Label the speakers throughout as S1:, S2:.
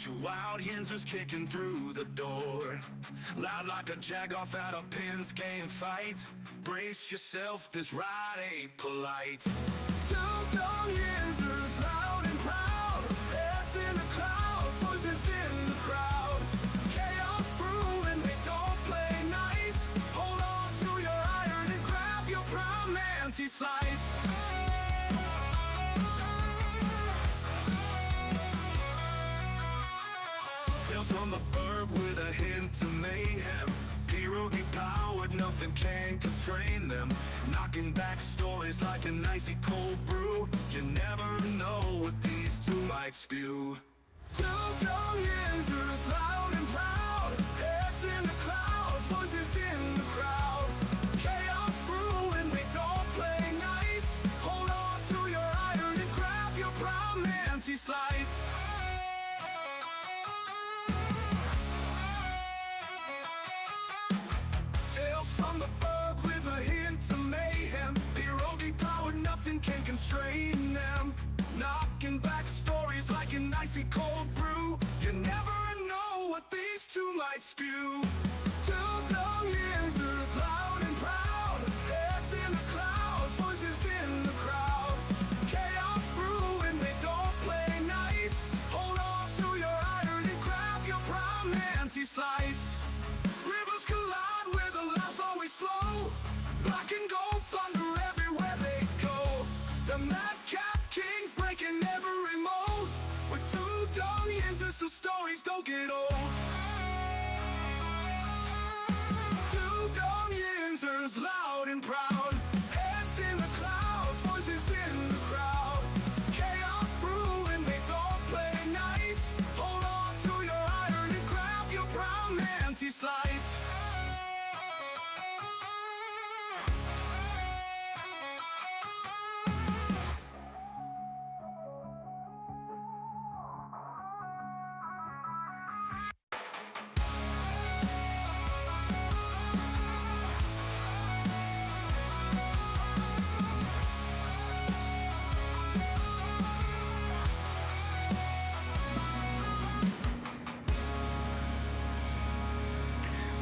S1: Two wild Yinzers kicking through the door, loud like a jag-off at a Penske fight. Brace yourself, this ride ain't polite. Two Dum Yinzers, loud and proud, heads in the clouds, voices in the crowd. Chaos brewing, they don't play nice. Hold on to your iron and grab your prime anti-slice. Tales from the burg with a hint of mayhem. Pierogi powered, nothing can constrain them. Knocking back stories like an icy cold brew. You never know what these two might spew. Two Dum Yinzers, loud and proud, heads in the clouds, voices in the crowd. Chaos brewing, they don't play nice. Hold on to your iron and grab your prime anti-slice. Tales from the burg with a hint of mayhem. Pierogi powered, nothing can constrain them. Knocking back stories like an icy cold brew. You never know what these two might spew. Two Dum Yinzers, loud and proud, heads in the clouds, voices in the crowd. Chaos brewing, they don't play nice. Hold on to your iron and grab your prime anti-slice. Rivers collide where the laughs always flow. Black and gold thunder everywhere they go. The madcap kings breaking every mold. With two Dum Yinzers, the stories don't get old. Two Dum Yinzers, loud and proud, heads in the clouds, voices in the crowd. Chaos brewing, they don't play nice. Hold on to your iron and grab your prime anti-slice.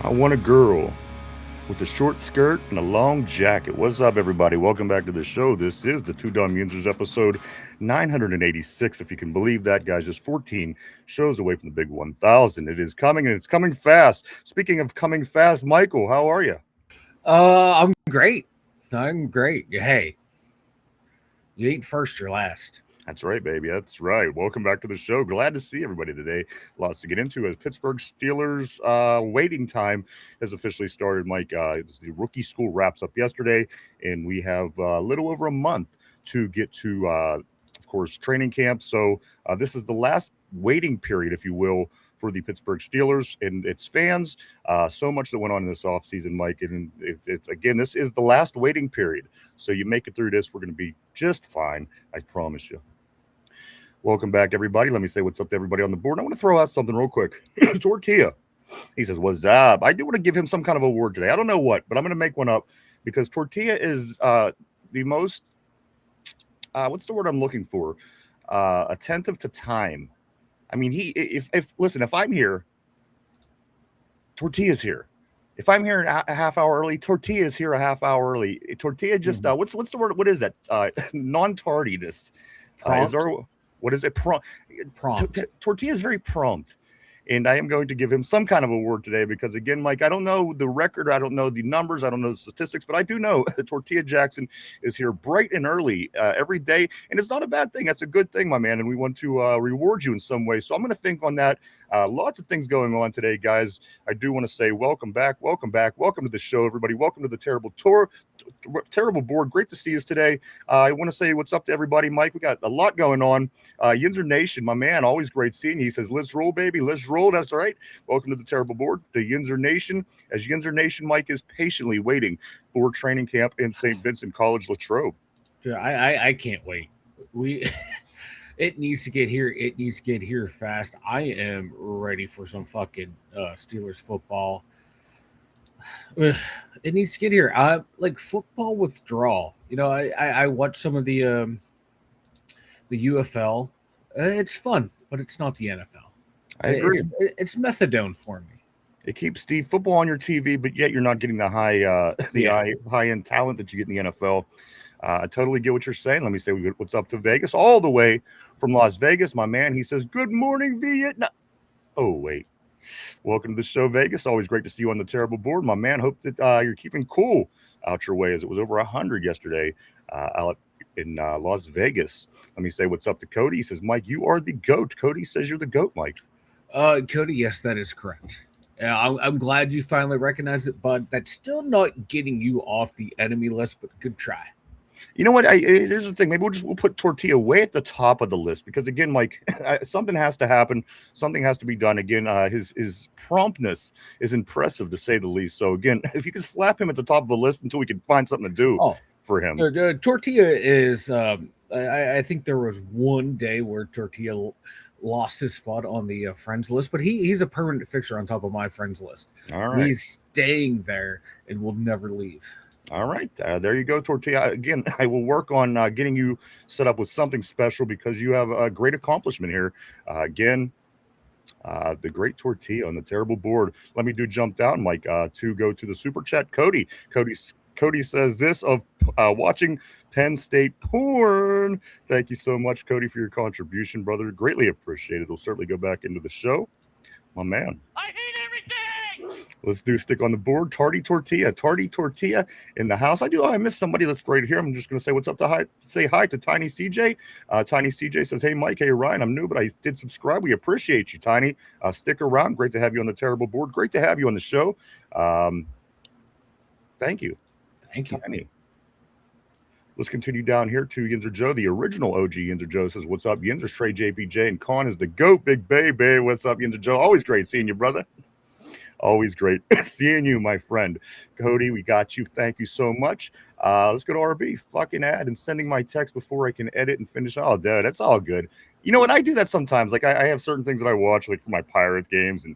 S2: I want a girl with a short skirt and a long jacket. What's up, everybody? Welcome back to the show. This is the Two Dum Yinzers episode 986, if you can believe that, guys. Just 14 shows away from the big 1,000. It is coming, and it's coming fast. Speaking of coming fast, Michael, how are you?
S3: I'm great. Hey, you ain't first, you're last.
S2: That's right, baby. That's right. Welcome back to the show. Glad to see everybody today. Lots to get into as Pittsburgh Steelers waiting time has officially started, Mike. The rookie school wraps up yesterday, and we have a little over a month to get to, of course, training camp. So this is the last waiting period, if you will, for the Pittsburgh Steelers and its fans. So much that went on in this offseason, Mike. And it's again, this is the last waiting period. So you make it through this, we're going to be just fine. I promise you. Welcome back, everybody. Let me say what's up to everybody on the board. I want to throw out something real quick. Tortilla. He says, what's up? I do want to give him some kind of award today. I don't know what, but I'm going to make one up because Tortilla is the most, what's the word I'm looking for? Attentive to time. I mean, if I'm here, Tortilla's here. If I'm here a half hour early, Tortilla's here a half hour early. Tortilla just, what's the word? What is that? Non-tardiness. What is it? Prompt. Tortilla is very prompt. And I am going to give him some kind of award today because, again, Mike, I don't know the record. I don't know the numbers. I don't know the statistics. But I do know that Tortilla Jackson is here bright and early every day. And it's not a bad thing. That's a good thing, my man. And we want to reward you in some way. So I'm going to think on that. Lots of things going on today, guys. I do want to say welcome back. Welcome to the show, everybody. Welcome to the Terrible Board. Great to see us today. I want to say what's up to everybody, Mike. We got a lot going on. Yinzer Nation, my man, always great seeing you. He says, let's roll, baby. Let's roll. That's right. Welcome to the Terrible Board, the Yinzer Nation. As Yinzer Nation, Mike is patiently waiting for training camp in St. Vincent College, Latrobe.
S3: Dude, I can't wait. It needs to get here. It needs to get here fast. I am ready for some fucking Steelers football. It needs to get here. Like football withdrawal. You know, I watched some of the UFL. It's fun, but it's not the NFL.
S2: I agree.
S3: It's methadone for me.
S2: It keeps the football on your TV, but yet you're not getting the high end talent that you get in the NFL. I totally get what you're saying. Let me say what's up to Vegas, all the way from Las Vegas. My man, he says, "Good morning, Vietnam." Oh, wait. Welcome to the show, Vegas. Always great to see you on the terrible board. My man, hope that you're keeping cool out your way, as it was over 100 yesterday out in Las Vegas. Let me say what's up to Cody. He says, "Mike, you are the GOAT." Cody says you're the GOAT, Mike.
S3: Cody, yes, that is correct. I'm glad you finally recognized it, but that's still not getting you off the enemy list, but good try.
S2: You know what? Here's the thing. Maybe we'll put Tortilla way at the top of the list because, again, Mike, something has to happen. Something has to be done. Again, his promptness is impressive, to say the least. So, again, if you could slap him at the top of the list until we can find something to do for him.
S3: Tortilla is, I think there was one day where Tortilla lost his spot on the friends list, but he's a permanent fixture on top of my friends list.
S2: All right.
S3: He's staying there and will never leave.
S2: All right. There you go, Tortilla. Again, I will work on getting you set up with something special because you have a great accomplishment here. Again, the great Tortilla on the terrible board. Let me jump down, Mike, to go to the super chat. Cody says this of watching Penn State porn. Thank you so much, Cody, for your contribution, brother. Greatly appreciated. We'll certainly go back into the show. My man.
S4: I hate everything.
S2: Let's stick on the board. Tardy Tortilla in the house. I missed somebody that's right here. I'm just going to say what's up say hi to Tiny CJ. Tiny CJ says, "Hey, Mike. Hey, Ryan. I'm new, but I did subscribe. We appreciate you, Tiny. Stick around. Great to have you on the terrible board. Great to have you on the show. Thank you.
S3: Thank you.
S2: Tiny. Let's continue down here to Yinzer Joe, the original OG Yinzer Joe says, "What's up, Yinzer? Trey JPJ and Con is the GOAT, big baby. What's up, Yinzer Joe? Always great seeing you, brother. Always great seeing you, my friend. Cody, we got you. Thank you so much. Let's go to RB. Fucking ad and sending my text before I can edit and finish. Oh, dude, that's all good. You know what? I do that sometimes. Like I have certain things that I watch, like for my pirate games, and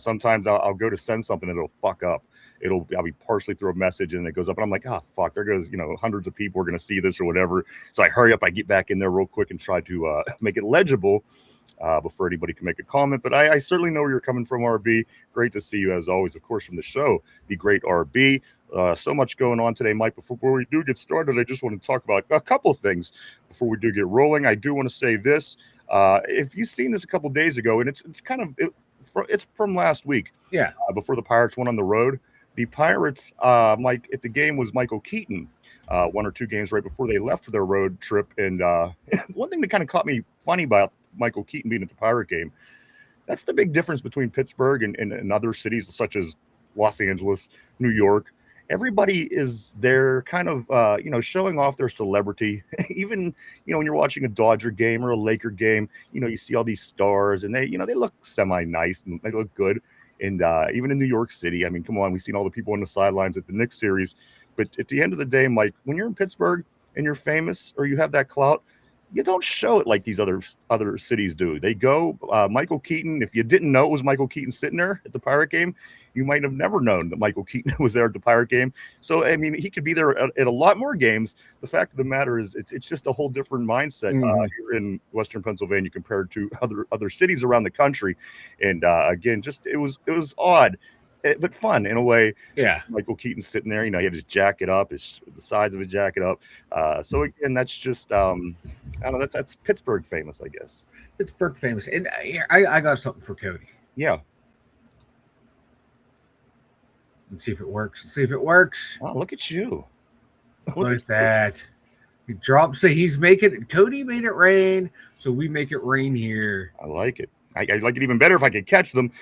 S2: sometimes I'll go to send something and it'll fuck up. I'll be partially through a message and it goes up and I'm like, fuck, there goes, hundreds of people are going to see this or whatever. So I hurry up, I get back in there real quick and try to make it legible before anybody can make a comment. But I certainly know where you're coming from, RB. Great to see you as always, of course, from the show, the great RB. So much going on today, Mike. Before we do get started, I just want to talk about a couple of things before we do get rolling. I do want to say this. If you've seen this a couple days ago, and it's from last week.
S3: Yeah.
S2: Before the Pirates went on the road. The Pirates, Mike, at the game was Michael Keaton, one or two games right before they left for their road trip. And one thing that kind of caught me funny about Michael Keaton being at the Pirate game, that's the big difference between Pittsburgh and other cities such as Los Angeles, New York. Everybody is there kind of, showing off their celebrity. Even, when you're watching a Dodger game or a Laker game, you see all these stars and they look semi-nice and they look good. And even in New York City, I mean, come on, we've seen all the people on the sidelines at the Knicks series. But at the end of the day, Mike, when you're in Pittsburgh and you're famous or you have that clout, you don't show it like these other cities do. They go, Michael Keaton, if you didn't know it was Michael Keaton sitting there at the Pirate game, you might have never known that Michael Keaton was there at the Pirate game. So, I mean, he could be there at a lot more games. The fact of the matter is it's just a whole different mindset here in Western Pennsylvania compared to other cities around the country. And again, just it was odd, but fun in a way.
S3: Yeah.
S2: Michael Keaton sitting there, he had his jacket up, the sides of his jacket up. So again, that's just, I don't know, that's Pittsburgh famous, I guess.
S3: Pittsburgh famous. And I got something for Cody.
S2: Yeah.
S3: Let's see if it works.
S2: Oh, look at you.
S3: Look at that. He drops it. He's making it. Cody made it rain, so we make it rain here.
S2: I like it. I like it even better if I could catch them.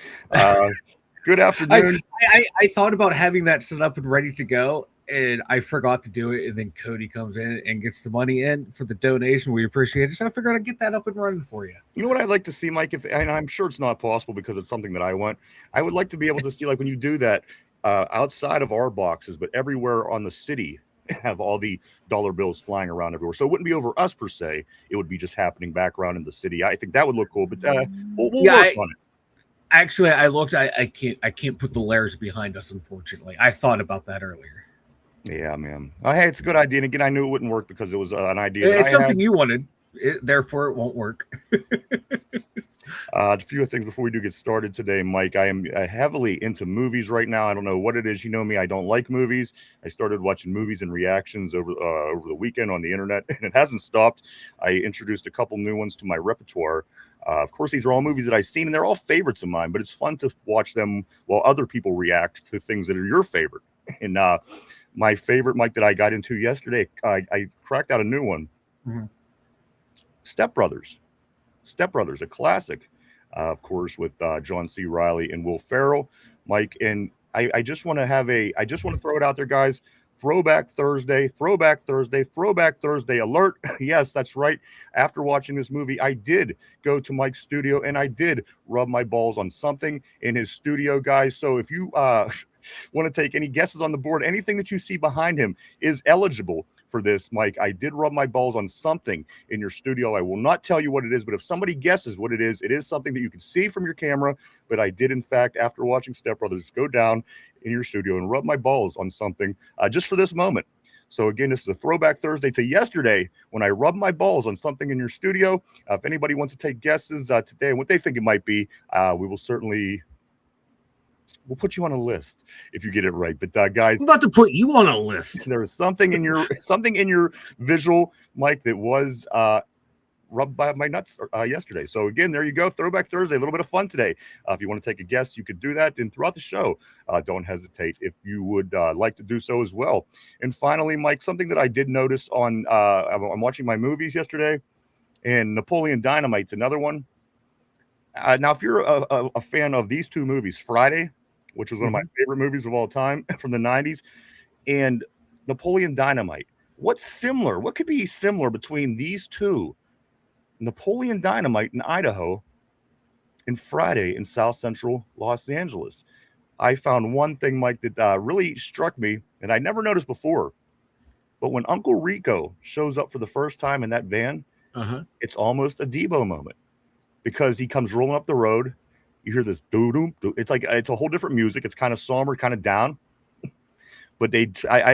S2: Good afternoon.
S3: I thought about having that set up and ready to go, and I forgot to do it. And then Cody comes in and gets the money in for the donation. We appreciate it. So I figured I'd get that up and running for you.
S2: You know what I'd like to see, Mike? And I'm sure it's not possible because it's something that I want. I would like to be able to see, like, when you do that outside of our boxes, but everywhere on the city, have all the dollar bills flying around everywhere. So it wouldn't be over us per se. It would be just happening back around in the city. I think that would look cool, but we'll work on it.
S3: Actually, I looked. I can't put the layers behind us, unfortunately. I thought about that earlier.
S2: Yeah, man. Hey, it's a good idea. And again, I knew it wouldn't work because it was an idea.
S3: It's something you wanted. Therefore, it won't work.
S2: A few things before we do get started today, Mike. I am heavily into movies right now. I don't know what it is. You know me. I don't like movies. I started watching movies and reactions over the weekend on the internet, and it hasn't stopped. I introduced a couple new ones to my repertoire. Of course, these are all movies that I've seen, and they're all favorites of mine. But it's fun to watch them while other people react to things that are your favorite. And my favorite, Mike, that I got into yesterday, I cracked out a new one.
S3: Mm-hmm.
S2: Step Brothers, a classic, of course, with John C. Reilly and Will Ferrell, Mike. And I just want to throw it out there, guys. Throwback Thursday alert. Yes, that's right. After watching this movie, I did go to Mike's studio and I did rub my balls on something in his studio, guys. So if you want to take any guesses on the board, anything that you see behind him is eligible for this, Mike. I did rub my balls on something in your studio. I will not tell you what it is, but if somebody guesses what it is something that you can see from your camera. But I did, in fact, after watching Step Brothers, go down in your studio and rub my balls on something just for this moment. So again, this is a throwback Thursday to yesterday when I rubbed my balls on something in your studio. If anybody wants to take guesses today and what they think it might be, we will certainly... We'll put you on a list if you get it right. But guys,
S3: I'm about to put you on a list.
S2: There was something in your visual, Mike, that was rubbed by my nuts yesterday. So again, there you go. Throwback Thursday, a little bit of fun today. If you want to take a guess, you could do that. And throughout the show, don't hesitate if you would like to do so as well. And finally, Mike, something that I did notice on I'm watching my movies yesterday, and Napoleon Dynamite's another one. Now, if you're a fan of these two movies, Friday, which was one of my favorite movies of all time from the 90s, and Napoleon Dynamite. What could be similar between these two? Napoleon Dynamite in Idaho and Friday in South Central Los Angeles. I found one thing, Mike, that really struck me, and I never noticed before. But when Uncle Rico shows up for the first time in that van, it's almost a Debo moment because he comes rolling up the road. You hear this doo-doo. It's like it's a whole different music. It's kind of somber, kind of down. But I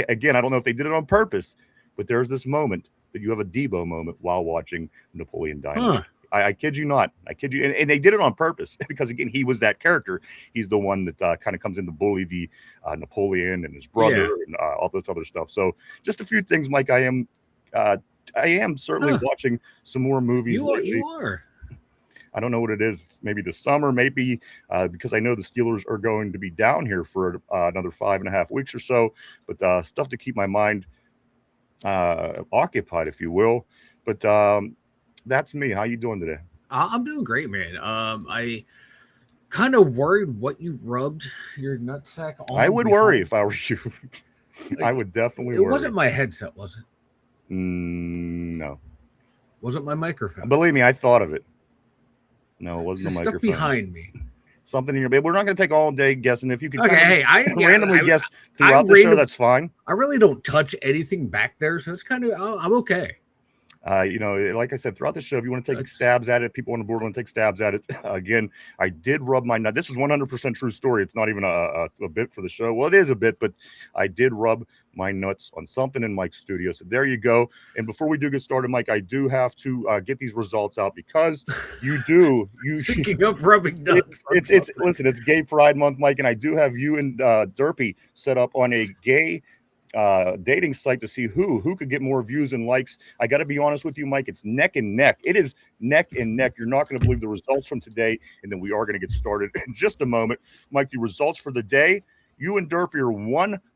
S2: don't know if they did it on purpose, but there's this moment that you have a Debo moment while watching Napoleon Dynamite. I kid you not. I kid you. And they did it on purpose because, again, he was that character. He's the one that kind of comes in to bully the Napoleon and his brother and all this other stuff. So just a few things, Mike. I am certainly watching some more movies.
S3: You are.
S2: I don't know what it is. Maybe the summer, maybe because I know the Steelers are going to be down here for another 5.5 weeks or so. But stuff to keep my mind occupied, if you will. But that's me. How you doing today?
S3: I'm doing great, man. I kind of worried what you rubbed your nutsack on.
S2: I would worry if I were you. I would definitely worry.
S3: It wasn't my headset, was it?
S2: No.
S3: Wasn't my microphone?
S2: Believe me, I thought of it. No, it wasn't
S3: the
S2: the microphone.
S3: Stuff behind me.
S2: Something in your bed. We're not going to take all day guessing. If you can
S3: randomly
S2: guess throughout the show, that's fine.
S3: I really don't touch anything back there, so it's kind of I'm okay.
S2: Like I said, throughout the show, if you want to take stabs at it, people on the board want to take stabs at it. Again, I did rub my nut. This is 100% true story. It's not even a bit for the show. Well, it is a bit, but I did rub my nuts on something in Mike's studio. So there you go. And before we do get started, Mike, I do have to get these results out because you
S3: Speaking of rubbing nuts,
S2: listen, it's Gay Pride Month, Mike, and I do have you and Derpy set up on a gay dating site to see who could get more views and likes. I got to be honest with you, Mike. It's neck and neck. It is neck and neck. You're not going to believe the results from today, and then we are going to get started in just a moment. Mike, the results for the day, you and Derpy are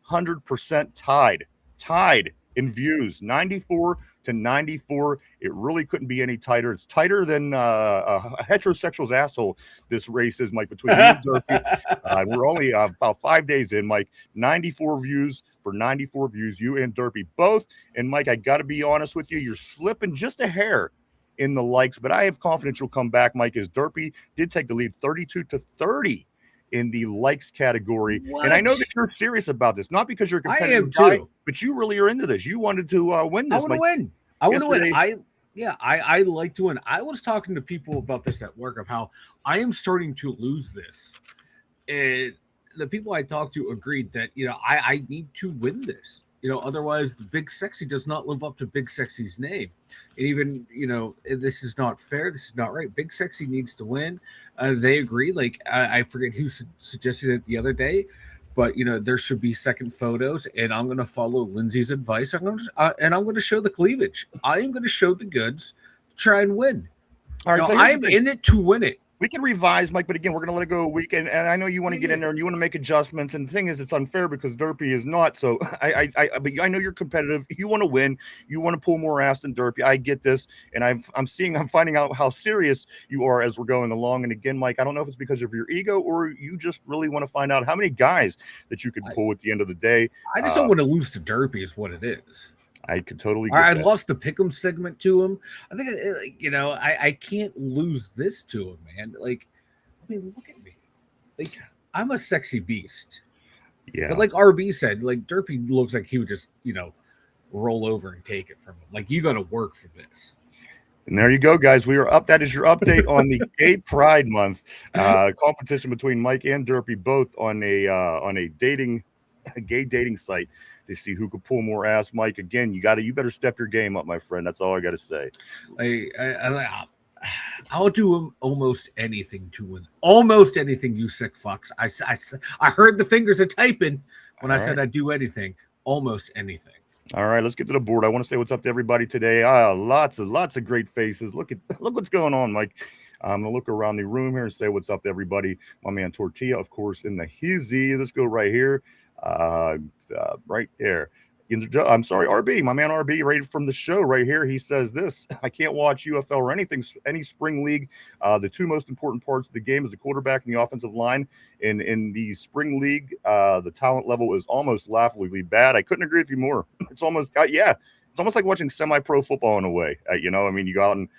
S2: 100% tied in views, 94 to 94. It really couldn't be any tighter. It's tighter than a heterosexual's asshole. This race is, Mike, between me and Derpy. We're only about 5 days in, Mike. 94 views for 94 views, you and Derpy both. And Mike, I got to be honest with you, you're slipping just a hair in the likes, but I have confidence you'll come back, Mike, as Derpy did take the lead 32 to 30 in the likes category. What? And I know that you're serious about this, not because you're a competitive guy, but you really are into this. You wanted to win this.
S3: I want to win. I want to win. I like to win. I was talking to people about this at work of how I am starting to lose this. And the people I talked to agreed that, I need to win this. Otherwise, the Big Sexy does not live up to Big Sexy's name. And even, this is not fair. This is not right. Big Sexy needs to win. They agree. Like, I forget who suggested it the other day, but, there should be second photos. And I'm going to follow Lindsay's advice. I'm going to show the cleavage. I am going to show the goods to try and win.
S2: All right, so
S3: I'm in it to win it.
S2: We can revise, Mike, but again, we're going to let it go a week. And I know you want to get in there and you want to make adjustments. And the thing is, it's unfair because Derpy is not. So but I know you're competitive. You want to win. You want to pull more ass than Derpy. I get this. And I'm finding out how serious you are as we're going along. And again, Mike, I don't know if it's because of your ego or you just really want to find out how many guys that you could pull at the end of the day.
S3: I just don't want to lose to Derpy is what it is.
S2: I could totally get
S3: I
S2: that.
S3: lost the pick'em segment to him. I think, I can't lose this to him, man. Like, I mean, look at me. Like, I'm a sexy beast.
S2: Yeah.
S3: But like RB said, like, Derpy looks like he would just, roll over and take it from him. Like, you got to work for this.
S2: And there you go, guys. We are up. That is your update on the Gay Pride Month competition between Mike and Derpy, both on a gay dating site to see who could pull more ass. Mike, again, you better step your game up, my friend. That's all I got to say.
S3: I'll do almost anything to win. Almost anything, you sick fucks. I heard the fingers are typing when I said I'd do anything. Almost anything.
S2: All right, let's get to the board. I want to say what's up to everybody today. Lots of great faces. Look what's going on, Mike. I'm gonna look around the room here and say what's up to everybody. My man Tortilla, of course, in the hizzy. Let's go right here. Right there. I'm sorry, RB, my man RB, right from the show right here. He says this: I can't watch UFL or any spring league. The two most important parts of the game is the quarterback and the offensive line. In the spring league, the talent level is almost laughably bad. I couldn't agree with you more. It's almost it's almost like watching semi-pro football in a way. You go out and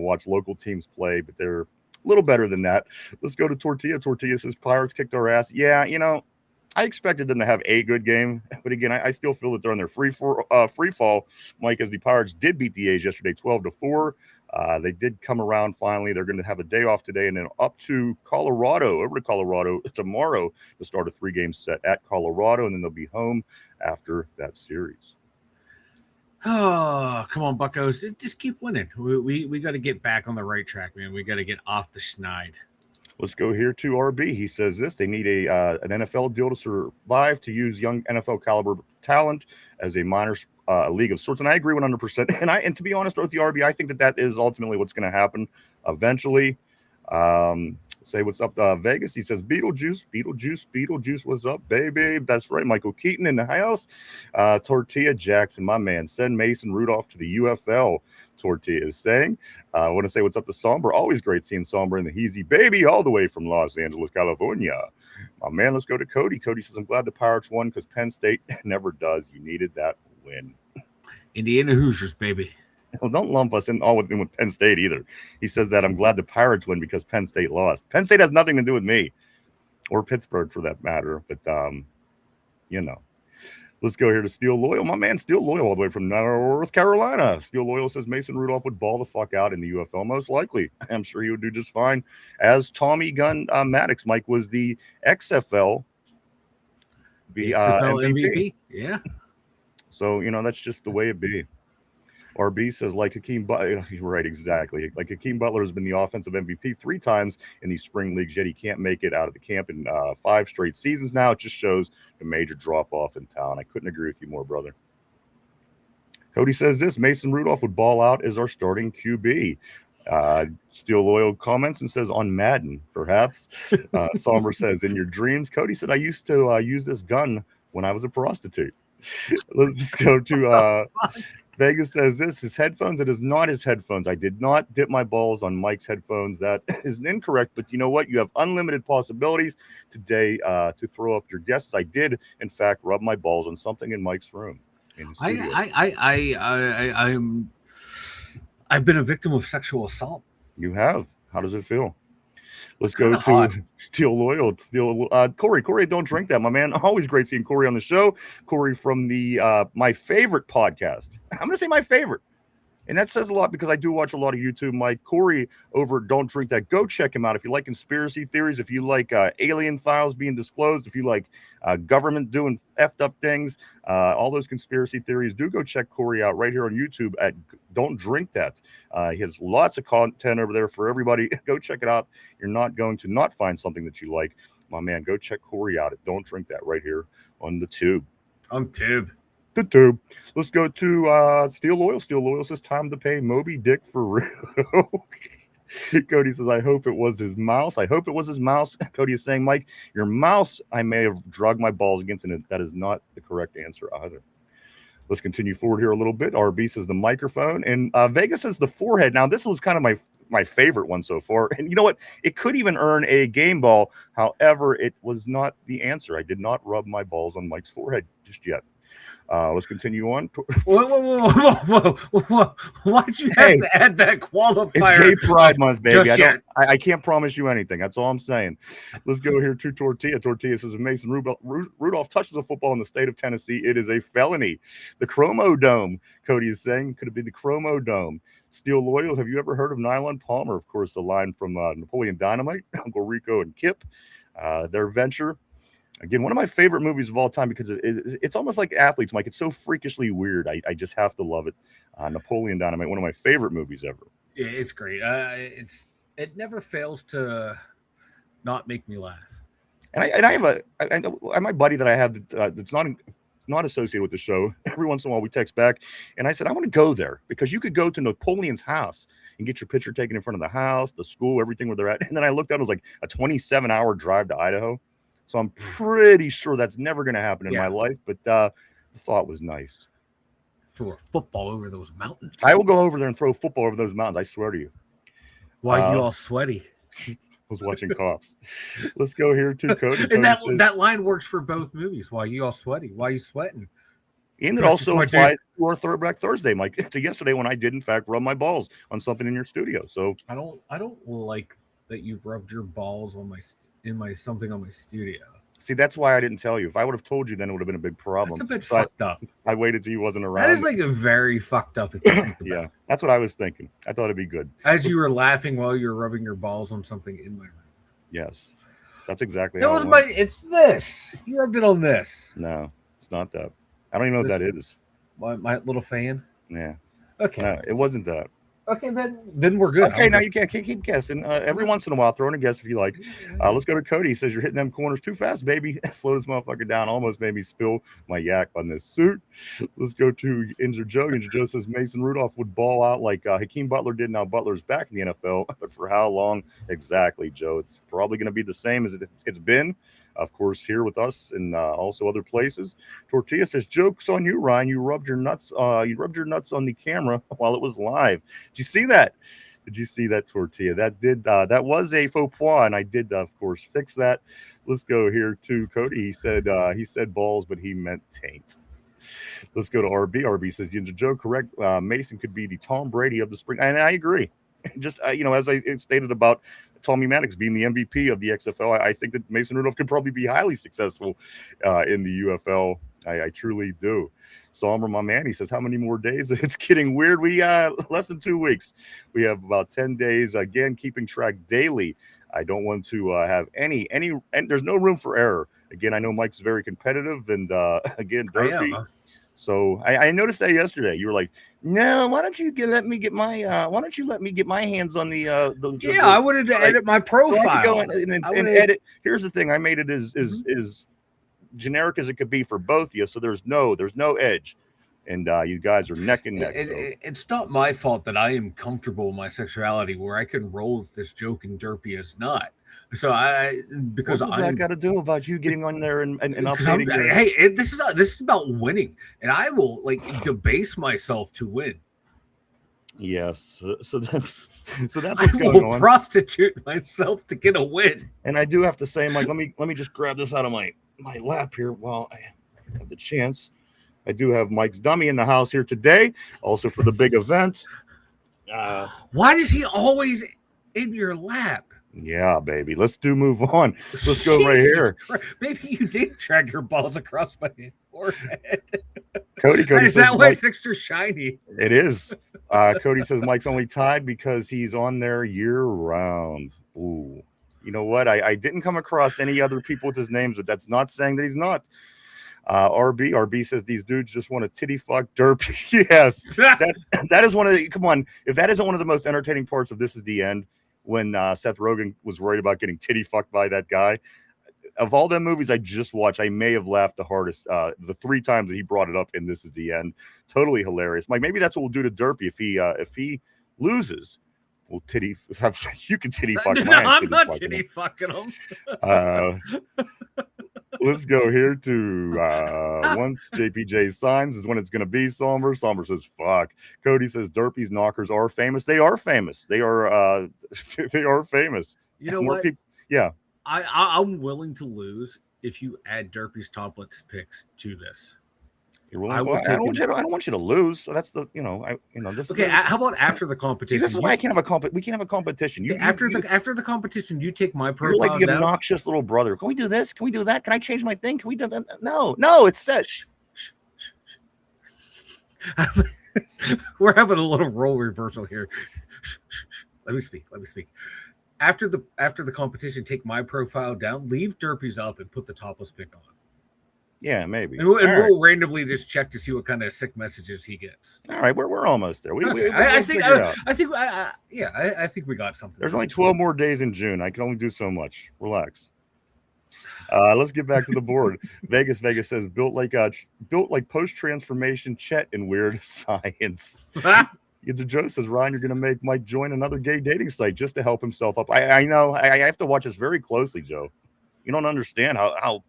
S2: watch local teams play, but they're a little better than that. Let's go to Tortilla. Tortilla says Pirates kicked our ass. Yeah, I expected them to have a good game, but again, I still feel that they're on their free fall, Mike, as the Pirates did beat the A's yesterday 12-4. They did come around finally. They're going to have a day off today and then over to Colorado tomorrow to start a 3-game set at Colorado, and then they'll be home after that series.
S3: Oh, come on, Buccos. Just keep winning. We got to get back on the right track, man. We got to get off the schneid.
S2: Let's go here to RB. He says this: they need an NFL deal to survive, to use young NFL caliber talent as a minor league of sorts. And I agree 100%. And to be honest with you, RB, I think that is ultimately what's going to happen eventually. Say what's up to Vegas. He says Beetlejuice, what's up, baby? That's right, Michael Keaton in the house. Tortilla Jackson, my man, send Mason Rudolph to the UFL. Tortilla is saying. I want to say what's up to Somber. Always great seeing Somber in the Heezy baby, all the way from Los Angeles, California. My man, let's go to Cody. Cody says, I'm glad the Pirates won because Penn State never does. You needed that win.
S3: Indiana Hoosiers, baby.
S2: Well, don't lump us in all with Penn State either. He says that I'm glad the Pirates win because Penn State lost. Penn State has nothing to do with me or Pittsburgh for that matter. But, let's go here to Steel Loyal. My man, Steel Loyal, all the way from North Carolina. Steel Loyal says Mason Rudolph would ball the fuck out in the UFL. Most likely. I'm sure he would do just fine. As Tommy Gunn Maddox, Mike, was the XFL
S3: MVP. Yeah.
S2: So, that's just the way it be. RB says, like Hakeem Butler, right, exactly. Like Hakeem Butler has been the offensive MVP 3 times in these spring leagues, yet he can't make it out of the camp in 5 straight seasons now. It just shows a major drop-off in talent. I couldn't agree with you more, brother. Cody says this: Mason Rudolph would ball out as our starting QB. Steel Loyal comments and says, on Madden, perhaps. Somber says, in your dreams. Cody said, I used to use this gun when I was a prostitute. Let's go to Vegas says this: his headphones. It is not his headphones. I did not dip my balls on Mike's headphones. That is incorrect. But you know what? You have unlimited possibilities today to throw up your guests. I did, in fact, rub my balls on something in Mike's room.
S3: I've been a victim of sexual assault.
S2: You have. How does it feel? Let's go to Steel Loyal. Corey, don't drink that, my man. Always great seeing Corey on the show. Corey from the my favorite podcast. I'm going to say my favorite. And that says a lot because I do watch a lot of YouTube. Mike Corey over at Don't Drink That. Go check him out. If you like conspiracy theories, if you like alien files being disclosed, if you like government doing effed up things, all those conspiracy theories, do go check Corey out right here on YouTube at Don't Drink That. He has lots of content over there for everybody. Go check it out. You're not going to not find something that you like. My man, go check Corey out at Don't Drink That right here on the tube.
S3: On tube.
S2: The tube. Let's go to Steel Oil. Steel Oil says time to pay Moby Dick for real. Cody says, I hope it was his mouse. I hope it was his mouse. Cody is saying, Mike, your mouse, I may have drugged my balls against, and that is not the correct answer either. Let's continue forward here a little bit. RB says the microphone, and Vegas says the forehead. Now, this was kind of my favorite one so far. And you know what? It could even earn a game ball. However, it was not the answer. I did not rub my balls on Mike's forehead just yet. Let's continue on.
S3: Whoa. Why'd you have to add that qualifier?
S2: It's Gay Pride Month, baby.
S3: I
S2: can't promise you anything. That's all I'm saying. Let's go here to Tortilla. Tortilla says, if Mason Rudolph touches a football in the state of Tennessee, it is a felony. The Chromo Dome, Cody is saying, could it be the Chromo Dome? Steel Loyal, have you ever heard of Nylon Palmer? Of course, the line from Napoleon Dynamite, Uncle Rico and Kip, their venture. Again, one of my favorite movies of all time because it's almost like Athletes, Mike. It's so freakishly weird. I just have to love it. Napoleon Dynamite, one of my favorite movies ever.
S3: Yeah, it's great. It never fails to not make me laugh.
S2: And I have my buddy that I have that's not associated with the show. Every once in a while we text back, and I said I want to go there because you could go to Napoleon's house and get your picture taken in front of the house, the school, everything where they're at. And then I looked at it, it was like a 27-hour drive to Idaho. So I'm pretty sure that's never going to happen in my life, but the thought was nice.
S3: Throw a football over those mountains.
S2: I will go over there and throw a football over those mountains. I swear to you.
S3: Why are you all sweaty?
S2: Was watching Cops. Let's go here to Cody.
S3: And that line works for both movies. Why are you all sweaty? Why are you sweating?
S2: And it also applies to our Throwback Thursday, Mike, to yesterday when I did in fact rub my balls on something in your studio. So
S3: I don't like that you rubbed your balls on something on my studio.
S2: See, that's why I didn't tell you. If I would have told you, then it would have been a big problem.
S3: That's a bit fucked up.
S2: I waited till you wasn't around.
S3: That is like a very fucked up. If you think about
S2: yeah,
S3: it.
S2: That's what I was thinking. I thought it'd be good.
S3: As you were laughing while you were rubbing your balls on something in my room.
S2: Yes, that's exactly.
S3: That was it's this. You rubbed it on this.
S2: No, it's not that. I don't even know what that is.
S3: My little fan.
S2: Yeah.
S3: Okay.
S2: No, it wasn't that.
S3: Okay, then we're good.
S2: Okay, now you can't keep guessing. Every once in a while, throw in a guess if you like. Let's go to Cody. He says you're hitting them corners too fast, baby. Slow this motherfucker down. Almost made me spill my yak on this suit. Let's go to Yinzer Joe. Yinzer Joe says Mason Rudolph would ball out like Hakeem Butler did. Now Butler's back in the NFL, but for how long exactly, Joe? It's probably going to be the same as it's been. Of course, here with us and also other places. Tortilla says, "Joke's on you, Ryan. You rubbed your nuts. You rubbed your nuts on the camera while it was live. Did you see that? Did you see that, Tortilla? That was a faux pas, and I did, of course, fix that. Let's go here to Cody. He said balls, but he meant taint. Let's go to RB. RB says, Yinzer Joe, correct. Mason could be the Tom Brady of the spring, and I agree. Just as I stated about Tommy Maddox being the MVP of the XFL, I think that Mason Rudolph could probably be highly successful in the UFL. I truly do. Somber, my man, he says, how many more days? It's getting weird. We less than 2 weeks. We have about 10 days. Again, keeping track daily. I don't want to have any, and there's no room for error. Again, I know Mike's very competitive, and again, Durfee. So I noticed that yesterday. You were like, "No, why don't you let me get my hands on the
S3: I wanted to edit my profile.
S2: So I could go and edit. Here's the thing: I made it as generic as it could be for both of you. So there's no edge, and you guys are neck and neck.
S3: It's not my fault that I am comfortable with my sexuality, where I can roll with this joke and Derpy is not. So because
S2: what does that got to do about you getting on there and updating?
S3: This is about winning, and I will debase myself to win.
S2: Yes, so that's what's going on.
S3: I will prostitute myself to get a win.
S2: And I do have to say, Mike, let me just grab this out of my lap here while I have the chance. I do have Mike's dummy in the house here today, also for the big event.
S3: Why does he always in your lap?
S2: Yeah, baby. Let's move on. Let's go right here.
S3: Christ. Maybe you did drag your balls across my forehead.
S2: Cody
S3: is that why it's extra shiny?
S2: It is. Cody says Mike's only tied because he's on there year round. Ooh. You know what? I didn't come across any other people with his names, but that's not saying that he's not. RB says these dudes just want to titty fuck Derpy. Yes, that is one of the. Come on, if that isn't one of the most entertaining parts of This Is the End, when Seth Rogen was worried about getting titty fucked by that guy. Of all the movies I just watched, I may have laughed the hardest the 3 times that he brought it up in This Is the End. Totally hilarious. Like maybe that's what we'll do to Derpy if he loses. Well, titty. You can titty fuck.
S3: No, I'm not titty fucking him.
S2: Let's go here to once JPJ signs is when it's going to be. Somber says fuck. Cody says Derpy's knockers are famous. They are famous. They are they are famous.
S3: You know what?
S2: Yeah.
S3: I'm willing to lose if you add Derpy's topless pics to this.
S2: You're willing. I don't want you to lose. So that's the this.
S3: Okay, how about after the competition?
S2: See, this is why I can't have a we can't have a competition.
S3: After the competition, you take my profile.
S2: You're like the obnoxious little brother. Can we do this? Can we do that? Can I change my thing? Can we do that? No, it's set. Shh.
S3: We're having a little role reversal here. Let me speak. After the competition, take my profile down, leave Derpy's up, and put the topless pic on.
S2: Yeah, maybe.
S3: And we'll randomly just check to see what kind of sick messages he gets.
S2: All right, we're almost there.
S3: I think we got something.
S2: There's only 12 more days in June. I can only do so much. Relax. Let's get back to the board. Vegas says built like post transformation Chet in Weird Science. Yinzer Joe says, Ryan, you're going to make Mike join another gay dating site just to help himself up. I know. I have to watch this very closely, Joe. You don't understand how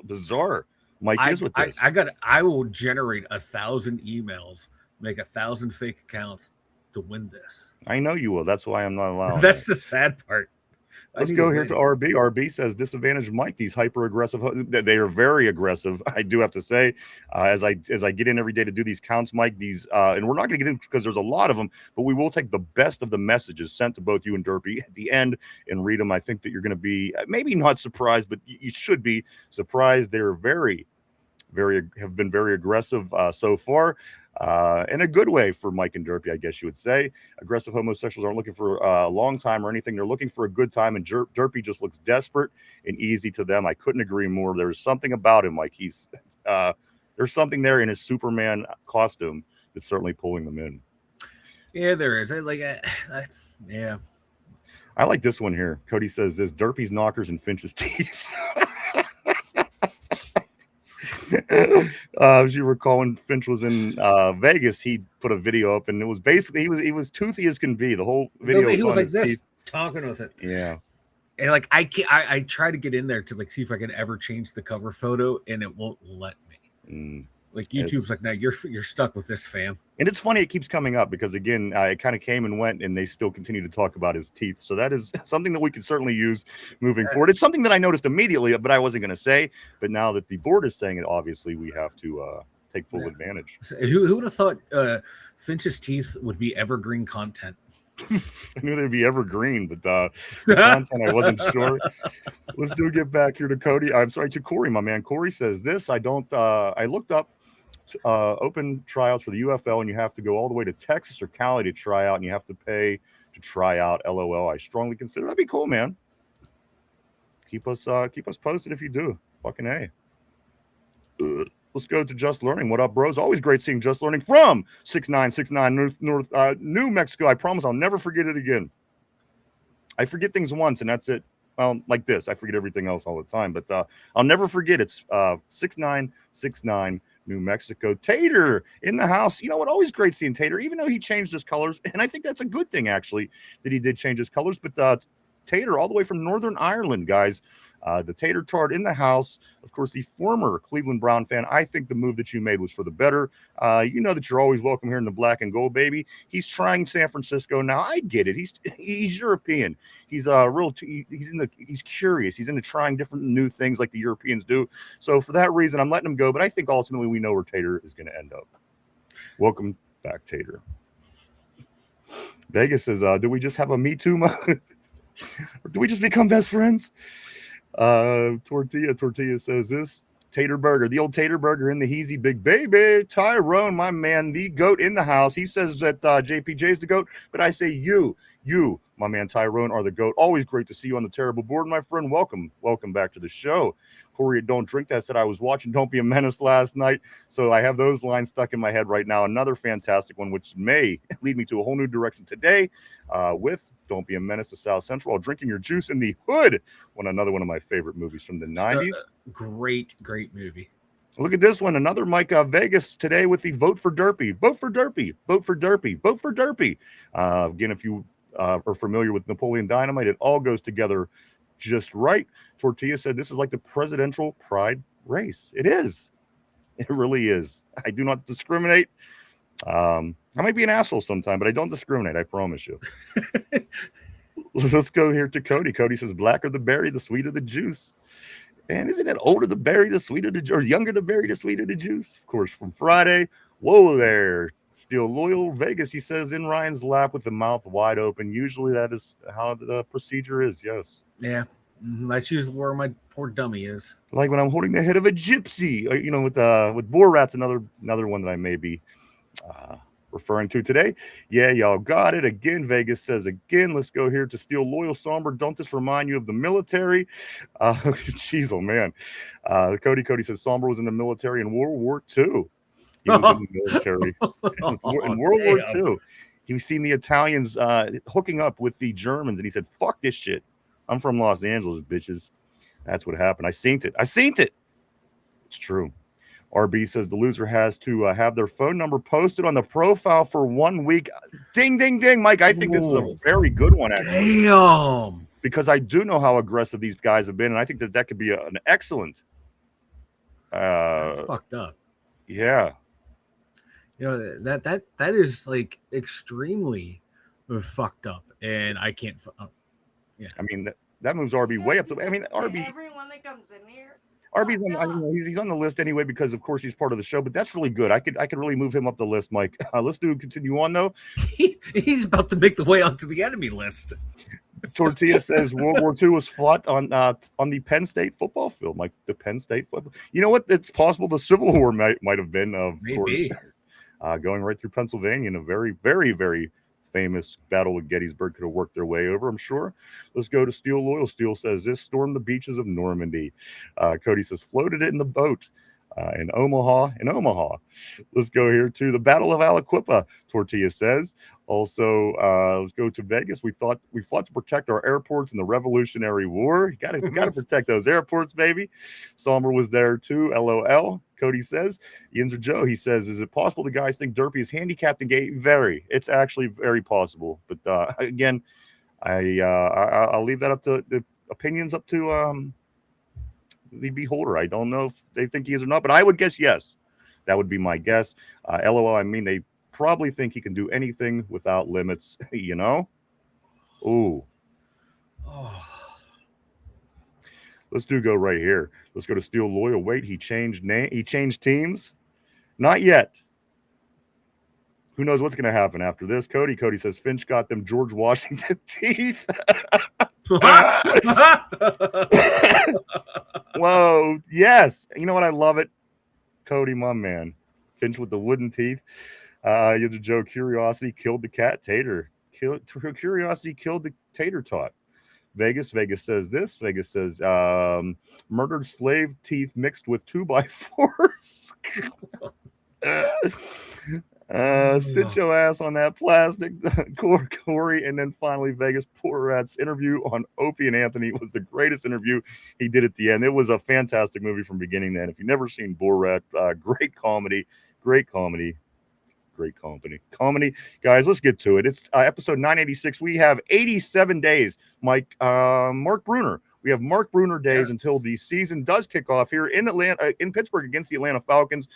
S2: bizarre Mike is with this.
S3: I will generate 1,000 emails, make 1,000 fake accounts to win this.
S2: I know you will. That's why I'm not allowing.
S3: That's the sad part.
S2: Let's go here to RB. RB says disadvantage Mike. These hyper aggressive. They are very aggressive. I do have to say, as I get in every day to do these counts, Mike. These and we're not going to get in because there's a lot of them, but we will take the best of the messages sent to both you and Derpy at the end and read them. I think that you're going to be maybe not surprised, but you should be surprised. They're have been very aggressive so far. In a good way for Mike and Derpy, I guess you would say. Aggressive homosexuals aren't looking for a long time or anything. They're looking for a good time, and Derpy just looks desperate and easy to them. I couldn't agree more. There's something about him, like there's something there in his Superman costume that's certainly pulling them in.
S3: Yeah, there is. Yeah.
S2: I like this one here. Cody says this: Derpy's knockers and Finch's teeth. As you recall, when Finch was in Vegas, he put a video up, and it was basically he was toothy as can be. The whole video.
S3: He was like this, teeth. Talking with it.
S2: Yeah.
S3: And like I try to get in there to like see if I can ever change the cover photo, and it won't let me. Like YouTube's like, no, you're stuck with this, fam.
S2: And it's funny, it keeps coming up because again, it kind of came and went, and they still continue to talk about his teeth. So that is something that we can certainly use moving forward. It's something that I noticed immediately, but I wasn't going to say. But now that the board is saying it, obviously we have to take full advantage.
S3: So who would have thought Finch's teeth would be evergreen content?
S2: I knew they'd be evergreen, but the content I wasn't sure. Let's get back here to Cody. I'm sorry, to Corey, my man. Corey says this. I looked up open tryouts for the UFL, and you have to go all the way to Texas or Cali to try out, and you have to pay to try out. LOL. I strongly consider that'd be cool, man. Keep us posted if you do. Fucking A. Let's go to Just Learning. What up, bros? Always great seeing Just Learning from 6969 North New Mexico. I promise I'll never forget it again. I forget things once, and that's it. Well, like this, I forget everything else all the time, but I'll never forget. It's 6969 New Mexico. Tater in the house. You know what? Always great seeing Tater, even though he changed his colors, and I think that's a good thing actually that he did change his colors. But Tater, all the way from Northern Ireland, guys. The Tater Tart in the house. Of course, the former Cleveland Brown fan. I think the move that you made was for the better. You know that you're always welcome here in the black and gold, baby. He's trying San Francisco now. I get it. He's European. He's he's curious. He's into trying different new things like the Europeans do. So for that reason, I'm letting him go. But I think ultimately we know where Tater is going to end up. Welcome back, Tater. Vegas says, do we just have a Me Too mode? Or do we just become best friends? Tortilla says this. Tater Burger, the old Tater Burger in the Heezy Big Baby. Tyrone, my man, the GOAT in the house. He says that JPJ's the GOAT, but I say you, my man Tyrone, are the GOAT. Always great to see you on the terrible board, my friend. Welcome back to the show. Corey, Don't Drink That said I was watching Don't Be a Menace last night, so I have those lines stuck in my head right now. Another fantastic one, which may lead me to a whole new direction today with Don't Be a Menace to South Central while drinking your juice in the hood. Another one of my favorite movies from the 90s.
S3: Great movie.
S2: Look at this one. Another Mike Vegas today with the vote for Derpy. Vote for Derpy. Vote for Derpy. Vote for Derpy. Again, if you are familiar with Napoleon Dynamite, it all goes together just right. Tortilla said this is like the presidential pride race. It is. It really is. I do not discriminate. I might be an asshole sometime, but I don't discriminate. I promise you. Let's go here to Cody. Cody says, blacker the berry, the sweeter the juice. And isn't it older the berry, the sweeter the juice, or younger the berry, the sweeter the juice? Of course, from Friday. Whoa there. Still loyal. Vegas, he says, in Ryan's lap with the mouth wide open. Usually that is how the procedure is, yes.
S3: Yeah. That's usually where my poor dummy is.
S2: Like when I'm holding the head of a gypsy, with Borat's another one that I may be referring to today. Yeah, y'all got it. Again, Vegas says again. Let's go here to Steel Loyal Somber. Don't this remind you of the military? Jeez, oh man. Cody says Somber was in the military in World War II. He was in the military in World War II. He was seeing the Italians hooking up with the Germans, and he said, "Fuck this shit. I'm from Los Angeles, bitches." That's what happened. I seen it. It's true. RB says the loser has to have their phone number posted on the profile for 1 week. Ding, ding, ding, Mike. I think this is a very good one, actually.
S3: Damn.
S2: Because I do know how aggressive these guys have been, and I think that could be an excellent.
S3: That's fucked up.
S2: Yeah.
S3: That is like extremely fucked up, and I can't. Yeah.
S2: I mean that moves RB way up. RB.
S4: Everyone that comes in here.
S2: RB's on, he's on the list anyway because of course he's part of the show, but that's really good. I could really move him up the list, Mike. Let's continue on though.
S3: He's about to make the way onto the enemy list.
S2: Tortilla says World War II was fought on the Penn State football field, like the Penn State football. You know what? It's possible the Civil War might have been, of course, going right through Pennsylvania in a very, very, very famous battle of Gettysburg. Could have worked their way over, I'm sure. Let's go to Steel Loyal. Steel says this: stormed the beaches of Normandy. Cody says floated it in the boat in Omaha. Let's go here to the Battle of Aliquippa. Tortilla says. Also, let's go to Vegas. We fought to protect our airports in the Revolutionary War. You gotta protect those airports, baby. Somber was there too. LOL. Cody says. Yinzer Joe, he says, is it possible the guys think Derpy is handicapped and gay? Very. It's actually very possible. But again, I'll leave that up to the opinions up to the beholder. I don't know if they think he is or not, but I would guess yes. That would be my guess. LOL. I mean, they probably think he can do anything without limits. You know. Ooh.
S3: Oh.
S2: Let's go right here. Let's go to Steel Loyal. Wait, he changed teams? Not yet. Who knows what's going to happen after this? Cody says Finch got them George Washington teeth. Whoa, yes. You know what? I love it. Cody, my man. Finch with the wooden teeth. Yinzer Joe, curiosity killed the cat. Curiosity killed the tater tot. Vegas says this. Vegas says murdered slave teeth mixed with 2x4s. Sit your ass on that plastic, Corey. And then finally, Vegas, Poor Rat's interview on Opie and Anthony was the greatest interview he did at the end. It was a fantastic movie from beginning to end. If you've never seen Borat, great comedy. Guys, let's get to it. It's episode 986. We have 87 days, Mike. Mark Bruner. We have Mark Bruner days until the season does kick off here in Pittsburgh against the Atlanta Falcons.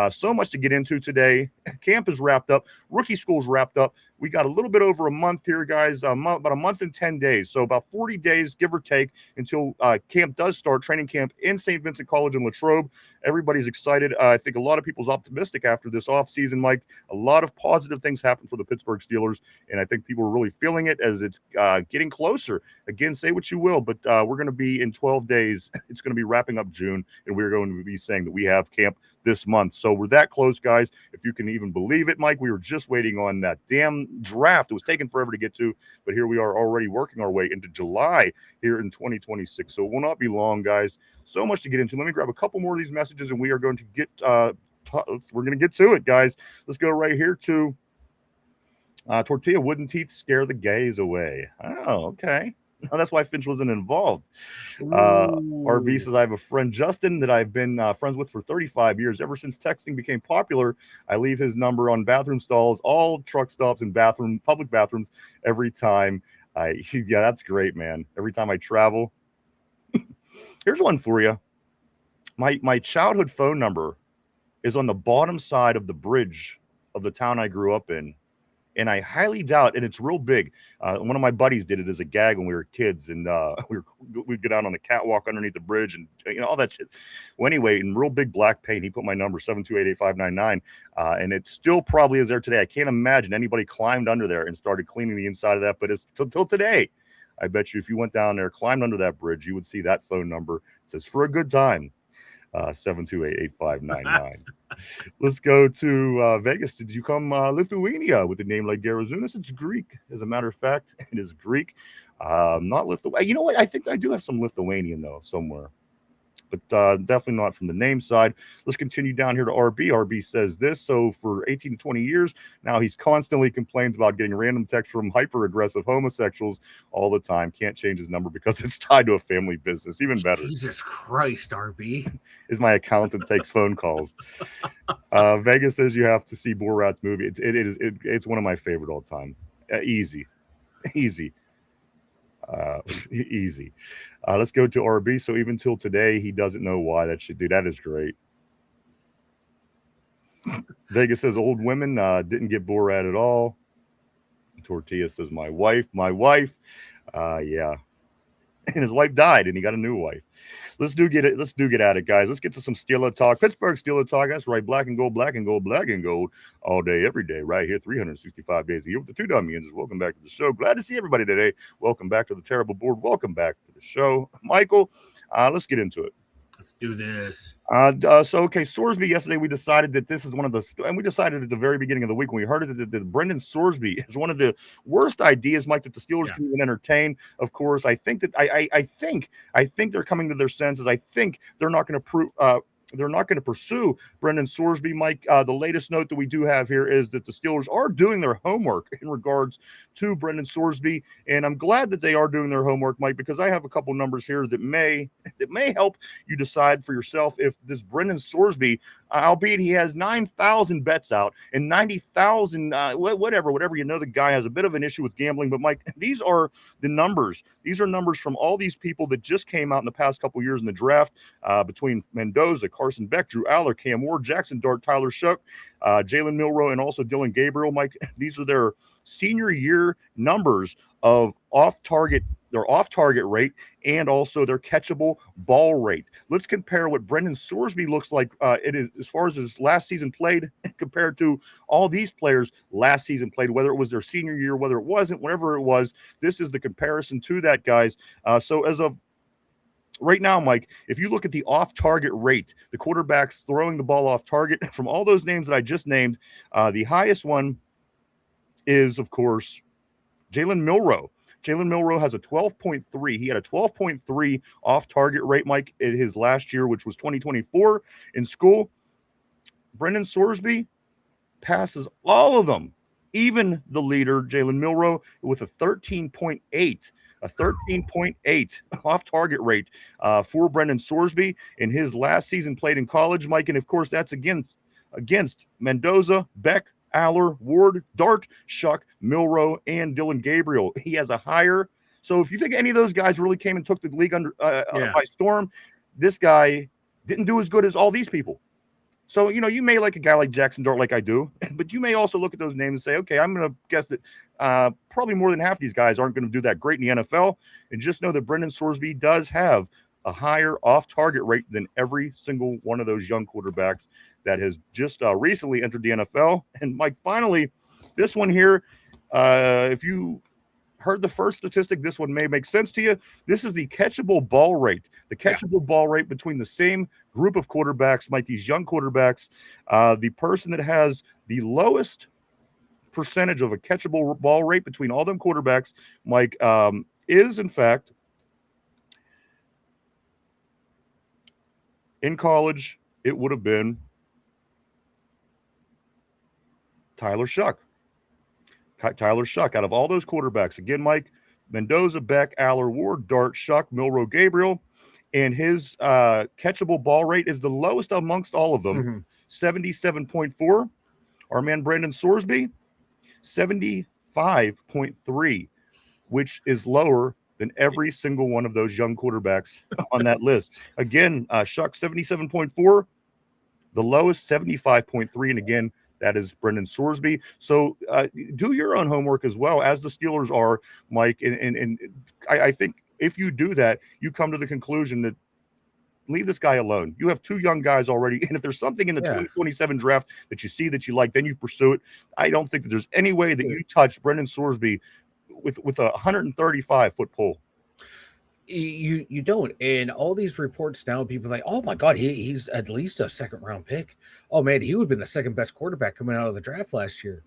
S2: So much to get into today. Camp is wrapped up. Rookie school's wrapped up. we got a little bit over a month here, guys, about a month and 10 days. So about 40 days, give or take, until camp does start, training camp in St. Vincent College in Latrobe. Everybody's excited. I think a lot of people's optimistic after this offseason, Mike. A lot of positive things happen for the Pittsburgh Steelers, and I think people are really feeling it as it's getting closer. Again, say what you will, but we're going to be in 12 days. It's going to be wrapping up June, and we're going to be saying that we have camp this month. So we're that close, guys. If you can even believe it, Mike, we were just waiting on that damn draft. It was taking forever to get to, but here we are already working our way into July here in 2026. So it will not be long, guys. So much to get into. Let me grab a couple more of these messages, and we are going to get we're going to get to it, guys. Let's go right here to Tortilla. Wooden teeth scare the gays away. Oh, okay. Oh, that's why Finch wasn't involved. RB says, I have a friend, Justin, that I've been friends with for 35 years. Ever since texting became popular, I leave his number on bathroom stalls, all truck stops and public bathrooms every time. Yeah, that's great, man. Every time I travel. Here's one for you. My childhood phone number is on the bottom side of the bridge of the town I grew up in. And I highly doubt, and it's real big. One of my buddies did it as a gag when we were kids, and we'd get out on the catwalk underneath the bridge, and all that shit. Well, anyway, in real big black paint, he put my number 7288599, and it still probably is there today. I can't imagine anybody climbed under there and started cleaning the inside of that, but it's till today. I bet you if you went down there, climbed under that bridge, you would see that phone number. It says for a good time. 7288599. Let's go to Vegas. Did you come Lithuania with a name like Garazunas? It's Greek. As a matter of fact, it is Greek. Not Lithuanian. You know what? I think I do have some Lithuanian, though, somewhere. But definitely not from the name side. Let's continue down here to RB. RB says this. So for 18 to 20 years, now he's constantly complains about getting random texts from hyper-aggressive homosexuals all the time. Can't change his number because it's tied to a family business. Even better.
S3: Jesus Christ, RB.
S2: Is my accountant takes phone calls. Vegas says you have to see Borat's movie. It's one of my favorite all time. Easy. Easy. Let's go to RB. So even till today, he doesn't know why that should do. That is great. Vegas says old women didn't get Borat at all. Tortilla says my wife. Yeah. And his wife died, and he got a new wife. Let's do get at it, guys. Let's get to some Steeler talk. Pittsburgh Steeler talk. That's right. Black and gold, black and gold, black and gold all day, every day, right here, 365 days a year with the two Dum Yinzers. Welcome back to the show. Glad to see everybody today. Welcome back to the terrible board. Welcome back to the show. Michael, let's get into it.
S3: Let's do this.
S2: Sorsby, yesterday we decided that this is one of the, and we decided at the very beginning of the week when we heard it that Brendan Sorsby is one of the worst ideas, Mike, that the Steelers can even entertain. Of course, I think that I think they're coming to their senses. I think they're not going to pursue Brendan Sorsby, Mike. The latest note that we do have here is that the Steelers are doing their homework in regards to Brendan Sorsby, and I'm glad that they are doing their homework, Mike, because I have a couple numbers here that may help you decide for yourself if this Brendan Sorsby, albeit he has 9,000 bets out and 90,000, whatever, the guy has a bit of an issue with gambling. But Mike, these are the numbers. These are numbers from all these people that just came out in the past couple years in the draft, between Mendoza, Carson Beck, Drew Aller, Cam Ward, Jackson Dart, Tyler Shook, Jalen Milroe, and also Dylan Gabriel. Mike, these are their senior year numbers of their off-target rate, and also their catchable ball rate. Let's compare what Brendan Sorsby looks like it is as far as his last season played compared to all these players last season played, whether it was their senior year, whether it wasn't, whatever it was. This is the comparison to that, guys. So as of right now, Mike, if you look at the off-target rate, the quarterbacks throwing the ball off target, from all those names that I just named, the highest one is, of course, Jalen Milroe. Jalen Milroe has a 12.3. He had a 12.3 off-target rate, Mike, in his last year, which was 2024 in school. Brendan Sorsby passes all of them, even the leader, Jalen Milroe, with a 13.8. A 13.8 off-target rate for Brendan Sorsby in his last season played in college, Mike. And, of course, that's against Mendoza, Beck, Aller, Ward, Dart, Shuck, Milroe, and Dylan Gabriel. He has a higher. So if you think any of those guys really came and took the league by storm, this guy didn't do as good as all these people. So, you may like a guy like Jackson Dart, like I do, but you may also look at those names and say, okay, I'm going to guess that probably more than half these guys aren't going to do that great in the NFL. And just know that Brendan Sorsby does have a higher off-target rate than every single one of those young quarterbacks that has just recently entered the NFL. And Mike, finally, this one here, if you heard the first statistic, this one may make sense to you. This is the catchable ball rate. The catchable ball rate between the same group of quarterbacks, like these young quarterbacks. The person that has the lowest percentage of a catchable ball rate between all them quarterbacks, Mike, is in fact in college. It would have been Tyler Shuck. Tyler Shuck, out of all those quarterbacks, again, Mike, Mendoza, Beck, Aller, Ward, Dart, Shuck, Milroe, Gabriel, and his catchable ball rate is the lowest amongst all of them, 77.4. Our man Brandon Sorsby, 75.3, which is lower than every single one of those young quarterbacks on that list. Again, Shuck, 77.4, the lowest, 75.3, and again, that is Brendan Sorsby. So do your own homework as well, as the Steelers are, Mike. And I think if you do that, you come to the conclusion that leave this guy alone. You have two young guys already. And if there's something in the 2027 draft that you see that you like, then you pursue it. I don't think that there's any way that you touch Brendan Sorsby with a 135-foot pole.
S3: You don't. And all these reports now, people are like, oh my God, he's at least a second-round pick. Oh man, he would have been the second best quarterback coming out of the draft last year.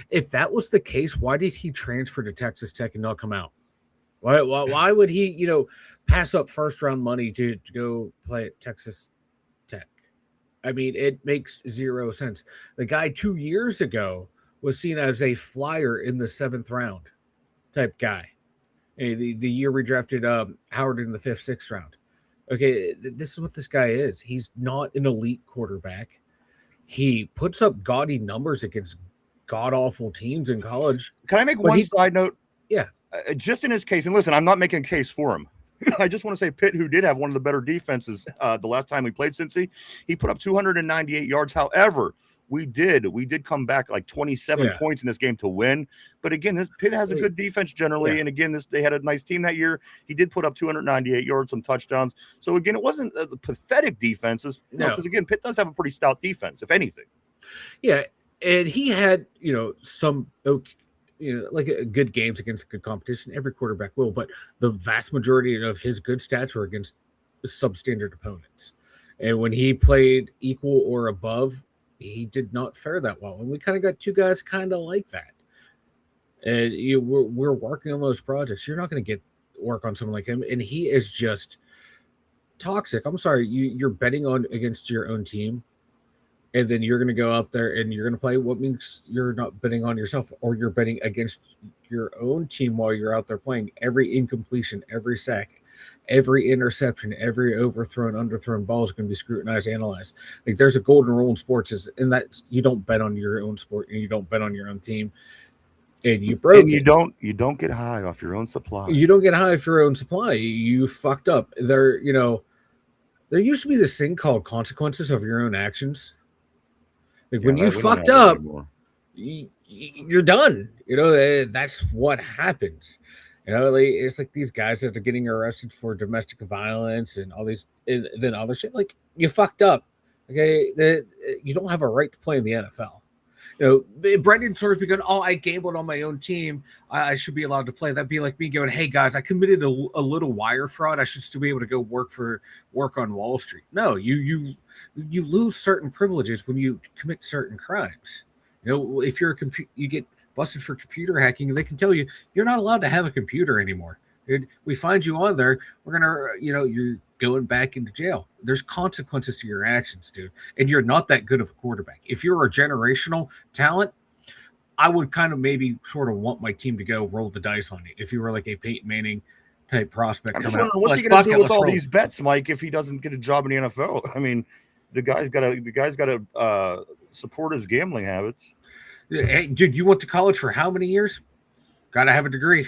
S3: If that was the case, why did he transfer to Texas Tech and not come out? Why would he, pass up first-round money to go play at Texas Tech? I mean, it makes zero sense. The guy 2 years ago was seen as a flyer in the 7th round type guy. The year we drafted Howard in the 5th, 6th round. Okay, this is what this guy is. He's not an elite quarterback. He puts up gaudy numbers against god-awful teams in college.
S2: Can I make one side note?
S3: Yeah.
S2: Just in his case, and listen, I'm not making a case for him. I just want to say Pitt, who did have one of the better defenses the last time we played Cincy, he put up 298 yards. However, we did come back like 27 points in this game to win. But again, this Pitt has a good defense generally. And again, they had a nice team that year. He did put up 298 yards, some touchdowns. So again, it wasn't the pathetic defenses. Because again, Pitt does have a pretty stout defense, if anything.
S3: Yeah. And he had, some, like good games against good competition. Every quarterback will, but the vast majority of his good stats were against substandard opponents. And when he played equal or above, he did not fare that well. And we kind of got two guys kind of like that. And we're working on those projects. You're not going to get work on someone like him. And he is just toxic. I'm sorry. You're betting on against your own team. And then you're going to go out there and you're going to play what means you're not betting on yourself, or you're betting against your own team while you're out there playing. Every incompletion, every sack, every interception, every overthrown, underthrown ball is going to be scrutinized, analyzed. Like, there's a golden rule in sports, and that you don't bet on your own sport, and you don't bet on your own team. And you broke. And
S2: you don't get high off your own supply.
S3: You don't get high off your own supply. You fucked up. There used to be this thing called consequences of your own actions. Like, when you fucked up, you're done. That's what happens. It's like these guys that are getting arrested for domestic violence and all these, and then other shit. Like, you fucked up. Okay, you don't have a right to play in the NFL. Brendan Sorsby going, oh, I gambled on my own team, I should be allowed to play. That'd be like me going, hey guys, I committed a little wire fraud. I should still be able to go work on Wall Street. No, you lose certain privileges when you commit certain crimes. If you're you get busted for computer hacking, they can tell you you're not allowed to have a computer anymore. Dude, we find you on there, we're gonna, you're going back into jail. There's consequences to your actions, dude. And you're not that good of a quarterback. If you're a generational talent, I would kind of maybe sort of want my team to go roll the dice on you. If you were like a Peyton Manning type prospect,
S2: what's he going to do with all these bets, Mike, if he doesn't get a job in the NFL? I mean, the guy's got to support his gambling habits.
S3: Hey, dude, you went to college for how many years? Got to have a degree.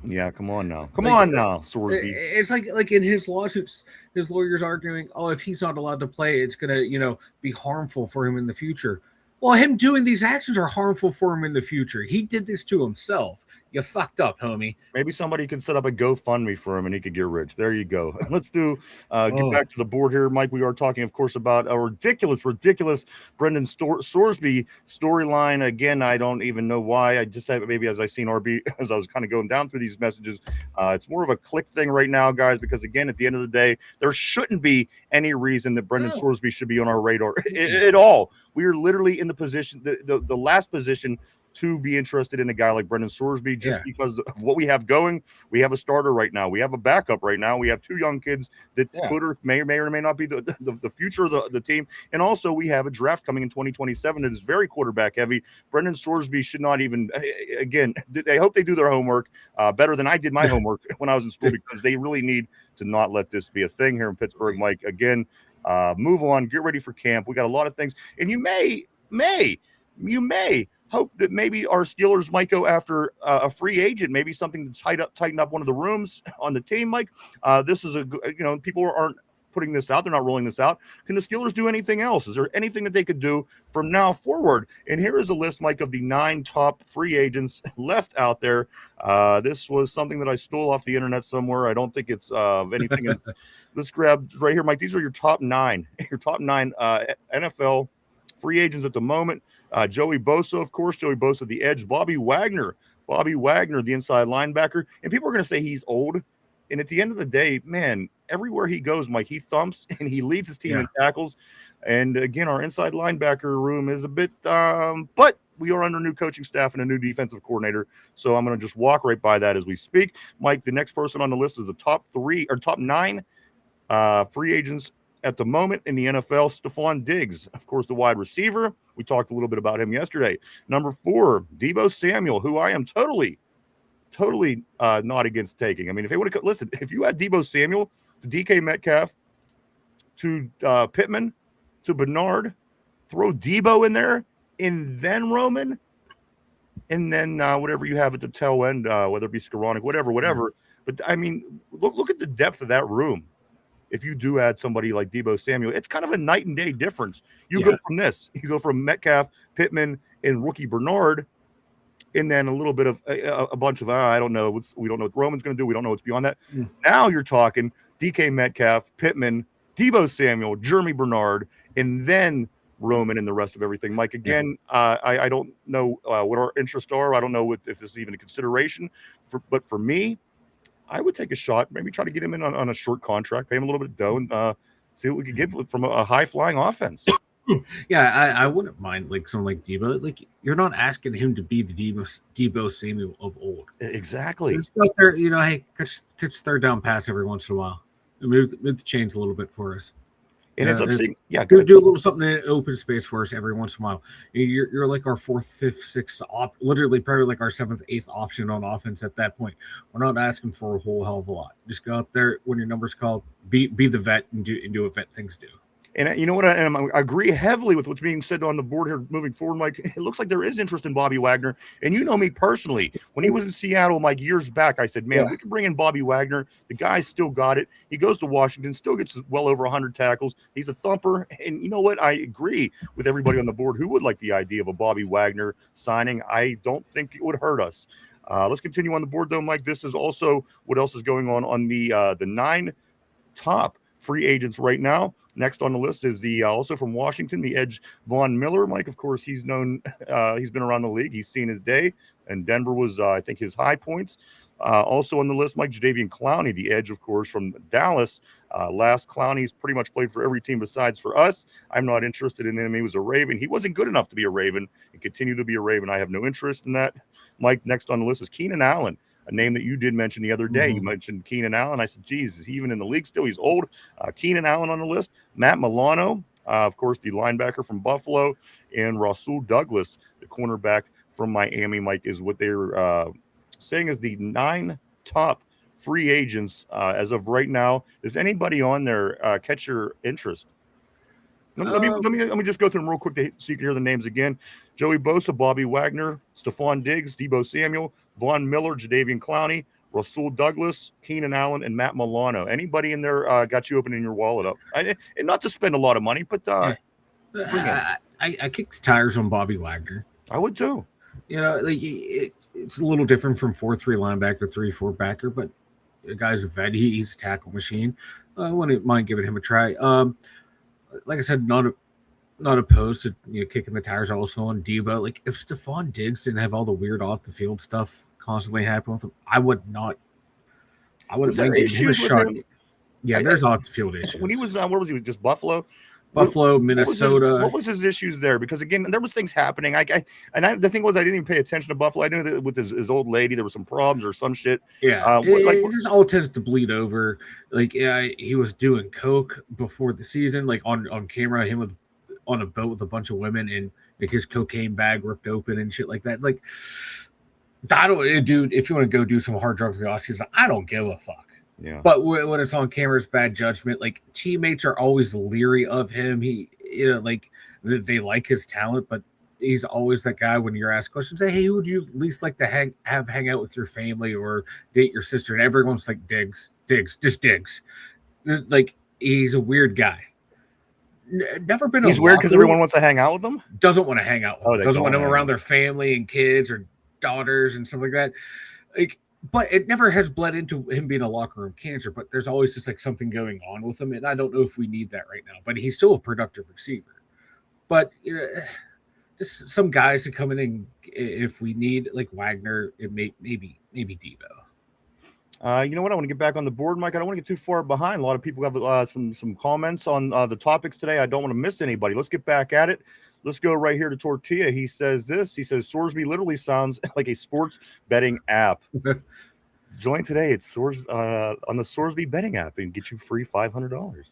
S2: Yeah, come on now. Come on now, Sorsby.
S3: It's like in his lawsuits, his lawyers arguing, oh, if he's not allowed to play, it's gonna, be harmful for him in the future. Well, him doing these actions are harmful for him in the future. He did this to himself. You fucked up, homie.
S2: Maybe somebody can set up a GoFundMe for him and he could get rich. There you go. Let's get back to the board here, Mike. We are talking, of course, about a ridiculous Brendan Sorsby storyline. Again, I don't even know why. I just have maybe as I seen RB as I was kind of going down through these messages. It's more of a click thing right now, guys, because again, at the end of the day, there shouldn't be any reason that Brendan Sorsby should be on our radar at all. We are literally in the position, the last position to be interested in a guy like Brendan Sorsby just because of what we have going. We have a starter right now. We have a backup right now. We have two young kids that could or may or may not be the future of the team. And also we have a draft coming in 2027 that is very quarterback heavy. Brendan Sorsby should not even, again, I hope they do their homework better than I did my homework when I was in school, because they really need to not let this be a thing here in Pittsburgh, Mike. Again, move on, get ready for camp. We got a lot of things. And you may hope that maybe our Steelers might go after a free agent, maybe something to tighten up one of the rooms on the team, Mike. This is people aren't putting this out. They're not rolling this out. Can the Steelers do anything else? Is there anything that they could do from now forward? And here is a list, Mike, of the 9 top free agents left out there. This was something that I stole off the internet somewhere. I don't think it's of anything. Let's grab right here, Mike. These are your top 9 NFL free agents at the moment. Joey Bosa, of course, the edge. Bobby Wagner, the inside linebacker. And people are going to say he's old. And at the end of the day, man, everywhere he goes, Mike, he thumps and he leads his team in tackles. And again, our inside linebacker room is a bit, but we are under new coaching staff and a new defensive coordinator. So I'm going to just walk right by that as we speak. Mike, the next person on the list is the top 9 free agents at the moment in the NFL. Stephon Diggs, of course, the wide receiver. We talked a little bit about him yesterday. Number 4, Deebo Samuel, who I am totally not against taking. I mean, if they would have listen, if you had Deebo Samuel to DK Metcalf to Pittman to Bernard, throw Deebo in there and then Roman, and then whatever you have at the tail end, whether it be Skoranek, whatever. But I mean, look at the depth of that room. If you do add somebody like Deebo Samuel, it's kind of a night and day difference. You go from Metcalf, Pittman, and rookie Bernard, and then a little bit of a bunch of, I don't know. We don't know what Roman's going to do. We don't know what's beyond that. Now you're talking DK Metcalf, Pittman, Deebo Samuel, Jeremy Bernard, and then Roman and the rest of everything. Mike, again, I don't know what our interests are. I don't know if this is even a consideration. But for me, I would take a shot, maybe try to get him in on a short contract, pay him a little bit of dough, and see what we could get from a high-flying offense.
S3: Yeah, I wouldn't mind like someone like Deebo. Like, you're not asking him to be the Deebo Samuel of old.
S2: Exactly.
S3: He's out there, hey, catch third down pass every once in a while. Move the chains a little bit for us.
S2: And as I'm saying,
S3: do a little something in open space for us every once in a while. You're like our 4th, 5th, 6th, literally probably like our 7th, 8th option on offense at that point. We're not asking for a whole hell of a lot. Just go out there when your number's called, be the vet and do what vet things do.
S2: And you know what? I agree heavily with what's being said on the board here moving forward, Mike. It looks like there is interest in Bobby Wagner. And you know me personally, when he was in Seattle, Mike, years back, I said, man, we can bring in Bobby Wagner. The guy's still got it. He goes to Washington, still gets well over 100 tackles. He's a thumper. And you know what? I agree with everybody on the board who would like the idea of a Bobby Wagner signing. I don't think it would hurt us. Let's continue on the board, though, Mike. This is also what else is going on the 9 top free agents right now. Next on the list is the also from Washington, the edge Von Miller. Mike, of course, he's known. He's been around the league. He's seen his day, and Denver was, I think, his high points. Also on the list, Mike, Jadeveon Clowney, the edge, of course, from Dallas. Last Clowney's pretty much played for every team besides for us. I'm not interested in him. He was a Raven. He wasn't good enough to be a Raven and continue to be a Raven. I have no interest in that. Mike, next on the list is Keenan Allen, a name that you did mention the other day. You mentioned Keenan Allen. I said, geez, is he even in the league still? He's old. Keenan Allen on the list. Matt Milano, of course, the linebacker from Buffalo, and Rasul Douglas, the cornerback from Miami, Mike, is what they're saying is the 9 top free agents as of right now. Does anybody on there catch your interest? Let me just go through them real quick so you can hear the names again. Joey Bosa, Bobby Wagner, Stephon Diggs, Deebo Samuel, Von Miller, Jadeveon Clowney, Rasul Douglas, Keenan Allen, and Matt Milano. Anybody in there got you opening your wallet up? And not to spend a lot of money, but
S3: I kicked the tires on Bobby Wagner.
S2: I would too.
S3: You know, like it's a little different from 4-3 linebacker, 3-4 backer, but the guy's a vet. He's a tackle machine. I wouldn't mind giving him a try. Like I said, not opposed to kicking the tires also on Debo. Like if Stephon Diggs didn't have all the weird off the field stuff constantly happen with him, I wouldn't mind giving him a shot. Yeah, there's off the field issues.
S2: When he was where was he? Just Buffalo,
S3: Minnesota.
S2: What was his issues there? Because again, there was things happening. The thing was, I didn't even pay attention to Buffalo. I knew that with his old lady, there was some problems or some shit.
S3: Yeah, it just all tends to bleed over. Like, he was doing coke before the season, like on camera, him on a boat with a bunch of women, and like his cocaine bag ripped open and shit like that. Like, dude, if you want to go do some hard drugs in the offseason, I don't give a fuck.
S2: Yeah.
S3: But when it's on camera, it's bad judgment. Like, teammates are always leery of him. He, like they like his talent, but he's always that guy when you're asked questions. Hey, who would you least like to hang out with your family or date your sister? And everyone's like, Diggs, just Diggs. Like, he's a weird guy. Never been.
S2: He's weird because everyone wants to hang out with him.
S3: Doesn't want to hang out with him. Doesn't want them around
S2: out.
S3: Their family and kids or daughters and stuff like that. Like. But it never has bled into him being a locker room cancer, but there's always just like something going on with him. And I don't know if we need that right now, but he's still a productive receiver. But just some guys to come in and if we need like Wagner, it maybe Debo.
S2: You know what? I want to get back on the board, Mike. I don't want to get too far behind. A lot of people have some comments on the topics today. I don't want to miss anybody. Let's get back at it. Let's go right here to Tortilla. He says this. He says Sorsby literally sounds like a sports betting app. Join today at on the Sorsby betting app and get you free $500.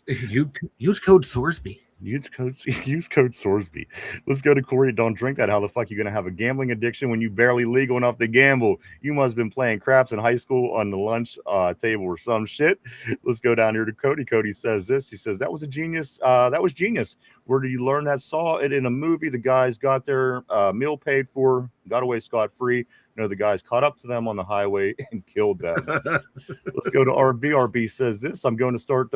S3: Use code Sorsby.
S2: Use code Sorsby. Let's go to Corey. Don't drink that. How the fuck are you going to have a gambling addiction when you barely legal enough to gamble? You must have been playing craps in high school on the lunch table or some shit. Let's go down here to Cody. Cody says this. He says, that was a genius. That was genius. Where did you learn that? Saw it in a movie. The guys got their meal paid for, got away scot-free. The guys caught up to them on the highway and killed them. Let's go to RB. RB says this. I'm going to start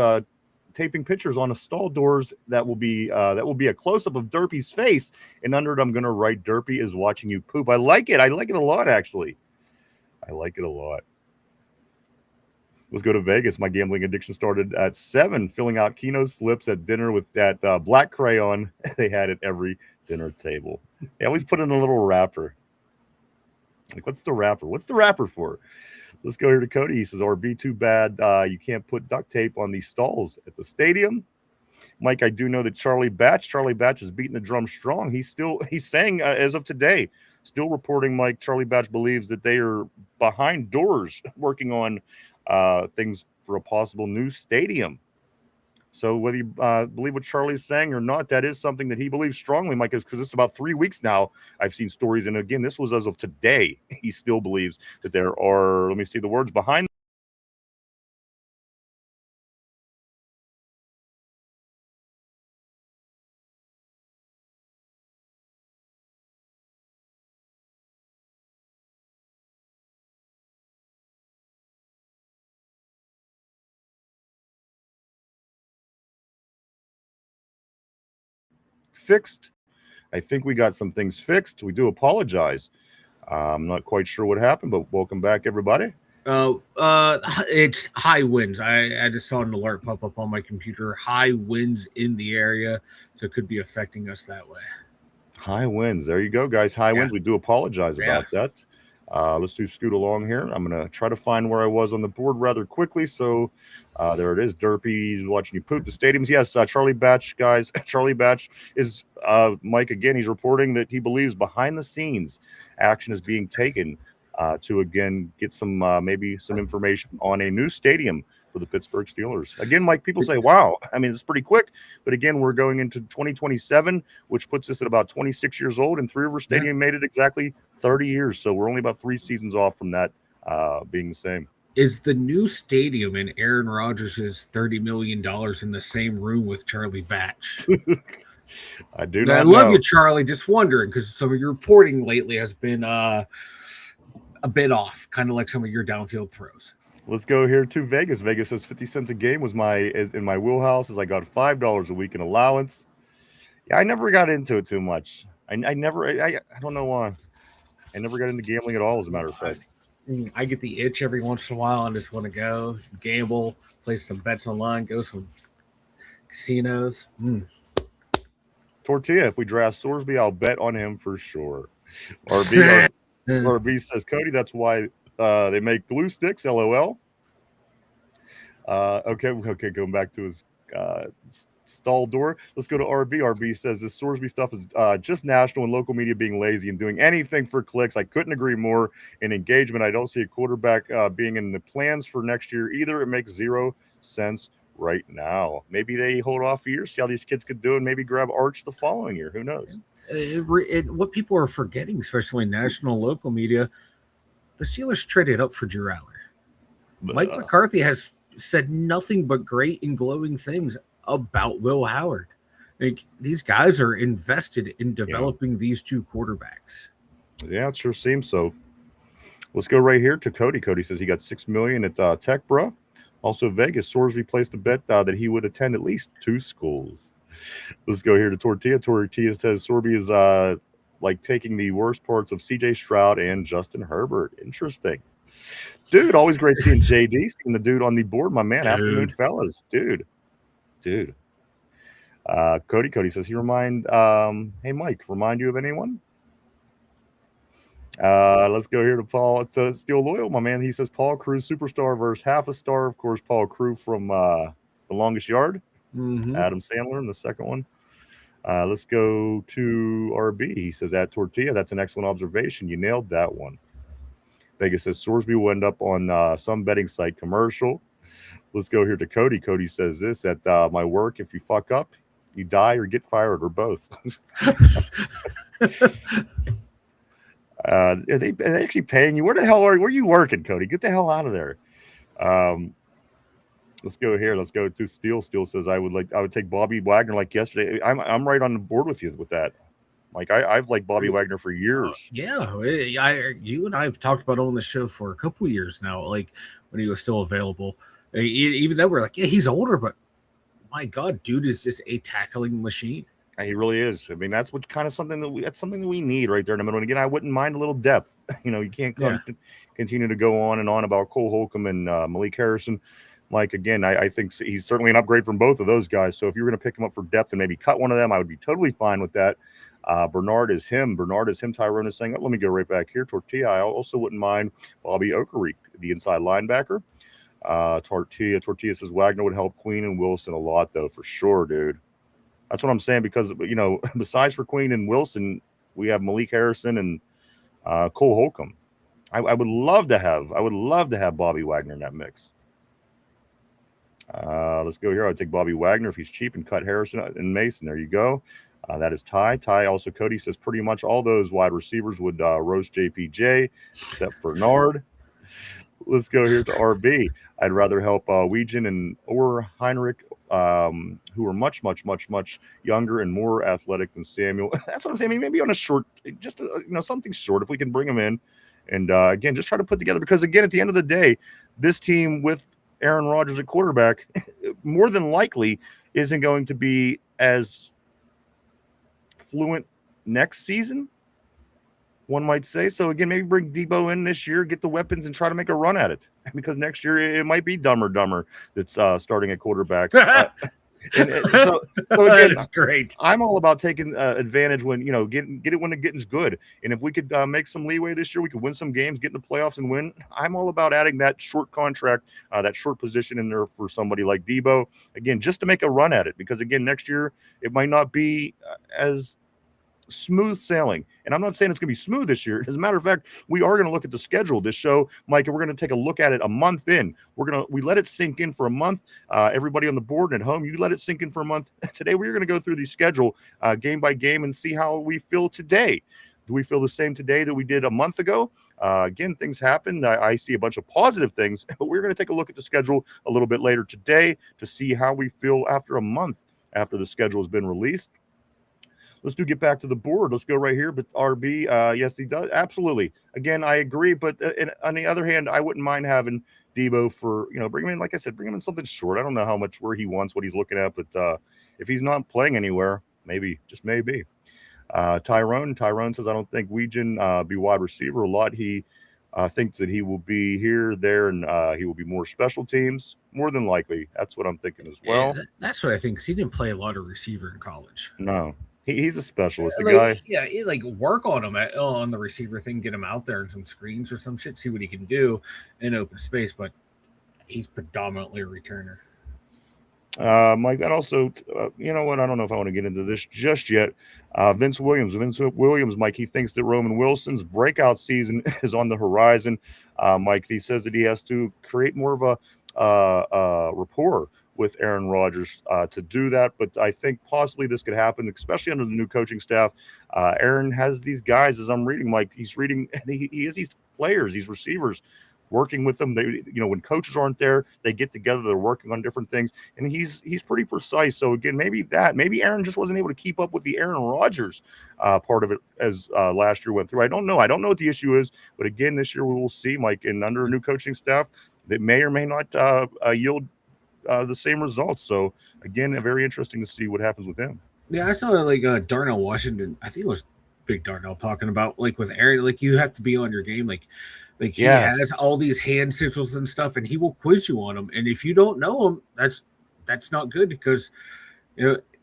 S2: taping pictures on the stall doors that will be a close-up of Derpy's face, and under it I'm going to write Derpy is watching you poop. I like it a lot, actually. I like it a lot. Let's go to Vegas. My gambling addiction started at 7, filling out Keno slips at dinner with that black crayon they had at every dinner table. They always put in a little wrapper. Like, what's the wrapper for? Let's go here to Cody. He says, RB, too bad you can't put duct tape on these stalls at the stadium. Mike, I do know that Charlie Batch is beating the drum strong. He's saying as of today, still reporting, Mike, Charlie Batch believes that they are behind doors working on things for a possible new stadium. So whether you believe what Charlie's saying or not, that is something that he believes strongly, Mike, because it's about 3 weeks now. I've seen stories. And again, this was as of today. He still believes that there are, let me see the words, behind. Fixed. I think we got some things fixed. We do apologize. I'm not quite sure what happened, but welcome back, everybody.
S3: It's high winds. I just saw an alert pop up on my computer. High winds in the area, so it could be affecting us that way.
S2: High winds. There you go, guys. High winds. We do apologize about that. Let's do scoot along here. I'm going to try to find where I was on the board rather quickly. So there it is. Derpy's watching you poop. The stadiums. Yes, Charlie Batch, guys. Charlie Batch is, Mike, again, he's reporting that he believes behind the scenes action is being taken to, again, get some maybe some information on a new stadium for the Pittsburgh Steelers. Again, Mike, people say, wow, I mean, it's pretty quick. But again, we're going into 2027, which puts us at about 26 years old. And Three River Stadium made it exactly 30 years. So we're only about 3 seasons off from that being the same.
S3: Is the new stadium in Aaron Rodgers' $30 million in the same room with Charlie Batch?
S2: I do not
S3: I love you, Charlie. Just wondering, because some of your reporting lately has been a bit off, kind of like some of your downfield throws.
S2: Let's go here to Vegas. Vegas says 50 cents a game was in my wheelhouse as I got $5 a week in allowance. Yeah, I never got into it too much. I don't know why. I never got into gambling at all, as a matter of fact.
S3: I get the itch every once in a while. I just want to go gamble, place some bets online, go some casinos.
S2: Tortilla, if we draft Sorsby, I'll bet on him for sure. RB says, Cody, that's why they make glue sticks, LOL. Okay, going back to his stall door. Let's go to RB. RB says this Sorsby stuff is just national and local media being lazy and doing anything for clicks. I couldn't agree more. In engagement, I don't see a quarterback being in the plans for next year either. It makes 0 sense right now. Maybe they hold off a year, see how these kids could do, and maybe grab Arch the following year. Who knows?
S3: What people are forgetting, especially national and local media, the Steelers traded up for Drew Aller. Mike McCarthy has said nothing but great and glowing things about Will Howard. Like, these guys are invested in developing these two quarterbacks.
S2: Yeah, it sure seems so. Let's go right here to Cody. Cody says he got $6 million at Tech, bro. Also, Vegas. Sorsby placed a bet that he would attend at least 2 schools. Let's go here to Tortilla. Tortilla says Sorsby is like taking the worst parts of C.J. Stroud and Justin Herbert. Interesting. Dude, always great seeing JD, seeing the dude on the board, my man. Afternoon, fellas. Dude. Cody says he hey Mike, remind you of anyone? Let's go here to Paul. It's Steel Loyal, my man. He says Paul Crew superstar versus half a star. Of course, Paul Crew from The Longest Yard. Adam Sandler in the second one. Let's go to RB. He says at Tortilla, that's an excellent observation. You nailed that one. Vegas says Sorsby will end up on some betting site commercial. Let's go here to Cody. Cody says this at my work. If you fuck up, you die or get fired or both. Are they actually paying you? Where the hell where are you working, Cody? Get the hell out of there. Let's go here. Let's go to Steel. Steel says I would take Bobby Wagner like yesterday. I'm right on the board with you with that. Like I've liked Bobby Wagner for years.
S3: You and I have talked about on the show for a couple of years now. Like when he was still available. Even though we're like, yeah, he's older, but my God, dude is just a tackling machine.
S2: He really is. I mean, that's something that we need right there in the middle. And again, I wouldn't mind a little depth. You can't continue to go on and on about Cole Holcomb and Malik Harrison. Mike, again, I think he's certainly an upgrade from both of those guys. So if you're going to pick him up for depth and maybe cut one of them, I would be totally fine with that. Bernard is him. Tyrone is saying, let me go right back here. Tortilla, I also wouldn't mind Bobby Okereke, the inside linebacker. Tortilla says Wagner would help Queen and Wilson a lot, though, for sure, dude. That's what I'm saying, because, besides for Queen and Wilson, we have Malik Harrison and Cole Holcomb. I would love to have Bobby Wagner in that mix. Let's go here. I'd take Bobby Wagner if he's cheap and cut Harrison and Mason. There you go. That is Ty. Also, Cody says pretty much all those wide receivers would roast JPJ, except Bernard. Let's go here to RB. I'd rather help Weegen or Heinrich, who are much, much, much, much younger and more athletic than Samuel. That's what I'm saying. Maybe on a short, just something short, if we can bring them in, and again, just try to put together. Because again, at the end of the day, this team with Aaron Rodgers at quarterback, more than likely, isn't going to be as fluent next season, one might say. So again, maybe bring Debo in this year, get the weapons, and try to make a run at it. Because next year it might be Dummer that's starting at quarterback. So again,
S3: that's great.
S2: I'm all about taking advantage when get it when the getting's good. And if we could make some leeway this year, we could win some games, get in the playoffs, and win. I'm all about adding that short contract, that short position in there for somebody like Debo. Again, just to make a run at it. Because again, next year it might not be as smooth sailing. And I'm not saying it's going to be smooth this year. As a matter of fact, we are going to look at the schedule this show, Mike, and we're going to take a look at it a month in. We let it sink in for a month. Everybody on the board and at home, you let it sink in for a month. Today, we're going to go through the schedule game by game and see how we feel today. Do we feel the same today that we did a month ago? Again, things happen. I see a bunch of positive things, but we're going to take a look at the schedule a little bit later today to see how we feel after a month after the schedule has been released. let's get back to the board. Let's go right here. But RB, yes, he does. Absolutely. Again, I agree. But on the other hand, I wouldn't mind having Debo for, bring him in, like I said, bring him in something short. I don't know how much where he wants, what he's looking at, but if he's not playing anywhere, maybe, just maybe. Tyrone says, I don't think Weegan be wide receiver a lot. He thinks that he will be here, there, and he will be more special teams. More than likely. That's what I'm thinking as well.
S3: Yeah, that's what I think, because he didn't play a lot of receiver in college.
S2: No. He's a specialist, the
S3: like,
S2: guy.
S3: Yeah, like work on him on the receiver thing, get him out there in some screens or some shit, see what he can do in open space, but he's predominantly a returner.
S2: Mike, that also, you know what? I don't know if I want to get into this just yet. Vince Williams, Mike, he thinks that Roman Wilson's breakout season is on the horizon. Mike, he says that he has to create more of a rapport with Aaron Rodgers to do that. But I think possibly this could happen, especially under the new coaching staff. Aaron has these guys, as I'm reading, Mike, he's reading, and he has these players, these receivers, working with them. They, when coaches aren't there, they get together, they're working on different things, and he's pretty precise. So again, maybe Aaron just wasn't able to keep up with the Aaron Rodgers part of it as last year went through. I don't know what the issue is, but again, this year we will see, Mike, and under a new coaching staff, that may or may not yield the same results. So again, very interesting to see what happens with him.
S3: Yeah, I saw like Darnell Washington. I think it was Big Darnell talking about, like, with Aaron, like, you have to be on your game, like he has all these hand signals and stuff, and he will quiz you on them. And if you don't know him, that's not good, because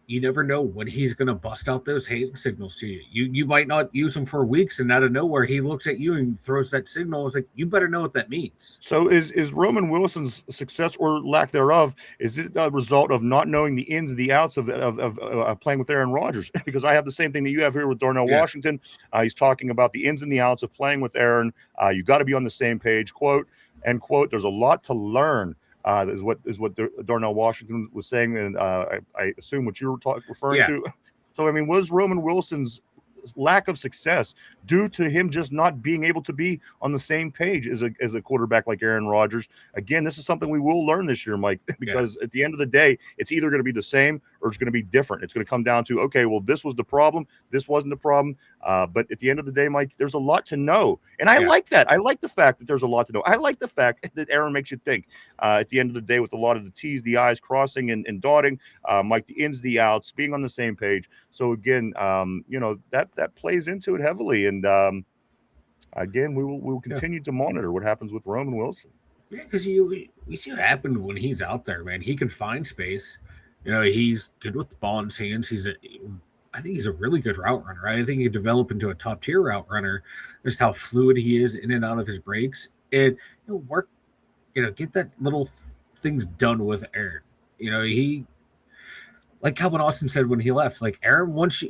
S3: you never know when he's going to bust out those hand signals to you. You might not use them for weeks, and out of nowhere he looks at you and throws that signal. It's like, you better know what that means.
S2: So is Roman Wilson's success or lack thereof, is it a result of not knowing the ins and the outs of playing with Aaron Rodgers? Because I have the same thing that you have here with Darnell Washington. He's talking about the ins and the outs of playing with Aaron. You got to be on the same page, quote, end quote. There's a lot to learn. Is what Darnell Washington was saying, and I assume what you were referring to. So, I mean, was Roman Wilson's lack of success due to him just not being able to be on the same page as a quarterback like Aaron Rodgers? Again, this is something we will learn this year, Mike, because at the end of the day, it's either going to be the same or it's going to be different. It's going to come down to, okay, well, this was the problem, this wasn't the problem. But at the end of the day, Mike, there's a lot to know. And I like that. I like the fact that there's a lot to know. I like the fact that Aaron makes you think at the end of the day, with a lot of the T's, the I's crossing and dotting, Mike, the ins, the outs, being on the same page. So again, that plays into it heavily. And again, we will continue to monitor what happens with Roman Wilson.
S3: Yeah, because we see what happened when he's out there, man. He can find space. He's good with the ball in his hands. I think he's a really good route runner. I think he developed into a top tier route runner. Just how fluid he is in and out of his breaks, and work. Get that little things done with Aaron. He, like Calvin Austin said when he left, like, Aaron wants to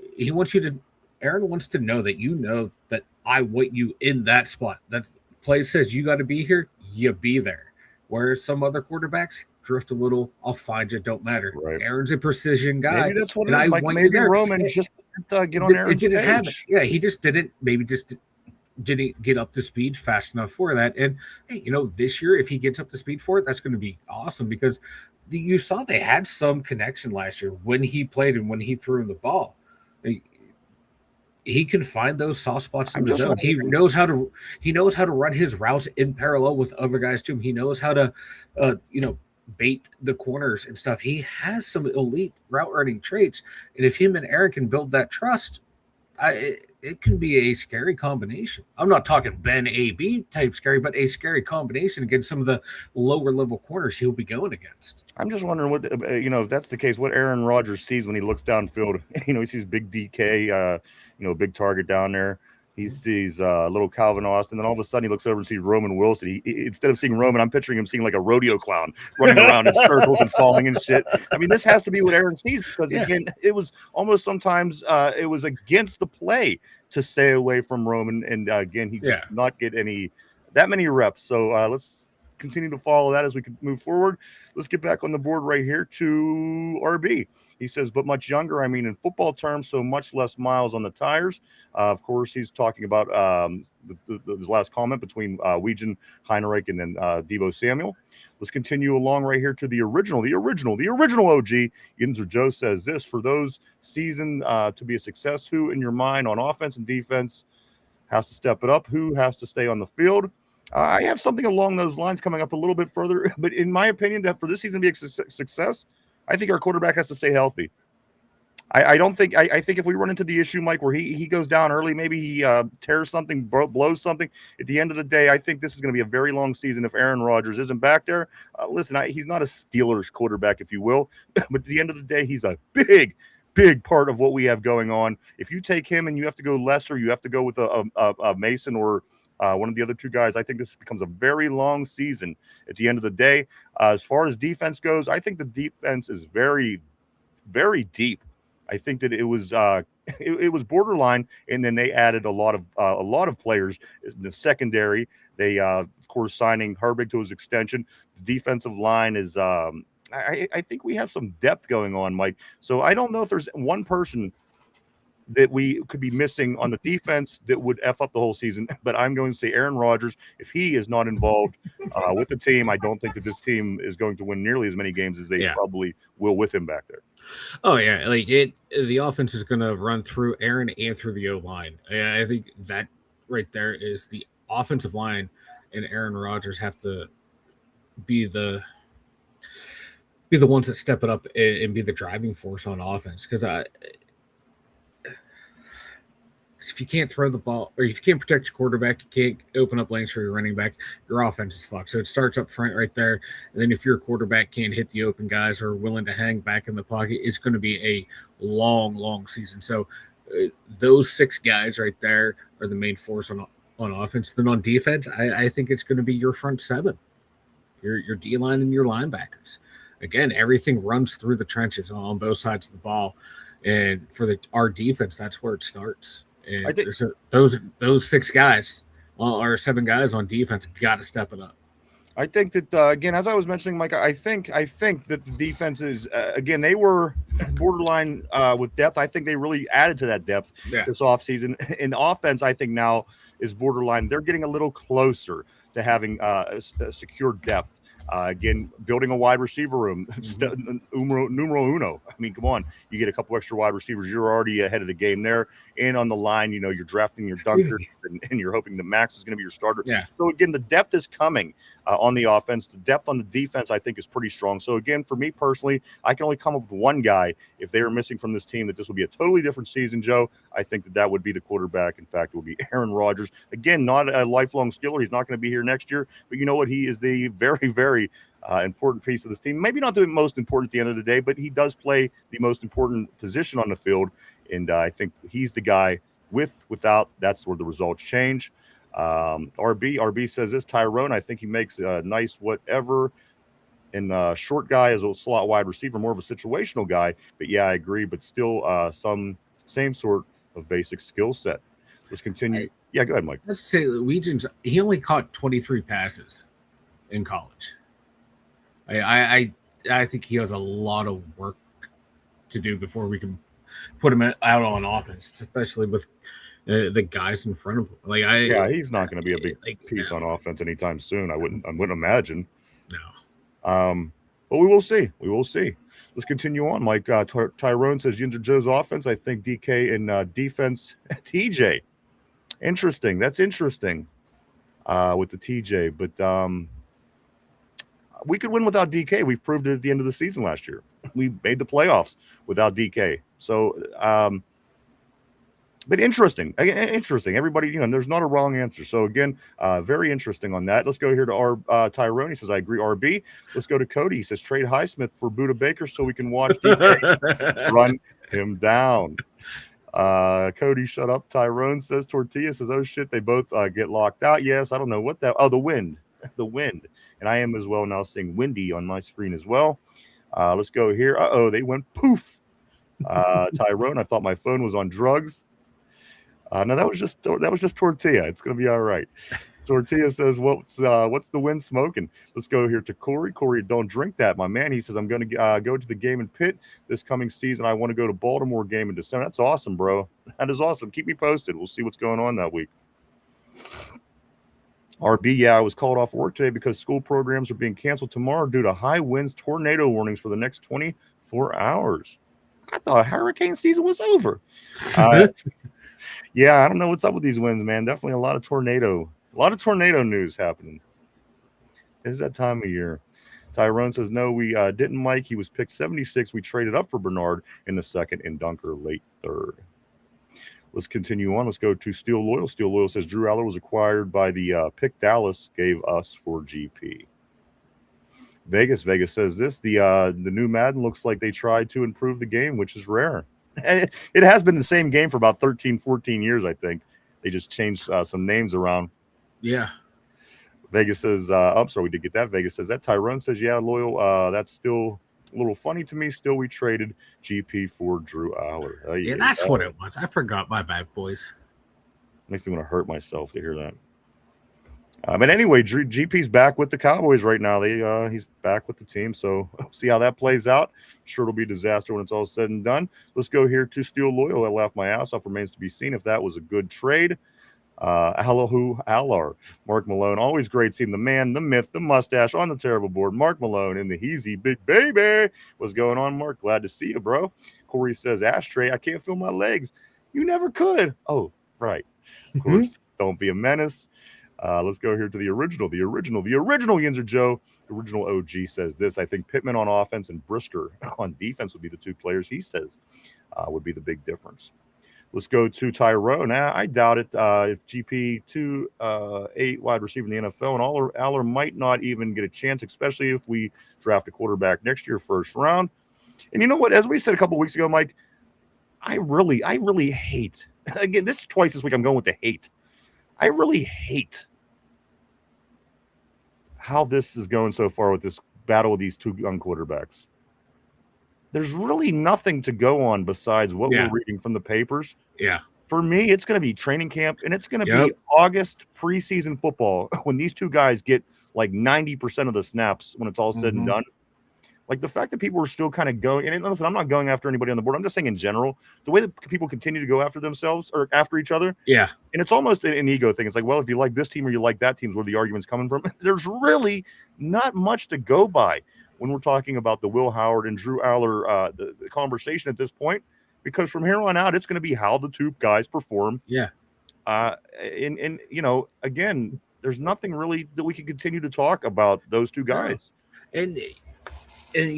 S3: know that that I want you in that spot. That play says you got to be here, you be there. Whereas some other quarterbacks drift a little, I'll find you, don't matter. Right. Aaron's a precision guy.
S2: Maybe that's what it is, Mike. Maybe Roman just didn't get on Aaron's page.
S3: Have it. Yeah, he just didn't get up to speed fast enough for that. And hey, this year, if he gets up to speed for it, that's going to be awesome, because you saw they had some connection last year when he played and when he threw the ball. He can find those soft spots in the zone. He knows how to run his routes in parallel with other guys too. He knows how to bait the corners and stuff. He has some elite route running traits, and if him and Aaron can build that trust, it can be a scary combination. I'm not talking Ben AB type scary, but a scary combination against some of the lower level corners he'll be going against.
S2: I'm just wondering what if that's the case, what Aaron Rodgers sees when he looks downfield. He sees big DK, big target down there. He sees little Calvin Austin. Then all of a sudden he looks over and sees Roman Wilson. He instead of seeing Roman, I'm picturing him seeing like a rodeo clown running around in circles and falling and shit. I mean, this has to be what Aaron sees, because again, it was almost sometimes it was against the play to stay away from Roman. And again, he just not get that many reps. So let's continue to follow that as we can move forward. Let's get back on the board right here to RB. He says, but much younger. I mean, in football terms, so much less miles on the tires. Of course, he's talking about the last comment between Weegen, Heinrich, and then Deebo Samuel. Let's continue along right here to the original OG. Yinzer Joe says this: for those seasoned to be a success, who in your mind on offense and defense has to step it up? Who has to stay on the field? I have something along those lines coming up a little bit further, but in my opinion, that for this season to be a success, I think our quarterback has to stay healthy. I think if we run into the issue, Mike, where he goes down early, maybe he tears something, blows something. At the end of the day, I think this is going to be a very long season if Aaron Rodgers isn't back there. Listen, he's not a Steelers quarterback, if you will, but at the end of the day, he's a big part of what we have going on. If you take him and you have to go lesser, you have to go with a Mason or one of the other two guys. I think this becomes a very long season at the end of the day. As far as defense goes, I think the defense is very, very deep. I think that it was borderline, and then they added a lot of players in the secondary. They of course signing Herbig to his extension. The defensive line is I think we have some depth going on, Mike. So I don't know if there's one person that we could be missing on the defense that would F up the whole season. But I'm going to say Aaron Rodgers, if he is not involved with the team, I don't think that this team is going to win nearly as many games as they probably will with him back there.
S3: Oh, yeah. The offense is going to run through Aaron and through the O-line. I think that right there is the offensive line, and Aaron Rodgers have to be the ones that step it up and be the driving force on offense. Because if you can't throw the ball, or if you can't protect your quarterback, you can't open up lanes for your running back, your offense is fucked. So it starts up front right there. And then if your quarterback can't hit the open guys or are willing to hang back in the pocket, it's going to be a long season. So those 6 guys right there are the main force on offense. Then on defense, I think it's going to be your front 7, your D-line and your linebackers. Again, everything runs through the trenches on both sides of the ball. And for our defense, that's where it starts. And I think those 6 guys or 7 guys on defense got to step it up.
S2: I think that again, as I was mentioning, Mike, I think that the defense is again, they were borderline with depth. I think they really added to that depth this offseason. In the offense, I think now is borderline. They're getting a little closer to having a secure depth. Again, building a wide receiver room, numero uno. I mean, come on, you get a couple extra wide receivers, you're already ahead of the game there. And on the line, you're drafting your dunker, and you're hoping that Max is going to be your starter. Yeah. So again, the depth is coming on the offense. The depth on the defense, I think, is pretty strong. So again, for me personally, I can only come up with one guy if they are missing from this team that this will be a totally different season, Joe. I think that would be the quarterback. In fact, it would be Aaron Rodgers. Again, not a lifelong Steeler. He's not going to be here next year. But you know what? He is the very, very important piece of this team. Maybe not the most important at the end of the day, but he does play the most important position on the field. And I think he's the guy without, that's where the results change. RB says this: Tyrone, I think he makes a nice whatever. And short guy is a slot wide receiver, more of a situational guy. But yeah, I agree. But still some same sort of basic skill set. Let's continue. Yeah, go ahead, Mike.
S3: Let's say Weegens, he only caught 23 passes in college. I think he has a lot of work to do before we can put him out on offense, especially with the guys in front of him.
S2: He's not going to be a big piece on offense anytime soon. I wouldn't imagine.
S3: No.
S2: But we will see. Let's continue on, Mike. Tyrone says Yinzer Joe's offense. I think DK in defense. TJ. Interesting. That's interesting with the TJ. But we could win without DK. We've proved it at the end of the season last year. We made the playoffs without DK. So, but interesting. Everybody, there's not a wrong answer. So again, very interesting on that. Let's go here to our Tyrone. He says, I agree, RB. Let's go to Cody. He says, trade Highsmith for Buda Baker so we can watch DK run him down. Cody, shut up. Tyrone says, Tortilla says, oh shit, they both get locked out. Yes, I don't know what that. Oh, the wind. And I am as well now seeing windy on my screen as well. Let's go here. They went poof. Tyrone, I thought my phone was on drugs. No, that was just Tortilla. It's gonna be all right. Tortilla says, what's the wind smoking? Let's go here to Corey. Corey, don't drink that, my man. He says, I'm going to go to the game in Pitt this coming season. I want to go to Baltimore game in December. That's awesome, bro. That is awesome. Keep me posted. We'll see what's going on that week. RB, yeah, I was called off work today because school programs are being canceled tomorrow due to high winds, tornado warnings for the next 24 hours. I thought hurricane season was over. Yeah, I don't know what's up with these winds, man. Definitely a lot of tornado news happening. It is that time of year. Tyrone says, no, we didn't, Mike. He was picked 76. We traded up for Bernard in the second and Dunker late third. Let's continue on. Let's go to Steel Loyal. Steel Loyal says Drew Aller was acquired by the pick Dallas gave us for GP. Vegas says this, the new Madden looks like they tried to improve the game, which is rare. It has been the same game for about 13, 14 years, I think. They just changed some names around.
S3: Yeah.
S2: Vegas says, I'm sorry, we did get that. Vegas says that. Tyrone says, yeah, Loyal, that's still a little funny to me. Still, we traded GP for Drew Aller.
S3: Yeah, that's what it was. I forgot. My bad, boys.
S2: Makes me want to hurt myself to hear that. But anyway, GP's back with the Cowboys right now. He's back with the team, so we'll see how that plays out. I'm sure it'll be a disaster when it's all said and done. Let's go here to Steel Loyal. I laughed my ass off. Remains to be seen if that was a good trade. Allahu Alar, Mark Malone. Always great seeing the man, the myth, the mustache on the terrible board. Mark Malone in the Heezy Big Baby. What's going on, Mark? Glad to see you, bro. Corey says, Ashtray, I can't feel my legs. You never could. Oh, right. Of course, don't be a menace. Let's go here to the original Yinzer Joe. The original OG says this. I think Pittman on offense and Brisker on defense would be the two players he says would be the big difference. Let's go to Tyrone. I doubt it. If GP 2-8 wide receiver in the NFL, and Aller might not even get a chance, especially if we draft a quarterback next year, first round. And you know what? As we said a couple weeks ago, Mike, I really hate. Again, this is twice this week. I'm going with the hate. I really hate how this is going so far with this battle of these two young quarterbacks. There's really nothing to go on besides what we're reading from the papers.
S3: Yeah.
S2: For me, it's going to be training camp, and it's going to be August preseason football when these two guys get like 90% of the snaps when it's all said and done. Like the fact that people are still kind of going, and listen, I'm not going after anybody on the board. I'm just saying in general, the way that people continue to go after themselves or after each other.
S3: Yeah. And
S2: it's almost an ego thing. It's like, well, if you like this team or you like that team is where the argument's coming from. There's really not much to go by when we're talking about the Will Howard and Drew Aller, the conversation at this point, because from here on out, it's going to be how the two guys perform.
S3: Yeah.
S2: And you know, again, there's nothing really that we can continue to talk about those two guys.
S3: And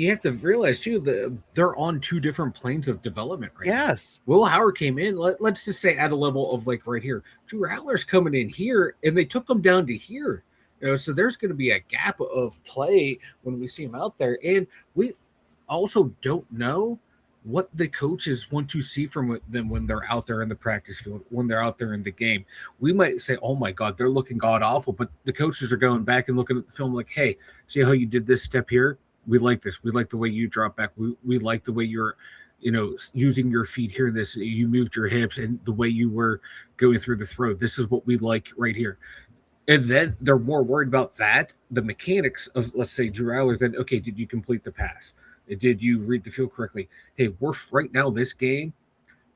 S3: you have to realize too that they're on two different planes of development right now. Will Howard came in, let's just say at a level of like right here. Drew Aller's coming in here, and they took him down to here. You know, so there's going to be a gap of play when we see him out there. And we also don't know what the coaches want to see from them when they're out there in the practice field, when they're out there in the game. We might say, oh my God, they're looking god awful, but the coaches are going back and looking at the film like, hey, see how you did this step here? We like this. We like the way you drop back. We like the way you're, you know, using your feet here. This, you moved your hips and the way you were going through the throw. This is what we like right here. And then they're more worried about that, the mechanics of, let's say, Drew Aller, than, okay, did you complete the pass? Did you read the field correctly? Hey, we're right now, this game,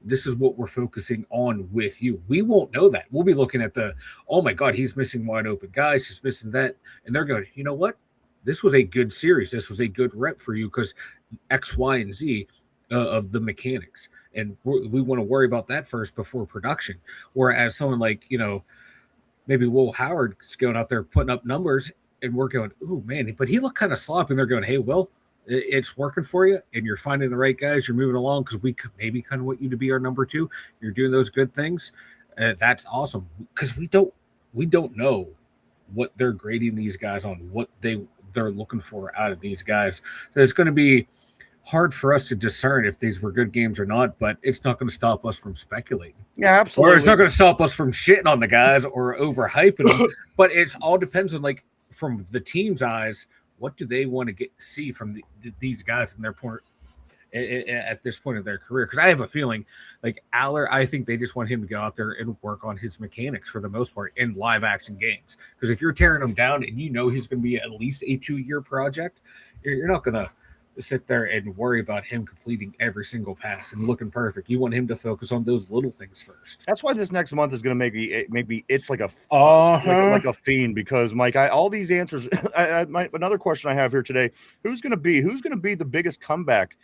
S3: this is what we're focusing on with you. We won't know that. We'll be looking at the, oh my God, he's missing wide open guys. He's missing that. And they're going, you know what? This was a good series. This was a good rep for you because X, Y, and Z of the mechanics. And we want to worry about that first before production. Whereas someone like, you know, maybe Will Howard's going out there putting up numbers and we're going, oh, man, but he looked kind of sloppy. And they're going, hey, Will, it's working for you and you're finding the right guys. You're moving along because we maybe kind of want you to be our number two. You're doing those good things. That's awesome because we don't know what they're grading these guys on, what they're looking for out of these guys. So it's going to be hard for us to discern if these were good games or not, but it's not going to stop us from speculating.
S2: Yeah, absolutely.
S3: Or it's not going to stop us from shitting on the guys or overhyping them. But it all depends on, like, from the team's eyes, what do they want to see from these guys in their point? at this point of their career. Because I have a feeling like Aller, I think they just want him to go out there and work on his mechanics for the most part in live action games. Because if you're tearing him down and you know he's going to be at least a 2-year project, you're not going to sit there and worry about him completing every single pass and looking perfect. You want him to focus on those little things first.
S2: That's why this next month is going to make me itch like a like a fiend, because Mike, all these answers. Another question I have here today: who's going to be the biggest comeback?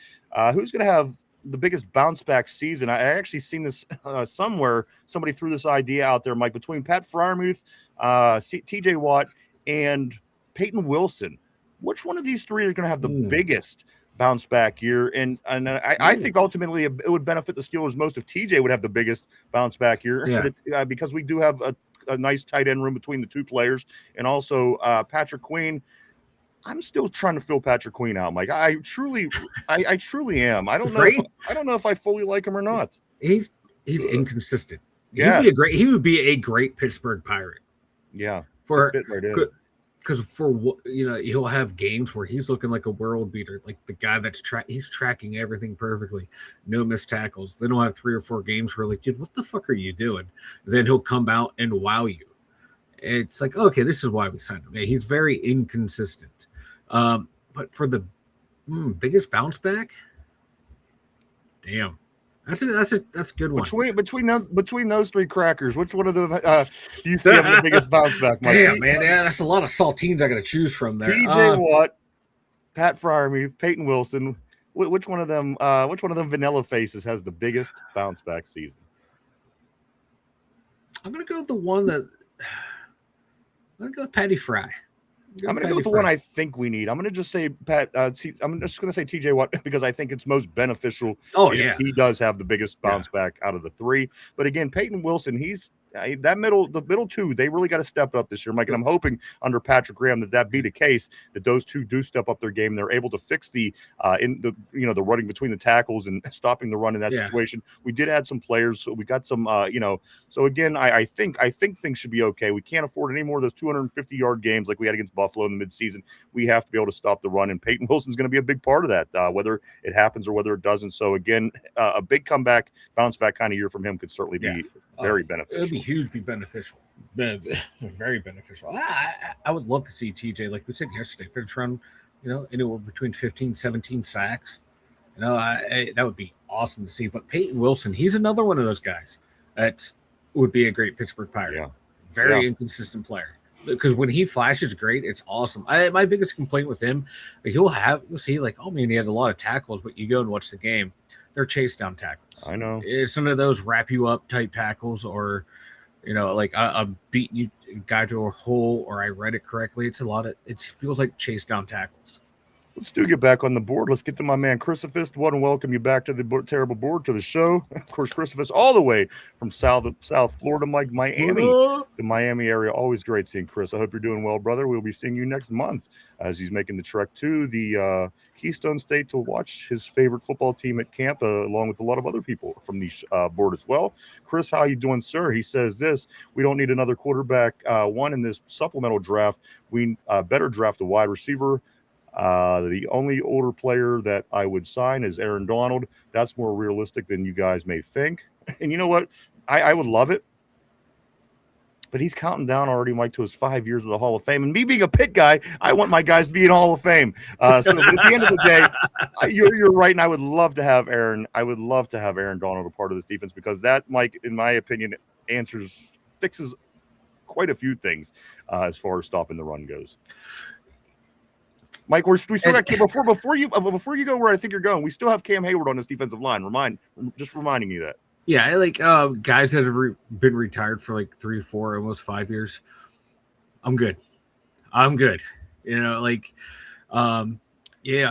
S2: Who's going to have the biggest bounce back season? I actually seen this somewhere. Somebody threw this idea out there, Mike, between Pat Freiermuth, T.J. Watt, and Peyton Wilson. Which one of these three are going to have the biggest bounce back year? And I think ultimately it would benefit the Steelers most if TJ would have the biggest bounce back year, because we do have a nice tight end room between the two players, and also Patrick Queen. I'm still trying to fill Patrick Queen out, Mike. I truly am. I don't know if I fully like him or not.
S3: He's inconsistent.
S2: Yeah,
S3: he would be a great Pittsburgh Pirate.
S2: Yeah,
S3: because he'll have games where he's looking like a world beater, like the guy that's he's tracking everything perfectly, no missed tackles. Then he'll have 3 or 4 games where like, dude, what the fuck are you doing? Then he'll come out and wow you. It's like, okay, this is why we signed him. He's very inconsistent. But for the biggest bounce back, damn. That's a good one.
S2: Between those three crackers, which one of them do you see having the biggest bounce back? Mike?
S3: Damn, man, that's a lot of saltines I got to choose from there.
S2: T.J. Watt, Pat Freiermuth, Peyton Wilson. Which one of them vanilla faces has the biggest bounce back season?
S3: I'm gonna go with the one that. I'm gonna go with Patty Fry.
S2: I'm going to go with the one I think we need. I'm going to just say Pat. I'm just going to say TJ Watt because I think it's most beneficial. He does have the biggest bounce back out of the three. But again, Peyton Wilson, he's the middle two. They really got to step up this year, Mike. And I'm hoping under Patrick Graham that be the case, that those two do step up their game. They're able to fix the running between the tackles and stopping the run in that situation. We did add some players, so we got some. So again, I think things should be okay. We can't afford any more of those 250-yard games like we had against Buffalo in the midseason. We have to be able to stop the run, and Peyton Wilson's going to be a big part of that, whether it happens or whether it doesn't. So again, a big comeback, bounce back kind of year from him could certainly be very beneficial.
S3: It would be hugely beneficial, very beneficial. I would love to see TJ, like we said yesterday, finish run, anywhere between 15, 17 sacks. That would be awesome to see. But Peyton Wilson, he's another one of those guys that would be a great Pittsburgh Pirate.
S2: Yeah.
S3: Very inconsistent player. Because when he flashes great, it's awesome. My biggest complaint with him, like you'll see like, oh man, he had a lot of tackles, but you go and watch the game, they're chase down tackles.
S2: I know.
S3: It's some of those wrap you up type tackles, or like I'm beating you guy to a hole, or I read it correctly. It feels like chase down tackles.
S2: Let's get back on the board. Let's get to my man Christophus. Want to welcome you back to the terrible board, to the show. Of course, Christophus, all the way from South Florida, Mike, Miami, the Miami area. Always great seeing Chris. I hope you're doing well, brother. We'll be seeing you next month as he's making the trek to the Keystone State to watch his favorite football team at camp, along with a lot of other people from the board as well. Chris, how you doing, sir? He says this: we don't need another quarterback one in this supplemental draft. We better draft a wide receiver. The only older player that I would sign is Aaron Donald. That's more realistic than you guys may think. And you know what? I would love it. But he's counting down already, Mike, to his 5 years of the Hall of Fame. And me being a Pitt guy, I want my guys to be in Hall of Fame. So at the end of the day, you're right. And I would love to have Aaron. I would love to have Aaron Donald a part of this defense, because that, Mike, in my opinion, fixes quite a few things as far as stopping the run goes. Mike, we still got before you go where I think you're going. We still have Cam Hayward on this defensive line. Just reminding you that.
S3: Yeah, like guys that have been retired for like 3, 4, almost 5 years. I'm good.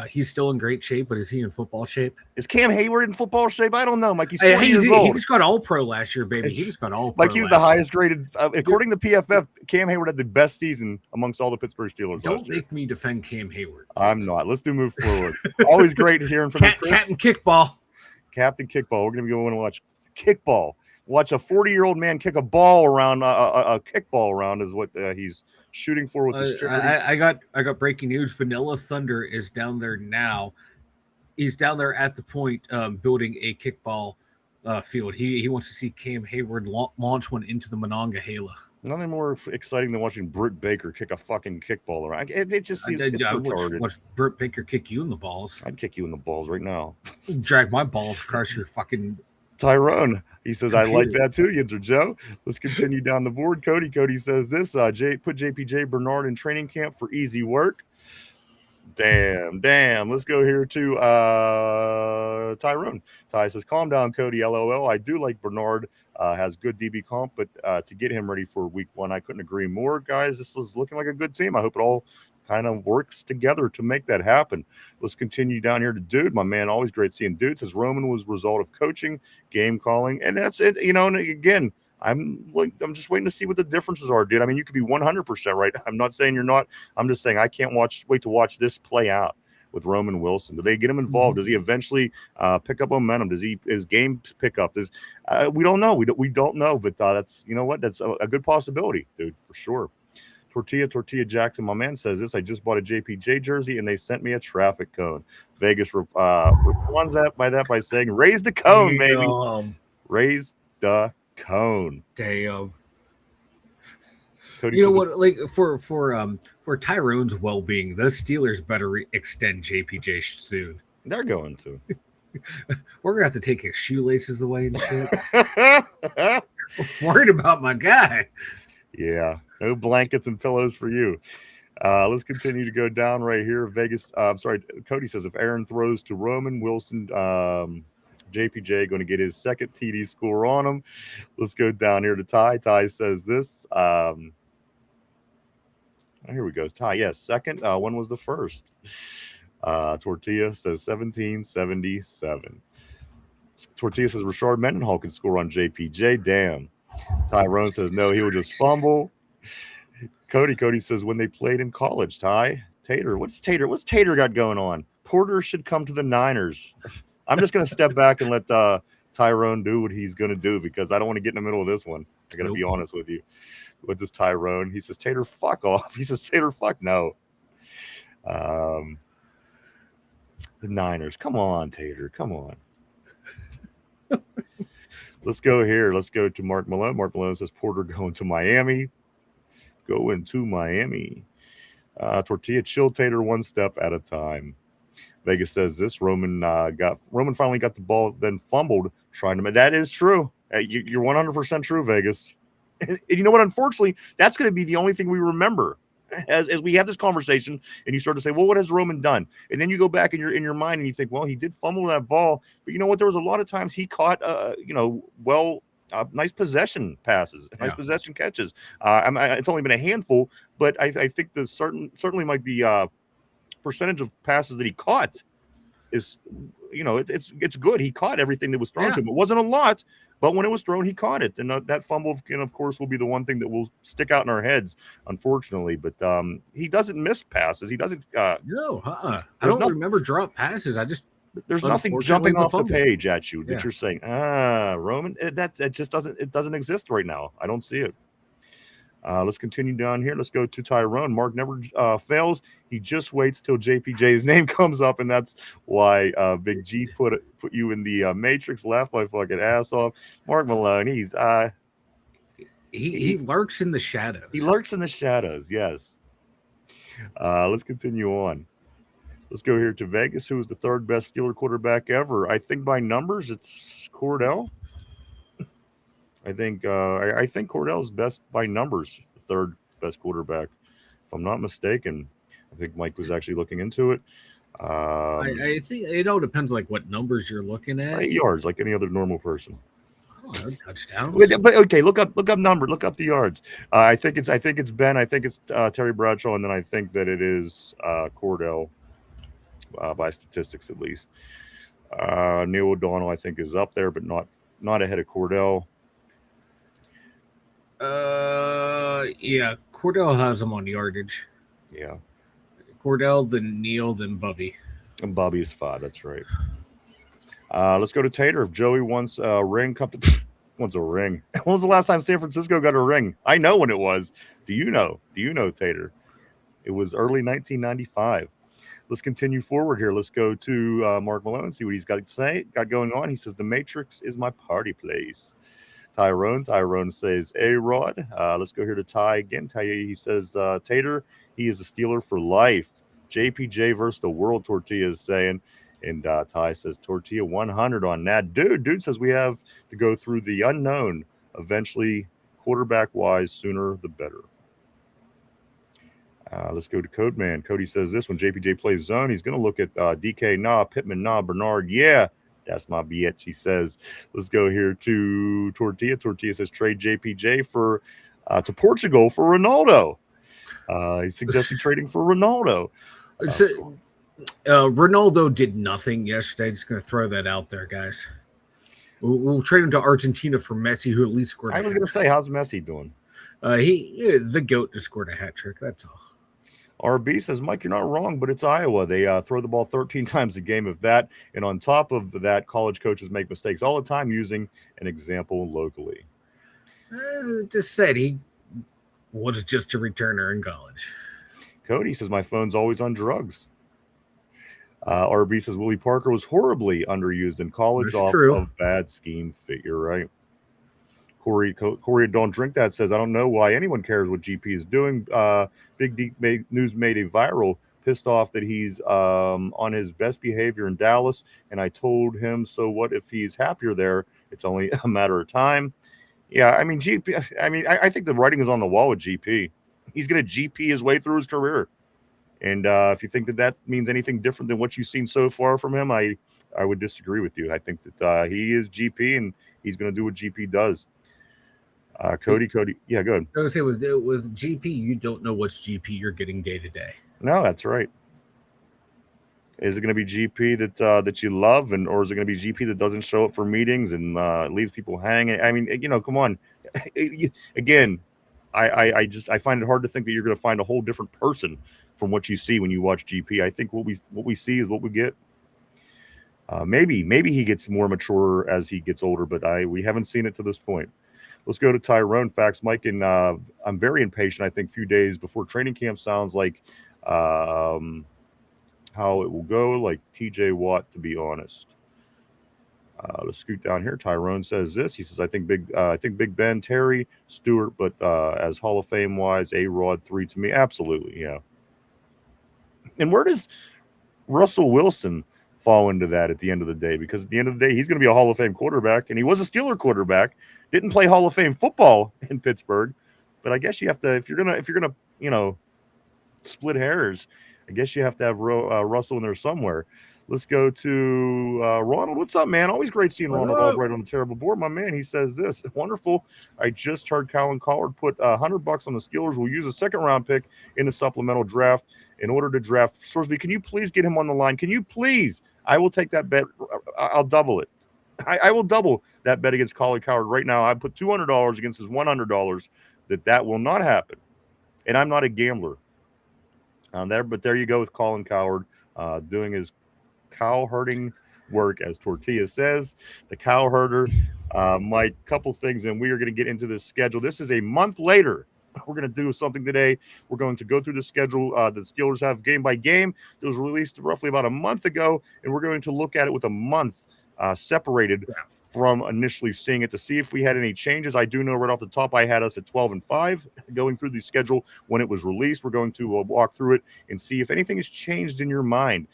S3: He's still in great shape, but is he in football shape?
S2: Is Cam Hayward in football shape? I don't know, Mike. He's 40 years old.
S3: He just got All-Pro last year, baby. He just got All-Pro.
S2: Like, he was the highest rated. According to PFF, Cam Hayward had the best season amongst all the Pittsburgh Steelers.
S3: Don't make me defend Cam Hayward.
S2: I'm not. Let's move forward. Always great hearing from you, Chris.
S3: Captain Kickball.
S2: Captain Kickball. We're going to go and watch kickball. Watch a 40-year-old man kick a ball around. A kickball around is what he's shooting for with this charity.
S3: I got breaking news. Vanilla Thunder is down there now He's down there at the point building a kickball field. He wants to see Cam Hayward launch one into the Monongah Gala.
S2: Nothing more exciting than watching Britt Baker kick a fucking kickball around. It just seems it's so retarded.
S3: Watch Britt Baker kick you in the balls.
S2: I'd kick you in the balls right now.
S3: Drag my balls across your fucking
S2: Tyrone. He says,
S3: computer.
S2: I like that too, Yinzer Joe. Let's continue down the board. Cody says this. Put JPJ Bernard in training camp for easy work. Damn. Let's go here to Tyrone. Ty says, calm down, Cody, LOL. I do like Bernard. Has good DB comp, but to get him ready for week 1, I couldn't agree more. Guys, this is looking like a good team. I hope it all kind of works together to make that happen. Let's continue down here to Dude. My man, always great seeing Dude. Says Roman was a result of coaching, game calling, and that's it. And again, I'm just waiting to see what the differences are, dude. I mean, you could be 100% right. I'm not saying you're not. I'm just saying I can't wait to watch this play out with Roman Wilson. Do they get him involved? Does he eventually pick up momentum? His game pick up? We don't know. We don't know, but that's that's a good possibility, dude, for sure. Tortilla Jackson, my man, says this. I just bought a JPJ jersey and they sent me a traffic cone. Vegas responds by saying, raise the cone, baby. Raise the cone.
S3: Damn.
S2: Cody
S3: you know what? Like for Tyrone's well-being, the Steelers better extend JPJ soon.
S2: They're going to.
S3: We're gonna have to take his shoelaces away and shit. Worried about my guy.
S2: Yeah, no blankets and pillows for you. Let's continue to go down right here. Vegas. Cody says if Aaron throws to Roman Wilson, JPJ going to get his second TD score on him. Let's go down here to Ty. Ty says this. Here we go. Ty, yes, second. When was the first? Tortilla says 1777. Tortilla says Rashard Mendenhall can score on JPJ. Damn. Tyrone says no, he will just fumble. Cody says when they played in college. Ty, what's Tater got going on? Porter should come to the Niners. I'm just going to step back and let Tyrone do what he's going to do because I don't want to get in the middle of this one. I got to be honest with you. With this Tyrone, he says, Tater, fuck off. He says, Tater, fuck no. The Niners. Come on, Tater. Come on. Let's go here. Let's go to Mark Malone. Mark Malone says, Porter going to Miami. Going to Miami. Tortilla, chill, Tater, one step at a time. Vegas says this. Roman finally got the ball, then fumbled trying to. That is true. You're 100% true, Vegas. And you know what? Unfortunately, that's going to be the only thing we remember as we have this conversation. And you start to say, "Well, what has Roman done?" And then you go back in your mind and you think, "Well, he did fumble that ball, but you know what? There was a lot of times he caught, nice possession passes, nice possession catches. It's only been a handful, but I think certainly like the percentage of passes that he caught is, it's good. He caught everything that was thrown to him. It wasn't a lot. But when it was thrown, he caught it. And that fumble, of course, will be the one thing that will stick out in our heads, unfortunately. But he doesn't miss passes. He doesn't.
S3: No, I don't remember drop passes.
S2: There's nothing jumping off the page at you that you're saying, Roman, that just doesn't exist right now. I don't see it. Let's continue down here. Let's go to Tyrone. Mark never fails. He just waits till JPJ's name comes up, and that's why Big G put you in the Matrix. Laugh my fucking ass off. Mark Malone,
S3: he lurks in the shadows.
S2: He lurks in the shadows, yes. Let's continue on. Let's go here to Vegas, who is the third best Steeler quarterback ever. I think by numbers, it's Cordell. I think Cordell's best by numbers, the third best quarterback, if I'm not mistaken. I think Mike was actually looking into it.
S3: I think it all depends like what numbers you're looking at.
S2: 8 yards, like any other normal person.
S3: I don't know, touchdowns.
S2: But okay, look up number, look up the yards. I think it's Ben, I think it's Terry Bradshaw, and then I think that it is Cordell by statistics at least. Neil O'Donnell I think is up there, but not ahead of Cordell.
S3: Cordell has him on yardage.
S2: Yeah.
S3: Cordell, then Neil, then Bubby.
S2: And Bubby's 5, that's right. Let's go to Tater. If Joey wants a ring, wants a ring. When was the last time San Francisco got a ring? I know when it was. Do you know, Tater? It was early 1995. let's continue forward here. Let's go to Mark Malone and see what he's got to say. Got going on. He says the Matrix is my party place. Tyrone says A-Rod. Let's go here to Ty again. Ty, he says Tater, he is a Steeler for life. JPJ versus the world, Tortilla is saying. And Ty says Tortilla 100 on that. Dude says we have to go through the unknown. Eventually, quarterback-wise, sooner the better. Let's go to Codeman. Cody says this, when JPJ plays zone, he's going to look at DK, nah, Pittman, nah, Bernard, yeah. That's my bitch, he says. Let's go here to Tortilla. Tortilla says trade JPJ for to Portugal for Ronaldo. He's suggesting trading for Ronaldo.
S3: Ronaldo did nothing yesterday. Just going to throw that out there, guys. We'll trade him to Argentina for Messi, who at least scored.
S2: I was going to say, how's Messi doing?
S3: The GOAT just scored a hat trick. That's all.
S2: RB says, Mike, you're not wrong, but it's Iowa. They throw the ball 13 times a game of that. And on top of that, college coaches make mistakes all the time, using an example locally.
S3: Just said he was just a returner in college.
S2: Cody says, my phone's always on drugs. RB says, Willie Parker was horribly underused in college off of bad scheme figure, right? Corey, don't drink that, says, I don't know why anyone cares what GP is doing. Big D News made a viral, pissed off that he's on his best behavior in Dallas. And I told him, so what if he's happier there? It's only a matter of time. Yeah, I mean, I think the writing is on the wall with GP. He's going to GP his way through his career. And if you think that means anything different than what you've seen so far from him, I would disagree with you. I think that he is GP and he's going to do what GP does. Cody, yeah, go ahead.
S3: I was going to say, with GP, you don't know what's GP you're getting day to day.
S2: No, that's right. Is it going to be GP that you love, or is it going to be GP that doesn't show up for meetings and leaves people hanging? I mean, come on. Again, I find it hard to think that you're going to find a whole different person from what you see when you watch GP. I think what we see is what we get. Maybe he gets more mature as he gets older, but we haven't seen it to this point. Let's go to Tyrone. Facts, Mike, and I'm very impatient. I think a few days before training camp sounds like how it will go, like TJ Watt, to be honest. Let's scoot down here. Tyrone says this. He says, I think Big Ben, Terry, Stewart, but as Hall of Fame wise, A-Rod 3 to me. Absolutely, yeah. And where does Russell Wilson fall into that at the end of the day? Because at the end of the day, he's going to be a Hall of Fame quarterback, and he was a Steeler quarterback. Didn't play Hall of Fame football in Pittsburgh, but I guess you have to, if you're gonna split hairs, I guess you have to have Russell in there somewhere. Let's go to Ronald. What's up, man? Always great seeing Ronald Albright on the terrible board. My man, he says this. Wonderful. I just heard Colin Collard put $100 on the Steelers. We'll use a second-round pick in the supplemental draft in order to draft Sorsby. Can you please get him on the line? Can you please? I will take that bet. I'll double it. I will double that bet against Colin Coward right now. I put $200 against his $100 that will not happen. And I'm not a gambler. But there you go with Colin Coward doing his cow herding work, as Tortilla says. The cow herder. Mike, couple things, and we are going to get into this schedule. This is a month later. We're going to do something today. We're going to go through the schedule the Steelers have game by game. It was released roughly about a month ago, and we're going to look at it with a month separated from initially seeing it to see if we had any changes. I do know right off the top I had us at 12-5 going through the schedule when it was released. We're going to walk through it and see if anything has changed in your mind.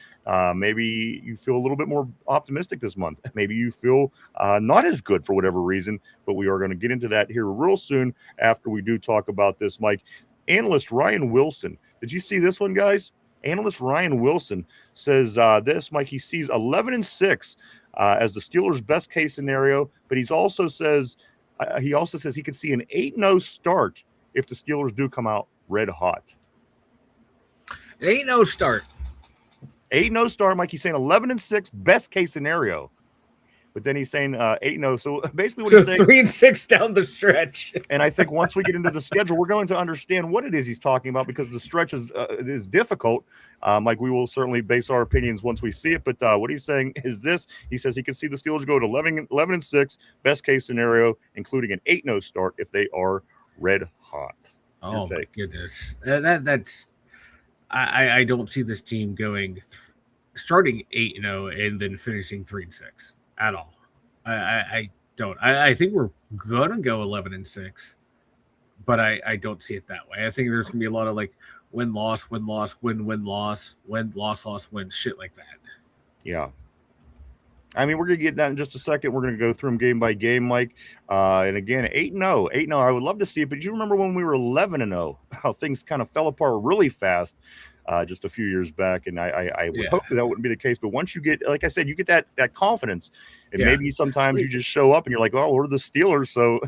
S2: Maybe you feel a little bit more optimistic this month. Maybe you feel not as good for whatever reason, but we are going to get into that here real soon after we do talk about this, Mike. Analyst Ryan Wilson. Did you see this one, guys? Analyst Ryan Wilson says this, Mike, he sees 11-6 as the Steelers' best case scenario, but he also says he could see an 8-0 start if the Steelers do come out red hot.
S3: An 8-0 start.
S2: 8-0 start, Mike. He's saying 11-6 best case scenario. But then he's saying 8-0. So basically what he's saying,
S3: 3-6 down the stretch.
S2: And I think once we get into the schedule, we're going to understand what it is he's talking about, because the stretch is difficult. Mike, we will certainly base our opinions once we see it. But what he's saying is this. He says he can see the Steelers go to 11-6, best case scenario, including an 8-0 start if they are red hot.
S3: Oh, my goodness. That's I don't see this team starting 8-0 and then finishing 3-6 at all. I don't. I think we're gonna go 11-6, but I don't see it that way. I think there's gonna be a lot of like win loss, win loss, win loss, win loss loss win, shit like that.
S2: Yeah. I mean, we're going to get that in just a second. We're going to go through them game by game, Mike. And again, 8-0. 8-0. I would love to see it, but you remember when we were 11-0, how things kind of fell apart really fast just a few years back. And I would hope that wouldn't be the case. But once you get, like I said, you get that confidence. And maybe sometimes you just show up and you're like, oh, we're the Steelers. So,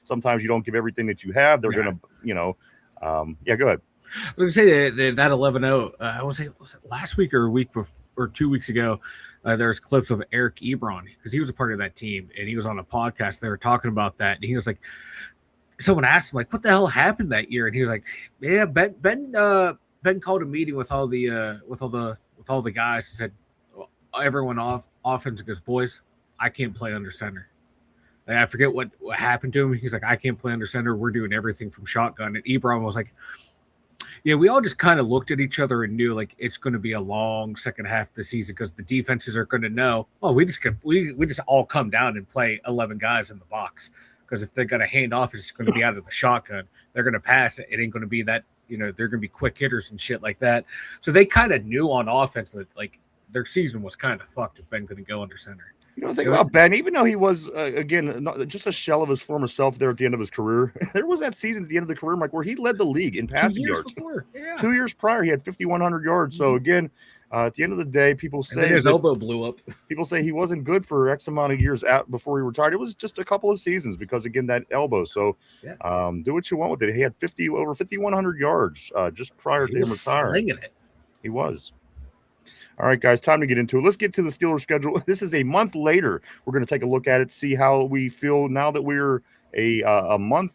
S2: sometimes you don't give everything that you have. They're going to, go ahead.
S3: I was going to say that 11-0, I was it last week or a week before, or 2 weeks ago, there's clips of Eric Ebron because he was a part of that team and he was on a podcast. They were talking about that. And he was like, someone asked him, like, what the hell happened that year? And he was like, yeah, Ben called a meeting with all the guys and said, everyone off offense goes, boys, I can't play under center. And I forget what happened to him. He's like, I can't play under center. We're doing everything from shotgun. And Ebron was like, yeah, we all just kind of looked at each other and knew like it's going to be a long second half of the season because the defenses are going to know, we just all come down and play 11 guys in the box because if they're going to hand off, it's going to be out of the shotgun. They're going to pass it. It ain't going to be that, they're going to be quick hitters and shit like that. So they kind of knew on offense that like their season was kind of fucked if Ben couldn't go under center.
S2: Think about Ben, even though he was, again, just a shell of his former self there at the end of his career, there was that season at the end of the career, Mike, where he led the league in passing yards. 2 years prior, he had 5,100 yards. So, again, at the end of the day, people say
S3: his elbow blew up.
S2: People say he wasn't good for X amount of years out before he retired. It was just a couple of seasons because, again, that elbow. So, do what you want with it. He had over 5,100 yards just prior to him retiring. He was. All right, guys, time to get into it. Let's get to the Steelers schedule. This is a month later. We're going to take a look at it, see how we feel now that we're a month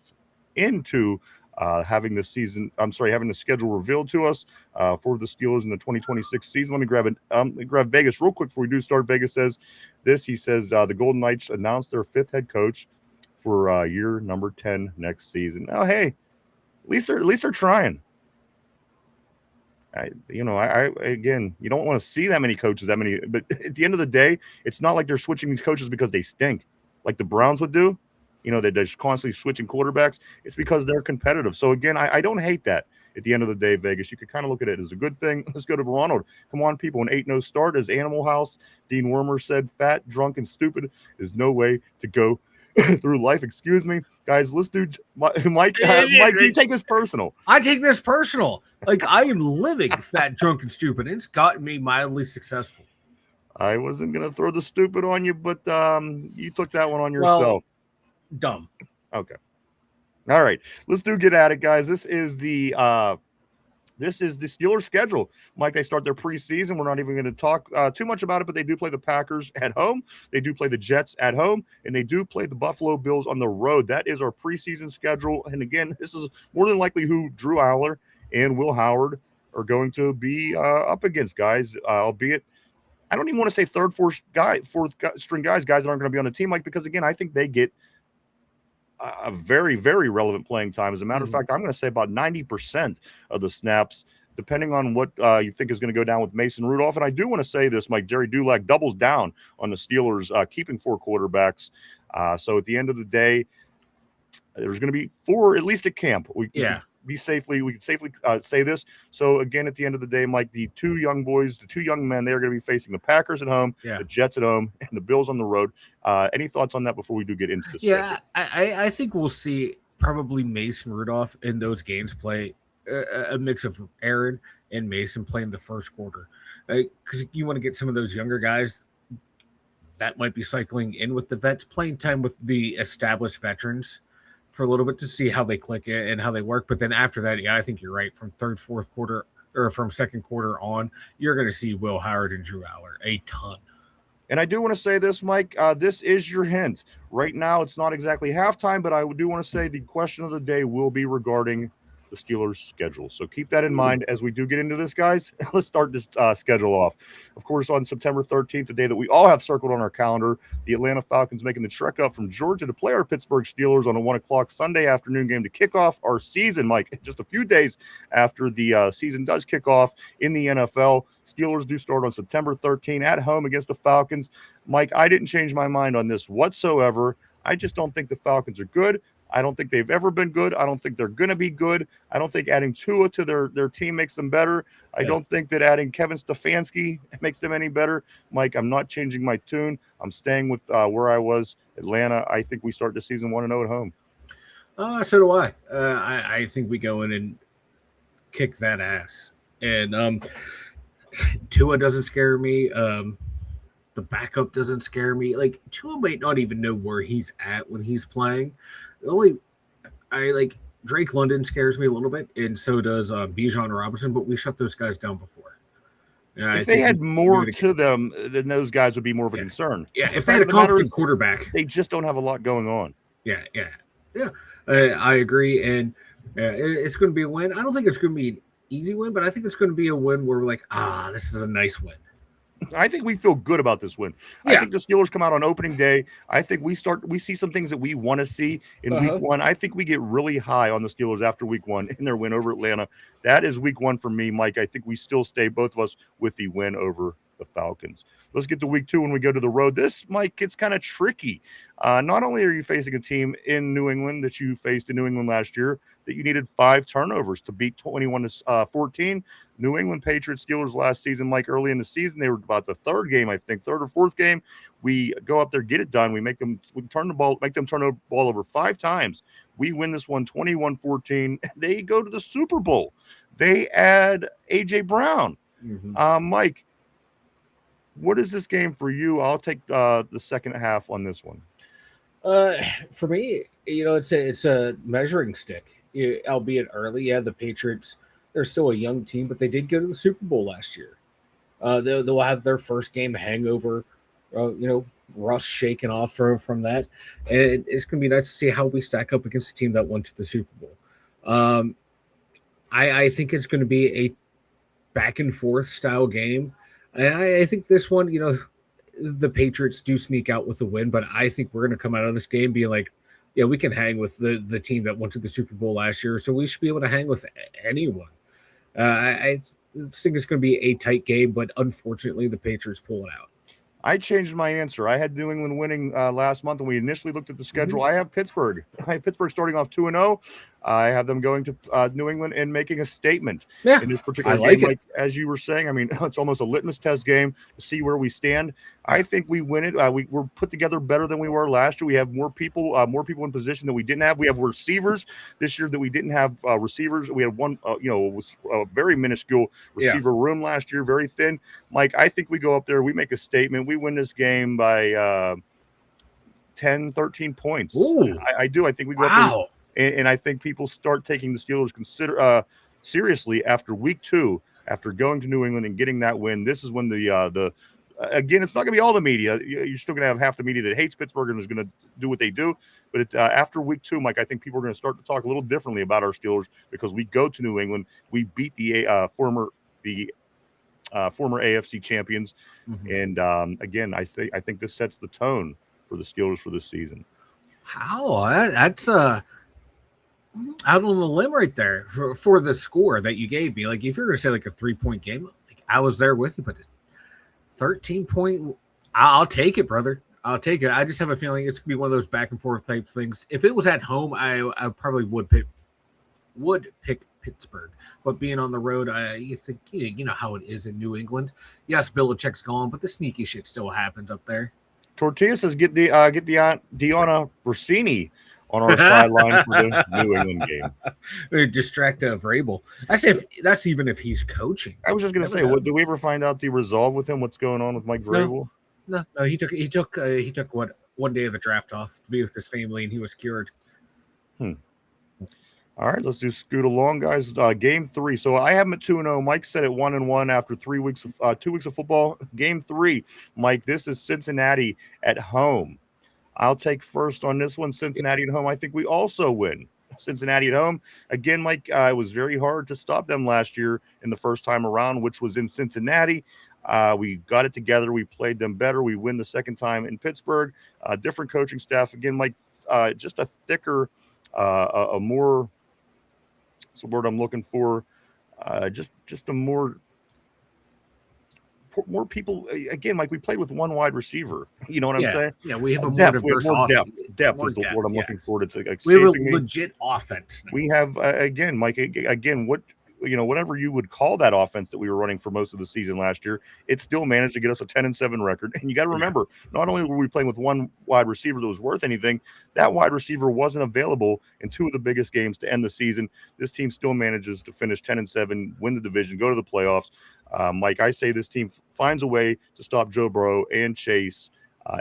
S2: into having the schedule revealed to us for the Steelers in the 2026 season. Let me grab Vegas real quick before we do start. Vegas says this. He says the Golden Knights announced their 5th head coach for year number 10 next season. Now, hey, at least they're trying. Again, you don't want to see that many coaches, but at the end of the day, it's not like they're switching these coaches because they stink, like the Browns would do. They're just constantly switching quarterbacks. It's because they're competitive. So again, I don't hate that. At the end of the day, Vegas, you could kind of look at it as a good thing. Let's go to Ronald. Come on, people. An 8-0 start as Animal House. Dean Wormer said, "Fat, drunk, and stupid is no way to go through life." Excuse me, guys. Let's do Mike. Mike, you take this personal.
S3: I take this personal. Like I am living fat, drunk, and stupid. It's gotten me mildly successful.
S2: I wasn't gonna throw the stupid on you, but you took that one on yourself.
S3: Dumb.
S2: Okay. All right. Let's get at it, guys. This is the Steelers schedule. Mike, they start their preseason. We're not even going to talk too much about it, but they do play the Packers at home. They do play the Jets at home, and they do play the Buffalo Bills on the road. That is our preseason schedule. And again, this is more than likely who Drew Aller and Will Howard are going to be up against, guys, albeit I don't even want to say third, fourth string guys that aren't going to be on the team, Mike, because, again, I think they get a very, very relevant playing time. As a matter of fact, I'm going to say about 90% of the snaps, depending on what you think is going to go down with Mason Rudolph. And I do want to say this, Mike, Jerry Dulac doubles down on the Steelers keeping 4 quarterbacks. So at the end of the day, there's going to be 4 at least at camp. We can safely say this. So again, at the end of the day, Mike, the 2 young men, they're going to be facing the Packers at home, the Jets at home, and the Bills on the road. Any thoughts on that before we do get into this?
S3: Yeah, I think we'll see probably Mason Rudolph in those games play a mix of Aaron and Mason playing the first quarter, because you want to get some of those younger guys that might be cycling in with the vets, playing time with the established veterans for a little bit to see how they click and how they work. But then after that, I think you're right. From third, fourth quarter, or from second quarter on, you're going to see Will Howard and Drew Aller a ton.
S2: And I do want to say this, Mike, this is your hint. Right now, it's not exactly halftime, but I do want to say the question of the day will be regarding the Steelers' schedule. So keep that in mind as we do get into this, guys. Let's start this schedule off. Of course, on September 13th, the day that we all have circled on our calendar, the Atlanta Falcons making the trek up from Georgia to play our Pittsburgh Steelers on a 1 o'clock Sunday afternoon game to kick off our season, Mike. Just a few days after the season does kick off in the NFL. Steelers do start on September 13 at home against the Falcons. Mike, I didn't change my mind on this whatsoever. I just don't think the Falcons are good. I don't think they've ever been good. I don't think they're going to be good. I don't think adding Tua to their team makes them better. I don't think that adding Kevin Stefanski makes them any better. Mike, I'm not changing my tune. I'm staying with where I was, Atlanta. I think we start the season 1-0 at home.
S3: So do I. I think we go in and kick that ass. And Tua doesn't scare me. The backup doesn't scare me. Like, Tua might not even know where he's at when he's playing. Drake London scares me a little bit, and so does Bijan Robinson, but we shut those guys down before.
S2: If they had more to them, then those guys would be more of a concern.
S3: Yeah, if they had a competent quarterback.
S2: They just don't have a lot going on.
S3: Yeah. I agree, and it's going to be a win. I don't think it's going to be an easy win, but I think it's going to be a win where we're like, this is a nice win.
S2: I think we feel good about this win. I think the Steelers come out on opening day. I think we see some things that we want to see in week one. I think we get really high on the Steelers after week one in their win over Atlanta. That is week one for me, Mike. I think we still stay, both of us, with the win over the Falcons. Let's get to week two when we go to the road. This, Mike, gets kind of tricky. Not only are you facing a team in New England that you faced in New England last year, that you needed 5 turnovers to beat 21-14. New England Patriots Steelers last season, Mike, early in the season, they were about the third or fourth game. We go up there, get it done. We turn the ball over 5 times. We win this one 21-14. They go to the Super Bowl. They add A.J. Brown. Mike, what is this game for you? I'll take the second half on this one.
S3: For me, it's a measuring stick, albeit early. Yeah, the Patriots, they're still a young team, but they did go to the Super Bowl last year. They'll have their first game hangover, rust shaken off from that. And it's going to be nice to see how we stack up against a team that went to the Super Bowl. I think it's going to be a back and forth style game. And I think this one, the Patriots do sneak out with a win, but I think we're going to come out of this game being like, yeah, we can hang with the team that went to the Super Bowl last year, so we should be able to hang with anyone. I think it's going to be a tight game, but unfortunately, the Patriots pull it out.
S2: I changed my answer. I had New England winning last month, and we initially looked at the schedule. I have Pittsburgh. Starting off 2-0. I have them going to New England and making a statement in this particular game. Like, as you were saying, I mean, it's almost a litmus test game to see where we stand. I think we win it. We're put together better than we were last year. We have more people in position that we didn't have. We have receivers this year that we didn't have receivers. We had one, was a very minuscule receiver room last year, very thin. Mike, I think we go up there. We make a statement. We win this game by 10, 13 points. I do. I think we go up there. And I think people start taking the Steelers seriously after week 2, after going to New England and getting that win. This is when again, it's not going to be all the media. You're still going to have half the media that hates Pittsburgh and is going to do what they do. But after week 2, Mike, I think people are going to start to talk a little differently about our Steelers because we go to New England. We beat the former AFC champions. And again, I think this sets the tone for the Steelers for this season.
S3: Wow, that's out on the limb right there for the score that you gave me. Like, if you're going to say like a 3-point game, like, I was there with you, but 13-point, I'll take it, brother. I'll take it. I just have a feeling it's going to be one of those back and forth type things. If it was at home, I probably would pick Pittsburgh, but being on the road, you think, you know how it is in New England. Yes, Belichick's gone, but the sneaky shit still happens up there.
S2: Tortilla says get Deanna Rossini on our sideline for the New England game.
S3: Distract Vrabel. That's even if he's coaching.
S2: I was just going to say, do we ever find out the resolve with him? What's going on with Mike Vrabel?
S3: No, he took what, 1 day of the draft off to be with his family, and he was cured.
S2: All right, let's scoot along, guys. Game 3. So I have him at 2-0. Mike said at 1-1 after 2 weeks of football. Game 3, Mike. This is Cincinnati at home. I'll take first on this one. Cincinnati at home. I think we also win. Cincinnati at home. Again, Mike, it was very hard to stop them last year in the first time around, which was in Cincinnati. We got it together. We played them better. We win the second time in Pittsburgh. Different coaching staff. Again, Mike, just a thicker, a more, what's the word I'm looking for? Just a more people. Again, Mike, we played with one wide receiver. You know what I'm saying?
S3: Yeah, we have a
S2: depth.
S3: more diverse offense.
S2: Depth is the word I'm looking for. It's like
S3: we have a
S2: escaping me.
S3: legit offense now.
S2: We have again, Mike. Again, whatever you would call that offense that we were running for most of the season last year, it still managed to get us a 10-7 record. And you got to remember, not only were we playing with one wide receiver that was worth anything, that wide receiver wasn't available in two of the biggest games to end the season. This team still manages to finish 10-7, win the division, go to the playoffs. Mike, I say this team finds a way to stop Joe Burrow and Chase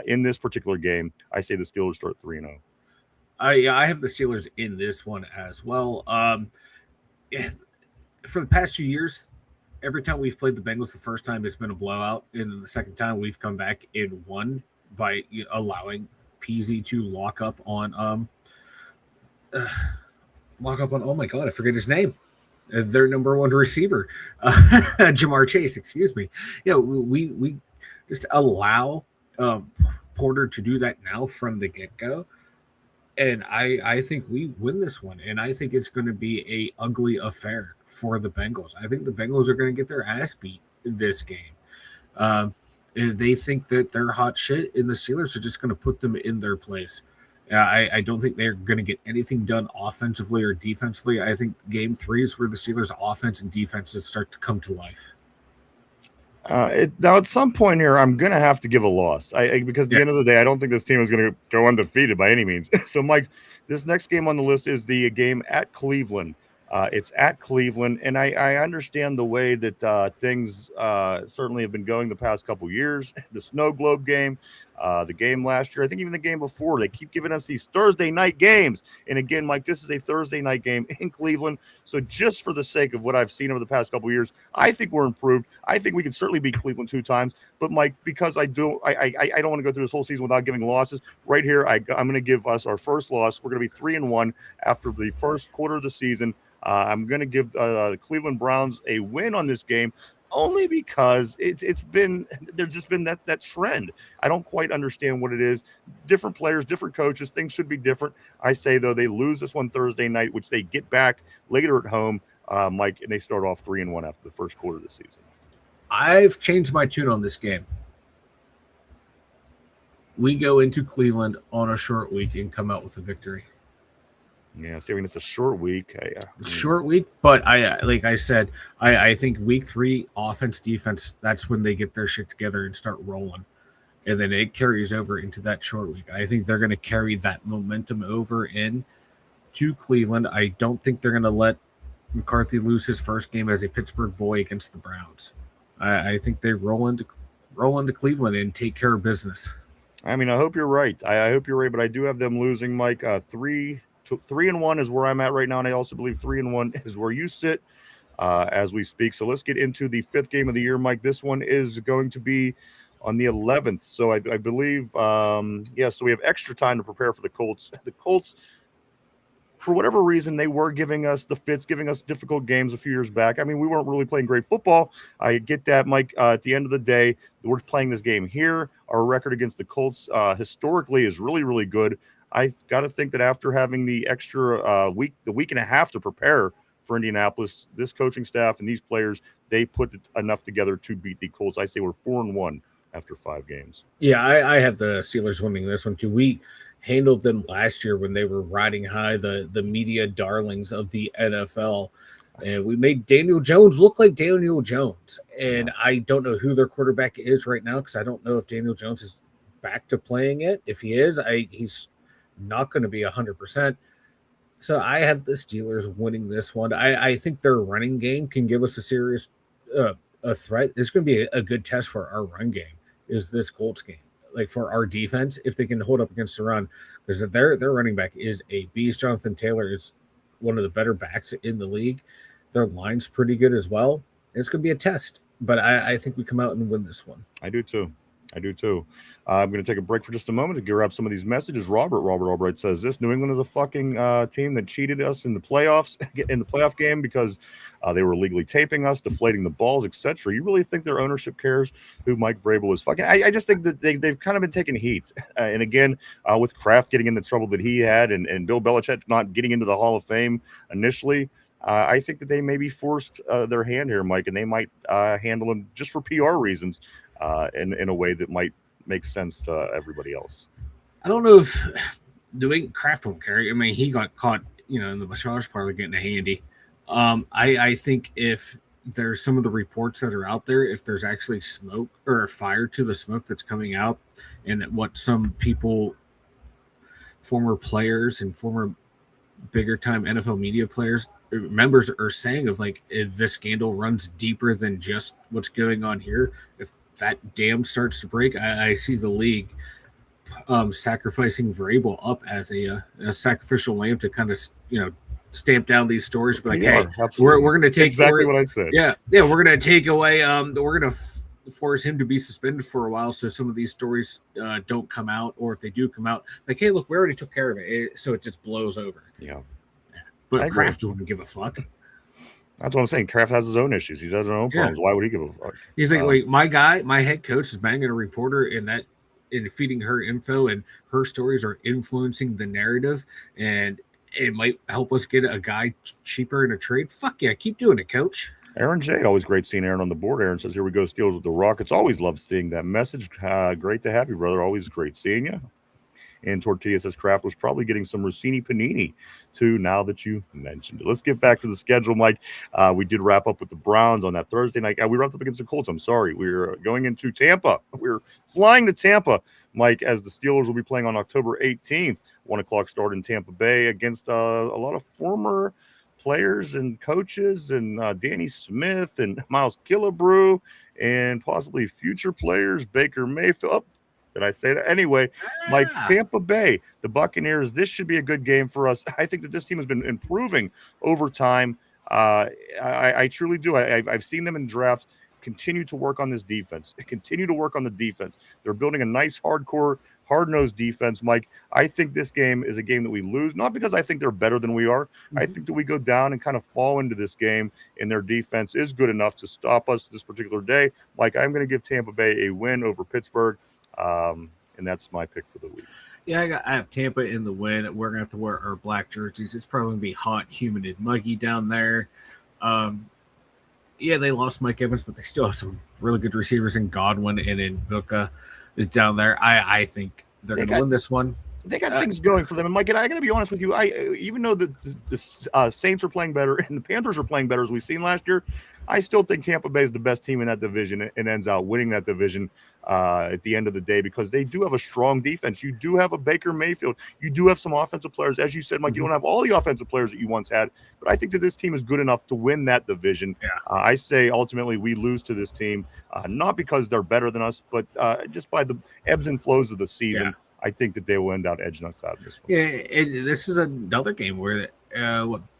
S2: in this particular game. I say the Steelers start 3-0.
S3: I have the Steelers in this one as well. For the past 2 years, every time we've played the Bengals, the first time it's been a blowout, and the second time we've come back and won by allowing PZ to lock up on oh my god, I forget his name. Their number one receiver, Jamar Chase, excuse me. We just allow Porter to do that now from the get-go. And I think we win this one, and I think it's going to be a ugly affair for the Bengals. I think the Bengals are going to get their ass beat this game. They think that they're hot shit, and the Steelers are just going to put them in their place. I don't think they're going to get anything done offensively or defensively. I think Game 3 is where the Steelers' offense and defenses start to come to life.
S2: Now, at some point here, I'm going to have to give a loss because at the end of the day, I don't think this team is going to go undefeated by any means. So, Mike, this next game on the list is the game at Cleveland. It's at Cleveland, and I understand the way that things certainly have been going the past couple years. The snow globe game, the game last year, I think even the game before, they keep giving us these Thursday night games. And again, Mike, this is a Thursday night game in Cleveland. So just for the sake of what I've seen over the past couple years, I think we're improved. I think we can certainly beat Cleveland 2 times. But Mike, because I don't want to go through this whole season without giving losses. Right here, I'm going to give us our first loss. We're going to be 3-1 after the first quarter of the season. I'm going to give the Cleveland Browns a win on this game only because there's just been that trend. I don't quite understand what it is. Different players, different coaches, things should be different. I say, though, they lose this one Thursday night, which they get back later at home, Mike, and they start off 3-1 after the first quarter of the season.
S3: I've changed my tune on this game. We go into Cleveland on a short week and come out with a victory.
S2: Yeah, see, I mean, it's a short week.
S3: Short week, but like I said, I think week 3 offense, defense, that's when they get their shit together and start rolling. And then it carries over into that short week. I think they're going to carry that momentum over in to Cleveland. I don't think they're going to let McCarthy lose his first game as a Pittsburgh boy against the Browns. I think they roll into Cleveland and take care of business.
S2: I mean, I hope you're right. I hope you're right, but I do have them losing, Mike. 3-1 is where I'm at right now, and I also believe 3-1 is where you sit as we speak. So let's get into the 5th game of the year, Mike. This one is going to be on the 11th. So I believe, so we have extra time to prepare for the Colts. The Colts, for whatever reason, they were giving us the fits, giving us difficult games a few years back. I mean, we weren't really playing great football. I get that, Mike. At the end of the day, we're playing this game here. Our record against the Colts historically is really, really good. I got to think that after having the extra week and a half to prepare for Indianapolis, this coaching staff and these players, they put enough together to beat the Colts. I say we're 4-1 after 5 games.
S3: Yeah, I have the Steelers winning this one too. We handled them last year when they were riding high, the media darlings of the NFL. And we made Daniel Jones look like Daniel Jones. And I don't know who their quarterback is right now because I don't know if Daniel Jones is back to playing it. If he is, he's not going to be 100%. So I have the Steelers winning this one. I think their running game can give us a serious a threat. It's going to be a good test for our run game, is this Colts game. Like for our defense, if they can hold up against the run, because their running back is a beast. Jonathan Taylor is one of the better backs in the league. Their line's pretty good as well. It's going to be a test, but I think we come out and win this one.
S2: I do too. I do too. I'm going to take a break for just a moment to grab some of these messages. Robert Albright says this: New England is a fucking team that cheated us in the playoffs, in the playoff game because they were illegally taping us, deflating the balls, etc. You really think their ownership cares who Mike Vrabel is fucking? I just think that they've kind of been taking heat. And again, with Kraft getting in the trouble that he had and Bill Belichick not getting into the Hall of Fame initially, I think that they maybe forced their hand here, Mike, and they might handle him just for PR reasons in a way that might make sense to everybody else.
S3: I don't know if doing Kraft won't carry. I mean, he got caught, in the massage parlor getting a handy. I think if there's some of the reports that are out there, if there's actually smoke or fire to the smoke that's coming out, and what some people, former players and former bigger time NFL media players, members are saying of like, if this scandal runs deeper than just what's going on here, if that dam starts to break, I see the league sacrificing Vrabel up as a sacrificial lamb to kind of stamp down these stories. But like, hey, we're going to take
S2: exactly what I said.
S3: Yeah, we're going to take away. We're going to force him to be suspended for a while, so some of these stories don't come out, or if they do come out, like, hey, look, we already took care of it, so it just blows over.
S2: Yeah.
S3: But Kraft wouldn't give a fuck.
S2: That's what I'm saying. Kraft has his own issues. He has his own problems. Why would he give a fuck?
S3: He's like, my head coach is banging a reporter and feeding her info, and her stories are influencing the narrative, and it might help us get a guy cheaper in a trade. Fuck yeah, keep doing it, coach.
S2: Aaron J, always great seeing Aaron on the board. Aaron says, here we go, Steelers with the Rockets. Always love seeing that message. Great to have you, brother. Always great seeing you. And Tortilla says Kraft was probably getting some Rossini Panini too, now that you mentioned it. Let's get back to the schedule, Mike. We did wrap up with the Browns on that Thursday night. We wrapped up against the Colts. I'm sorry. We're going into Tampa. We're flying to Tampa, Mike, as the Steelers will be playing on October 18th. 1 o'clock start in Tampa Bay against a lot of former players and coaches and Danny Smith and Miles Killebrew and possibly future players, Baker Mayfield. Oh, did I say that? Anyway, Mike, Tampa Bay, the Buccaneers, this should be a good game for us. I think that this team has been improving over time. I truly do. I've seen them in drafts continue to work on this defense, continue to work on the defense. They're building a nice, hardcore, hard-nosed defense, Mike. I think this game is a game that we lose, not because I think they're better than we are. Mm-hmm. I think that we go down and kind of fall into this game, and their defense is good enough to stop us this particular day. Mike, I'm going to give Tampa Bay a win over Pittsburgh. And that's my pick for the week.
S3: Yeah, I have Tampa in the win. We're going to have to wear our black jerseys. It's probably going to be hot, humid, and muggy down there. They lost Mike Evans, but they still have some really good receivers in Godwin and in Buka is down there. I think they're going to win this one.
S2: They got things going for them. And Mike, and I got to be honest with you, even though the Saints are playing better and the Panthers are playing better as we've seen last year, I still think Tampa Bay is the best team in that division and ends out winning that division at the end of the day because they do have a strong defense. You do have a Baker Mayfield. You do have some offensive players. As you said, Mike, you don't have all the offensive players that you once had, but I think that this team is good enough to win that division. Yeah. I say ultimately we lose to this team, not because they're better than us, but just by the ebbs and flows of the season. Yeah. I think that they will end out edging us out of this one.
S3: Yeah, and this is another game where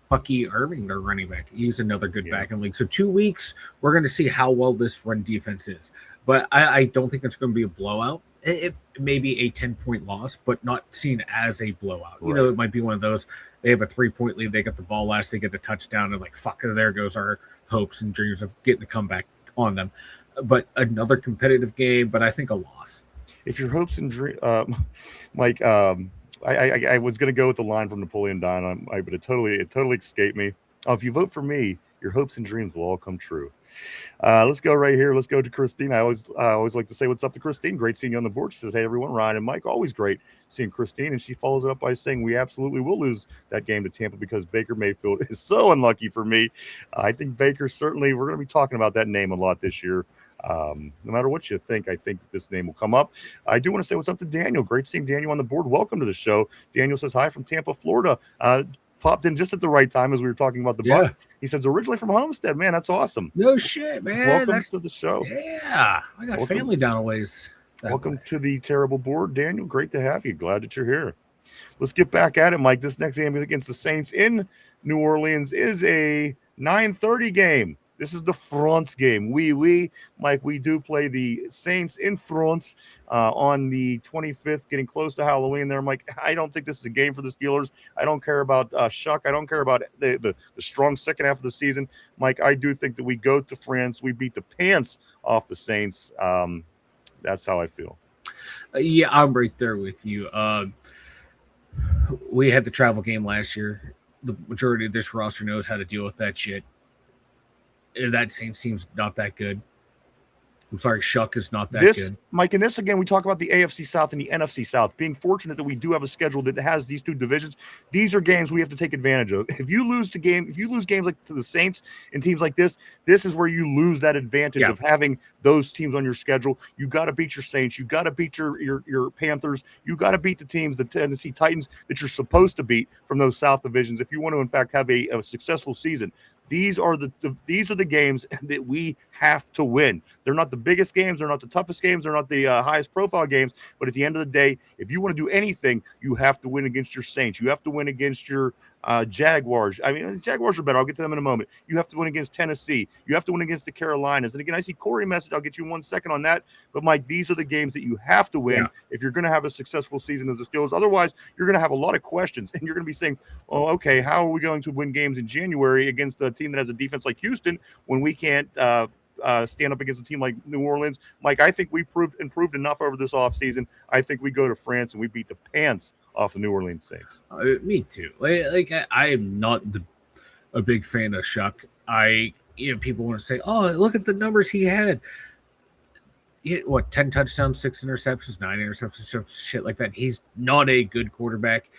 S3: Bucky Irving, their running back, he's another good back in the league. So 2 weeks, we're going to see how well this run defense is. But I don't think it's going to be a blowout. It may be a 10-point loss, but not seen as a blowout. Right. It might be one of those. They have a 3-point lead. They get the ball last. They get the touchdown. And like, fuck, there goes our hopes and dreams of getting the comeback on them. But another competitive game, but I think a loss.
S2: If your hopes and dreams, Mike, I was going to go with the line from Napoleon Dynamite, but it totally escaped me. If you vote for me, your hopes and dreams will all come true. Let's go right here. Let's go to Christine. I always like to say what's up to Christine. Great seeing you on the board. She says, hey, everyone, Ryan and Mike, always great seeing Christine. And she follows it up by saying, we absolutely will lose that game to Tampa because Baker Mayfield is so unlucky for me. I think Baker certainly, we're going to be talking about that name a lot this year. No matter what you think, I think this name will come up. I do want to say what's up to Daniel. Great seeing Daniel on the board. Welcome to the show. Daniel says hi from Tampa, Florida. Popped in just at the right time as we were talking about the Bucs. He says originally from Homestead. Man, that's awesome.
S3: No shit, man.
S2: Welcome to the show.
S3: Yeah, I got family down a ways.
S2: Welcome to the terrible board, Daniel. Great to have you. Glad that you're here. Let's get back at it, Mike. This next game against the Saints in New Orleans is a 9:30 game. This is the France game. Mike, we do play the Saints in France on the 25th, getting close to Halloween there, Mike. I don't think this is a game for the Steelers. I don't care about Shuck. I don't care about the strong second half of the season. Mike, I do think that we go to France. We beat the pants off the Saints. That's how I feel.
S3: Yeah, I'm right there with you. We had the travel game last year. The majority of this roster knows how to deal with that shit. That Saints team's not that good. I'm sorry, Shuck is not that good.
S2: Mike, in this, again, we talk about the AFC South and the NFC South. Being fortunate that we do have a schedule that has these two divisions, these are games we have to take advantage of. If you lose games like to the Saints and teams like this is where you lose that advantage of having those teams on your schedule. You got to beat your Saints. You got to beat your Panthers. You got to beat the teams, the Tennessee Titans, that you're supposed to beat from those South divisions if you want to, in fact, have a successful season. These are the games that we have to win. They're not the biggest games. They're not the toughest games. They're not the highest profile games. But at the end of the day, if you want to do anything, you have to win against your Saints. You have to win against your Jaguars. I mean, the Jaguars are better. I'll get to them in a moment. You have to win against Tennessee. You have to win against the Carolinas. And again, I see Corey message. I'll get you 1 second on that. But Mike, these are the games that you have to win if you're going to have a successful season as the Steelers. Otherwise, you're going to have a lot of questions, and you're going to be saying, "Oh, okay, how are we going to win games in January against a team that has a defense like Houston when we can't stand up against a team like New Orleans?" Mike, I think we've improved enough over this offseason. I think we go to France and we beat the pants off the New Orleans Saints.
S3: Me too. I am not a big fan of Shuck. People want to say, "Oh, look at the numbers he had." 10 touchdowns, 6 interceptions, 9 interceptions, shit like that. He's not a good quarterback.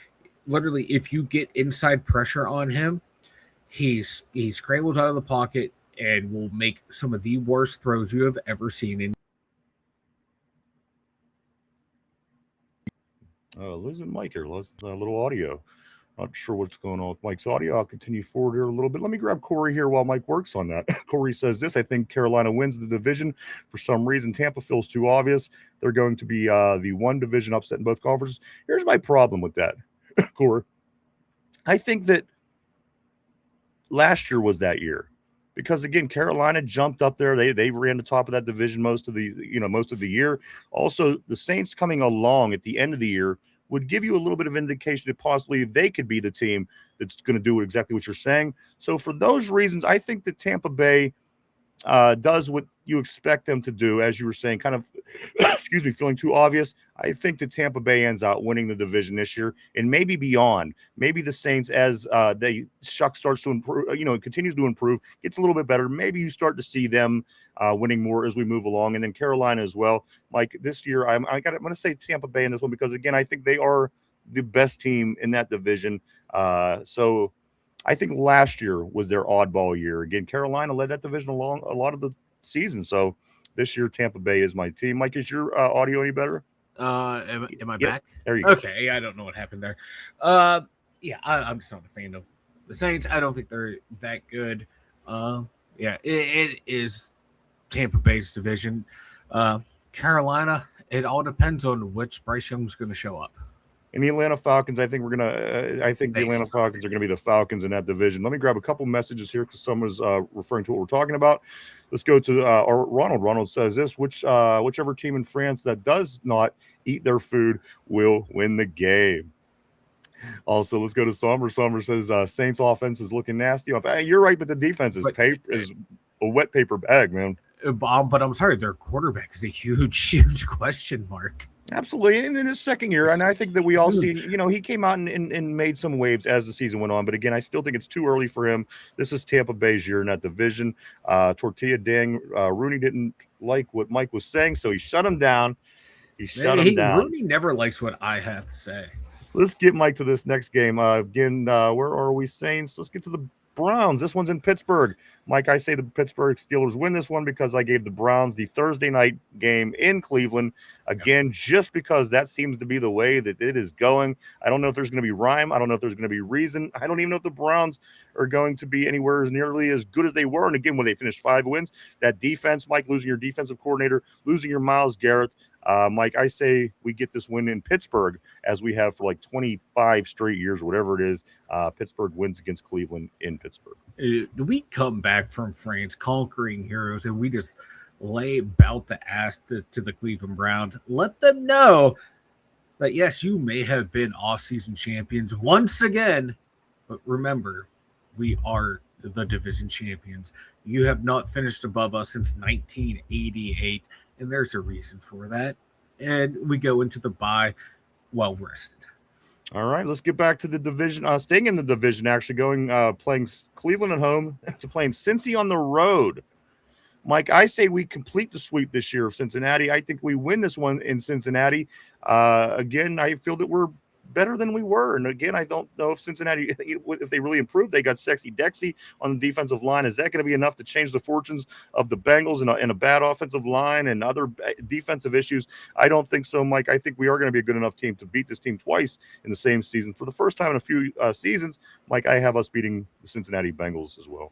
S3: Literally, if you get inside pressure on him, he scrambles out of the pocket and will make some of the worst throws you have ever seen in.
S2: Losing Mike here. A little audio. Not sure what's going on with Mike's audio. I'll continue forward here a little bit. Let me grab Corey here while Mike works on that. Corey says this: I think Carolina wins the division. For some reason, Tampa feels too obvious. They're going to be the one division upset in both conferences. Here's my problem with that, Corey. I think that last year was that year. Because again, Carolina jumped up there. They ran the top of that division most of the year. Also, the Saints coming along at the end of the year would give you a little bit of indication that possibly they could be the team that's going to do exactly what you're saying. So for those reasons, I think that Tampa Bay does what you expect them to do, as you were saying, kind of, feeling too obvious. I think that Tampa Bay ends out winning the division this year and maybe beyond. Maybe the Saints, as Shuck starts to improve, continues to improve, gets a little bit better. Maybe you start to see them winning more as we move along, and then Carolina as well. Mike, this year I'm going to say Tampa Bay in this one because again I think they are the best team in that division. So I think last year was their oddball year. Again, Carolina led that division along a lot of the season. So this year, Tampa Bay is my team. Mike, is your audio any better?
S3: Am I back?
S2: There you go.
S3: Okay, I don't know what happened there. I'm just not a fan of the Saints. I don't think they're that good. It is Tampa Bay's division. Carolina, it all depends on which Bryce Young's going to show up.
S2: And the Atlanta Falcons, I think the Atlanta Falcons are going to be the Falcons in that division. Let me grab a couple messages here because someone's referring to what we're talking about. Let's go to Ronald. Ronald says this: whichever team in France that does not eat their food will win the game. Also, let's go to Sommer. Sommer says Saints offense is looking nasty. You're right, but the defense is a wet paper bag, man.
S3: But I'm sorry, their quarterback is a huge question mark.
S2: Absolutely. And in his second year, and I think that we all see, he came out and made some waves as the season went on. But again, I still think it's too early for him. This is Tampa Bay's year in that division. Tortilla dang, Rooney didn't like what Mike was saying, so he shut him down.
S3: Rooney never likes what I have to say.
S2: Let's get Mike to this next game. Again, where are we, Saints? Let's get to the Browns. This one's in Pittsburgh. Mike, I say the Pittsburgh Steelers win this one because I gave the Browns the Thursday night game in Cleveland. Again, just because that seems to be the way that it is going. I don't know if there's going to be rhyme. I don't know if there's going to be reason. I don't even know if the Browns are going to be anywhere as nearly as good as they were. And again, when they finished 5 wins, that defense, Mike, losing your defensive coordinator, losing your Myles Garrett, Mike, I say we get this win in Pittsburgh as we have for like 25 straight years or whatever it is. Pittsburgh wins against Cleveland in Pittsburgh.
S3: We come back from France conquering heroes and we just lay about the ass to the Cleveland Browns. Let them know that, yes, you may have been off-season champions once again, but remember, we are the division champions. You have not finished above us since 1988, and there's a reason for that. And we go into the bye well rested.
S2: All right, let's get back to the division. Staying in the division, actually playing Cleveland at home to playing Cincy on the road. Mike, I say we complete the sweep this year of Cincinnati. I think we win this one in Cincinnati. Again, I feel that we're better than we were. And again, I don't know if Cincinnati, if they really improved. They got Sexy Dexy on the defensive line. Is that going to be enough to change the fortunes of the Bengals in a bad offensive line and other defensive issues? I don't think so, Mike. I think we are going to be a good enough team to beat this team twice in the same season. For the first time in a few seasons, Mike, I have us beating the Cincinnati Bengals as well.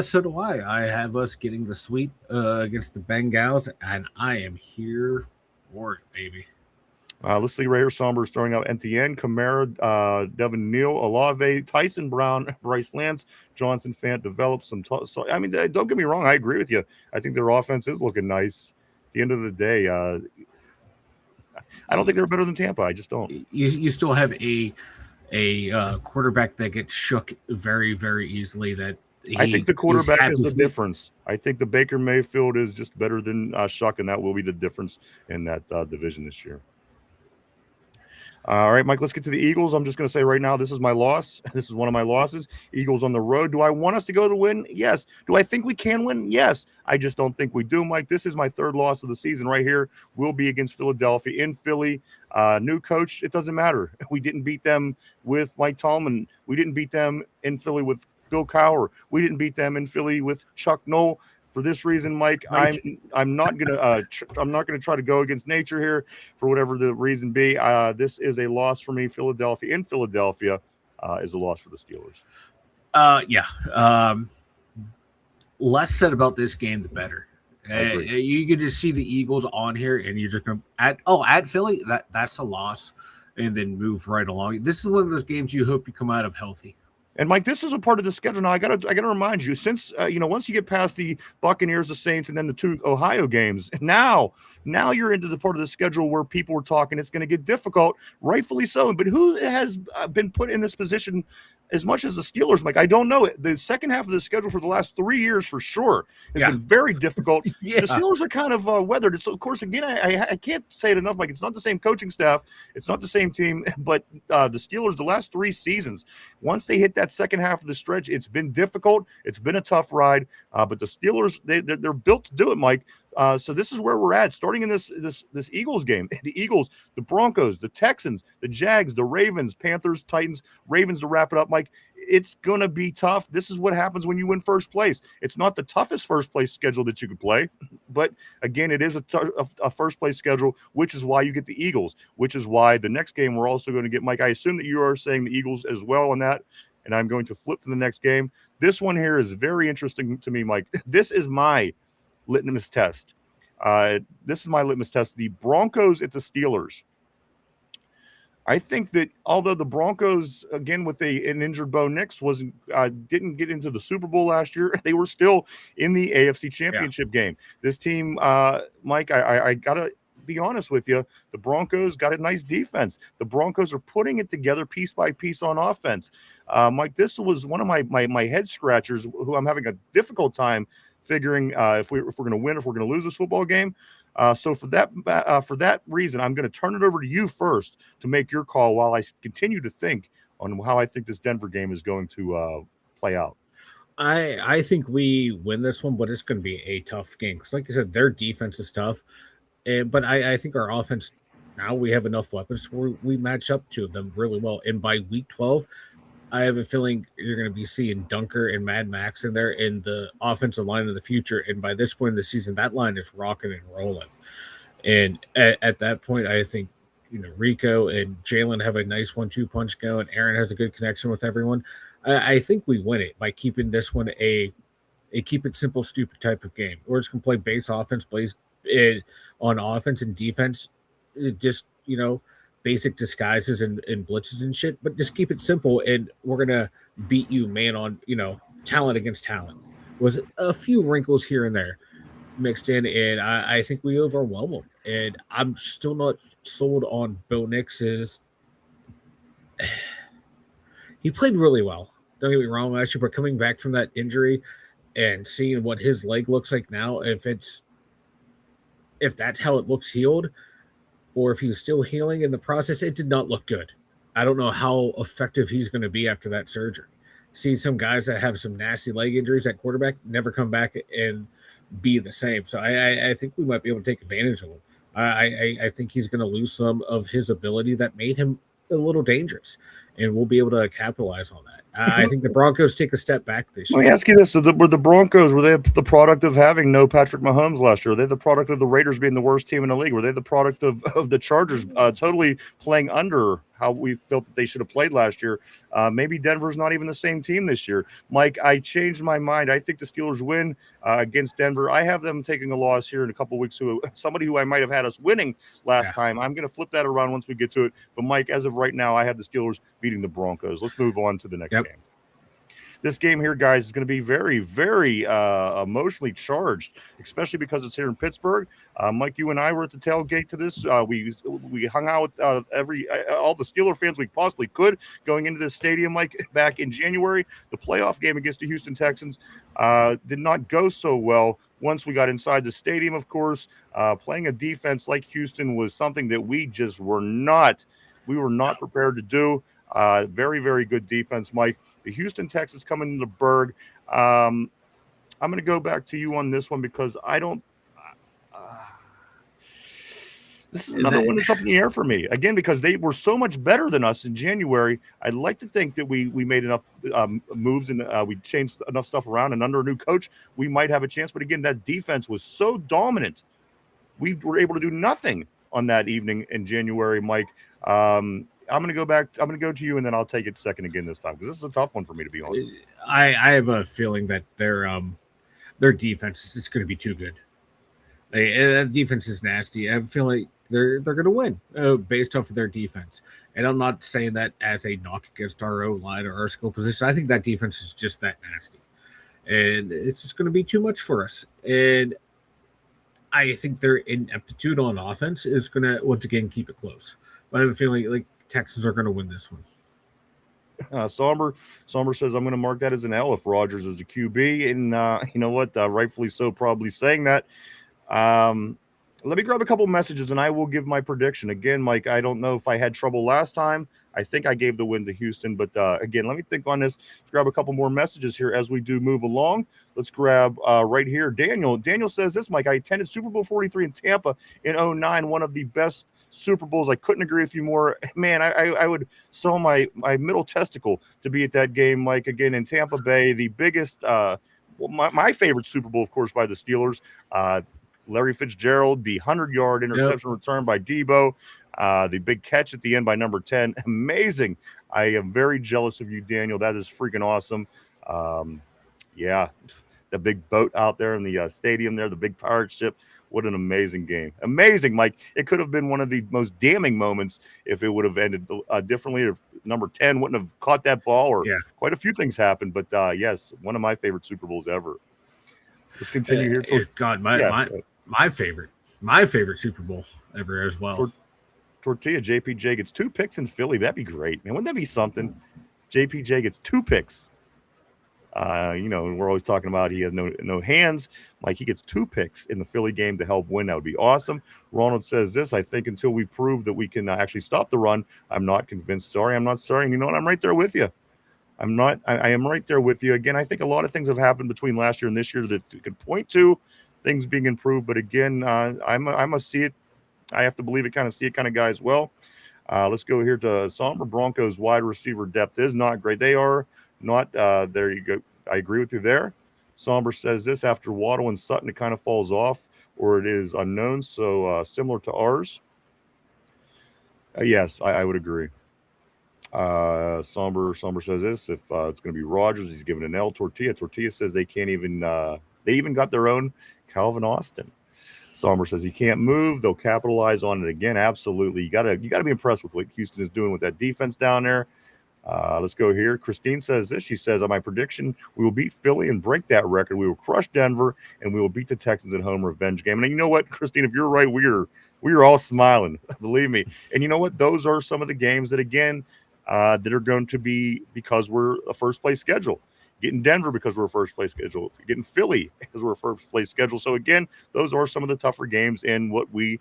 S3: So do I. I have us getting the sweep against the Bengals, and I am here for it, baby.
S2: Let's see right here. Somber's throwing out Etienne, Kamara, Devin Neal, Olave, Tyson Brown, Bryce Lance, Johnson Fant developed some. So I mean, don't get me wrong. I agree with you. I think their offense is looking nice. At the end of the day, I don't think they're better than Tampa. I just don't.
S3: You still have a quarterback that gets shook very, very easily.
S2: I think the quarterback is the difference. I think the Baker Mayfield is just better than Shuck, and that will be the difference in that division this year. All right, Mike, let's get to the Eagles. I'm just going to say right now, this is my loss. This is one of my losses. Eagles on the road. Do I want us to go to win? Yes. Do I think we can win? Yes. I just don't think we do, Mike. This is my third loss of the season right here. We'll be against Philadelphia in Philly. New coach, it doesn't matter. We didn't beat them with Mike Tomlin. We didn't beat them in Philly with Bill Cowher. We didn't beat them in Philly with Chuck Noll. For this reason, Mike, right. I'm not gonna try to go against nature here for whatever the reason be. This is a loss for me. Philadelphia in Philadelphia is a loss for the Steelers.
S3: Yeah. Less said about this game, the better. You can just see the Eagles on here, and you're just gonna at Philly. That's a loss, and then move right along. This is one of those games you hope you come out of healthy.
S2: And Mike, this is a part of the schedule. Now I gotta remind you, since once you get past the Buccaneers, the Saints, and then the two Ohio games, now you're into the part of the schedule where people were talking it's going to get difficult, rightfully so. But who has been put in this position as much as the Steelers, Mike? I don't know it. The second half of the schedule for the last 3 years, for sure, has been very difficult. The Steelers are kind of weathered. So, of course, again, I can't say it enough. Like, it's not the same coaching staff, it's not the same team, but the Steelers, the last 3 seasons, once they hit that second half of the stretch, it's been difficult. It's been a tough ride. But the Steelers, they're built to do it, Mike. So this is where we're at, starting in this Eagles game. The Eagles, the Broncos, the Texans, the Jags, the Ravens, Panthers, Titans, Ravens to wrap it up, Mike. It's going to be tough. This is what happens when you win first place. It's not the toughest first place schedule that you could play, but again, it is a first place schedule, which is why you get the Eagles, which is why the next game we're also going to get, Mike. I assume that you are saying the Eagles as well on that, and I'm going to flip to the next game. This one here is very interesting to me, Mike. This is my litmus test. This is my litmus test. The Broncos at the Steelers. I think that although the Broncos, again with an injured Bo Nix, didn't get into the Super Bowl last year, they were still in the AFC Championship game. This team, Mike, I gotta be honest with you, the Broncos got a nice defense. The Broncos are putting it together piece by piece on offense. Mike, this was one of my head scratchers who I'm having a difficult time figuring if we're going to win, if we're going to lose this football game. So for that reason, I'm going to turn it over to you first to make your call while I continue to think on how I think this Denver game is going to play out.
S3: I think we win this one, but it's going to be a tough game because, like I said, their defense is tough. But I think our offense, now we have enough weapons where we match up to them really well. And by week 12, I have a feeling you're going to be seeing Dunker and Mad Max in there in the offensive line of the future. And by this point in the season, that line is rocking and rolling. And at that point, I think, Rico and Jalen have a nice 1-2 punch going. Aaron has a good connection with everyone. I think we win it by keeping this one a keep it simple, stupid type of game. We're just going to play base offense, on on offense and defense. Just, basic disguises and blitzes and shit, but just keep it simple, and we're gonna beat you man on, talent against talent with a few wrinkles here and there mixed in, and I think we overwhelm them. And I'm still not sold on Bo Nix's. He played really well. Don't get me wrong, last year, but coming back from that injury and seeing what his leg looks like now, if that's how it looks healed, or if he's still healing in the process, it did not look good. I don't know how effective he's going to be after that surgery. See some guys that have some nasty leg injuries at quarterback never come back and be the same. So I think we might be able to take advantage of him. I think he's going to lose some of his ability that made him a little dangerous, and we'll be able to capitalize on that. I think the Broncos take a step back this year.
S2: Let me ask you this: were the Broncos, were they the product of having no Patrick Mahomes last year? Were they the product of the Raiders being the worst team in the league? Were they the product of the Chargers totally playing under how we felt that they should have played last year? Maybe Denver's not even the same team this year. Mike, I changed my mind. I think the Steelers win against Denver. I have them taking a loss here in a couple of weeks to somebody who I might have had us winning last time. I'm going to flip that around once we get to it. But, Mike, as of right now, I have the Steelers beating the Broncos. Let's move on to the next game. This game here, guys, is going to be very, very emotionally charged, especially because it's here in Pittsburgh. Mike, you and I were at the tailgate to this. We hung out with all the Steeler fans we possibly could going into this stadium, Mike, back in January. The playoff game against the Houston Texans did not go so well. Once we got inside the stadium, of course, playing a defense like Houston was something that we were not prepared to do. Very, very good defense, Mike. The Houston Texans coming into Berg. I'm going to go back to you on this one because I don't. This is another one that's up in the air for me. Again, because they were so much better than us in January. I'd like to think that we made enough moves and we changed enough stuff around. And under a new coach, we might have a chance. But again, that defense was so dominant. We were able to do nothing on that evening in January, Mike. I'm going to go back. I'm going to go to you, and then I'll take it second again this time because this is a tough one for me, to be honest.
S3: I have a feeling that their defense is just going to be too good. That defense is nasty. I feel like they're going to win based off of their defense. And I'm not saying that as a knock against our O-line or our skill position. I think that defense is just that nasty. And it's just going to be too much for us. And I think their ineptitude on offense is going to, once again, keep it close. But I have a feeling like Texans are going to win this one.
S2: Somber says, I'm going to mark that as an L if Rodgers is the QB. And you know what? Rightfully so, probably saying that. Let me grab a couple messages and I will give my prediction. Again, Mike, I don't know if I had trouble last time. I think I gave the win to Houston. But again, let me think on this. Let's grab a couple more messages here as we do move along. Let's grab right here. Daniel says this, Mike. I attended Super Bowl 43 in Tampa in 2009, one of the best Super Bowls. I couldn't agree with you more. Man, I would sell my middle testicle to be at that game, Mike. Again, in Tampa Bay, the biggest, my favorite Super Bowl, of course, by the Steelers. Larry Fitzgerald, the 100-yard interception return by Debo, the big catch at the end by number 10. Amazing. I am very jealous of you, Daniel. That is freaking awesome. Yeah, the big boat out there in the stadium there, the big pirate ship. What an amazing game. Amazing, Mike. It could have been one of the most damning moments if it would have ended differently, if number 10 wouldn't have caught that ball, or quite a few things happened. But, yes, one of my favorite Super Bowls ever. Let's continue here.
S3: God, my favorite Super Bowl ever as well.
S2: Tortilla JPJ gets 2 picks in Philly. That'd be great, man. Wouldn't that be something? JPJ gets 2 picks. We're always talking about he has no hands. Like, he gets 2 picks in the Philly game to help win. That would be awesome. Ronald says this, I think until we prove that we can actually stop the run, I'm not convinced. Sorry, I'm not sorry. And you know what? I'm right there with you. I am right there with you. Again, I think a lot of things have happened between last year and this year that could point to things being improved. But again, I'm a see it. I have to believe it, kind of see it kind of guy as well. Let's go here to Somber. Broncos wide receiver depth is not great. They are not. There you go. I agree with you there. Somber says this, after Waddle and Sutton, it kind of falls off, or it is unknown. So similar to ours. Yes, I would agree. Somber says this, if it's going to be Rodgers, he's giving an L. Tortilla says they can't even they even got their own Calvin Austin. Sommer says he can't move. They'll capitalize on it again. Absolutely. You gotta be impressed with what Houston is doing with that defense down there. Let's go here. Christine says this. She says, my prediction, we will beat Philly and break that record. We will crush Denver, and we will beat the Texans at home revenge game. And you know what, Christine, if you're right, we are all smiling, believe me. And you know what? Those are some of the games that, again, that are going to be because we're a first-place schedule. Getting Denver because we're a first-place schedule. Getting Philly because we're a first-place schedule. So, again, those are some of the tougher games and what we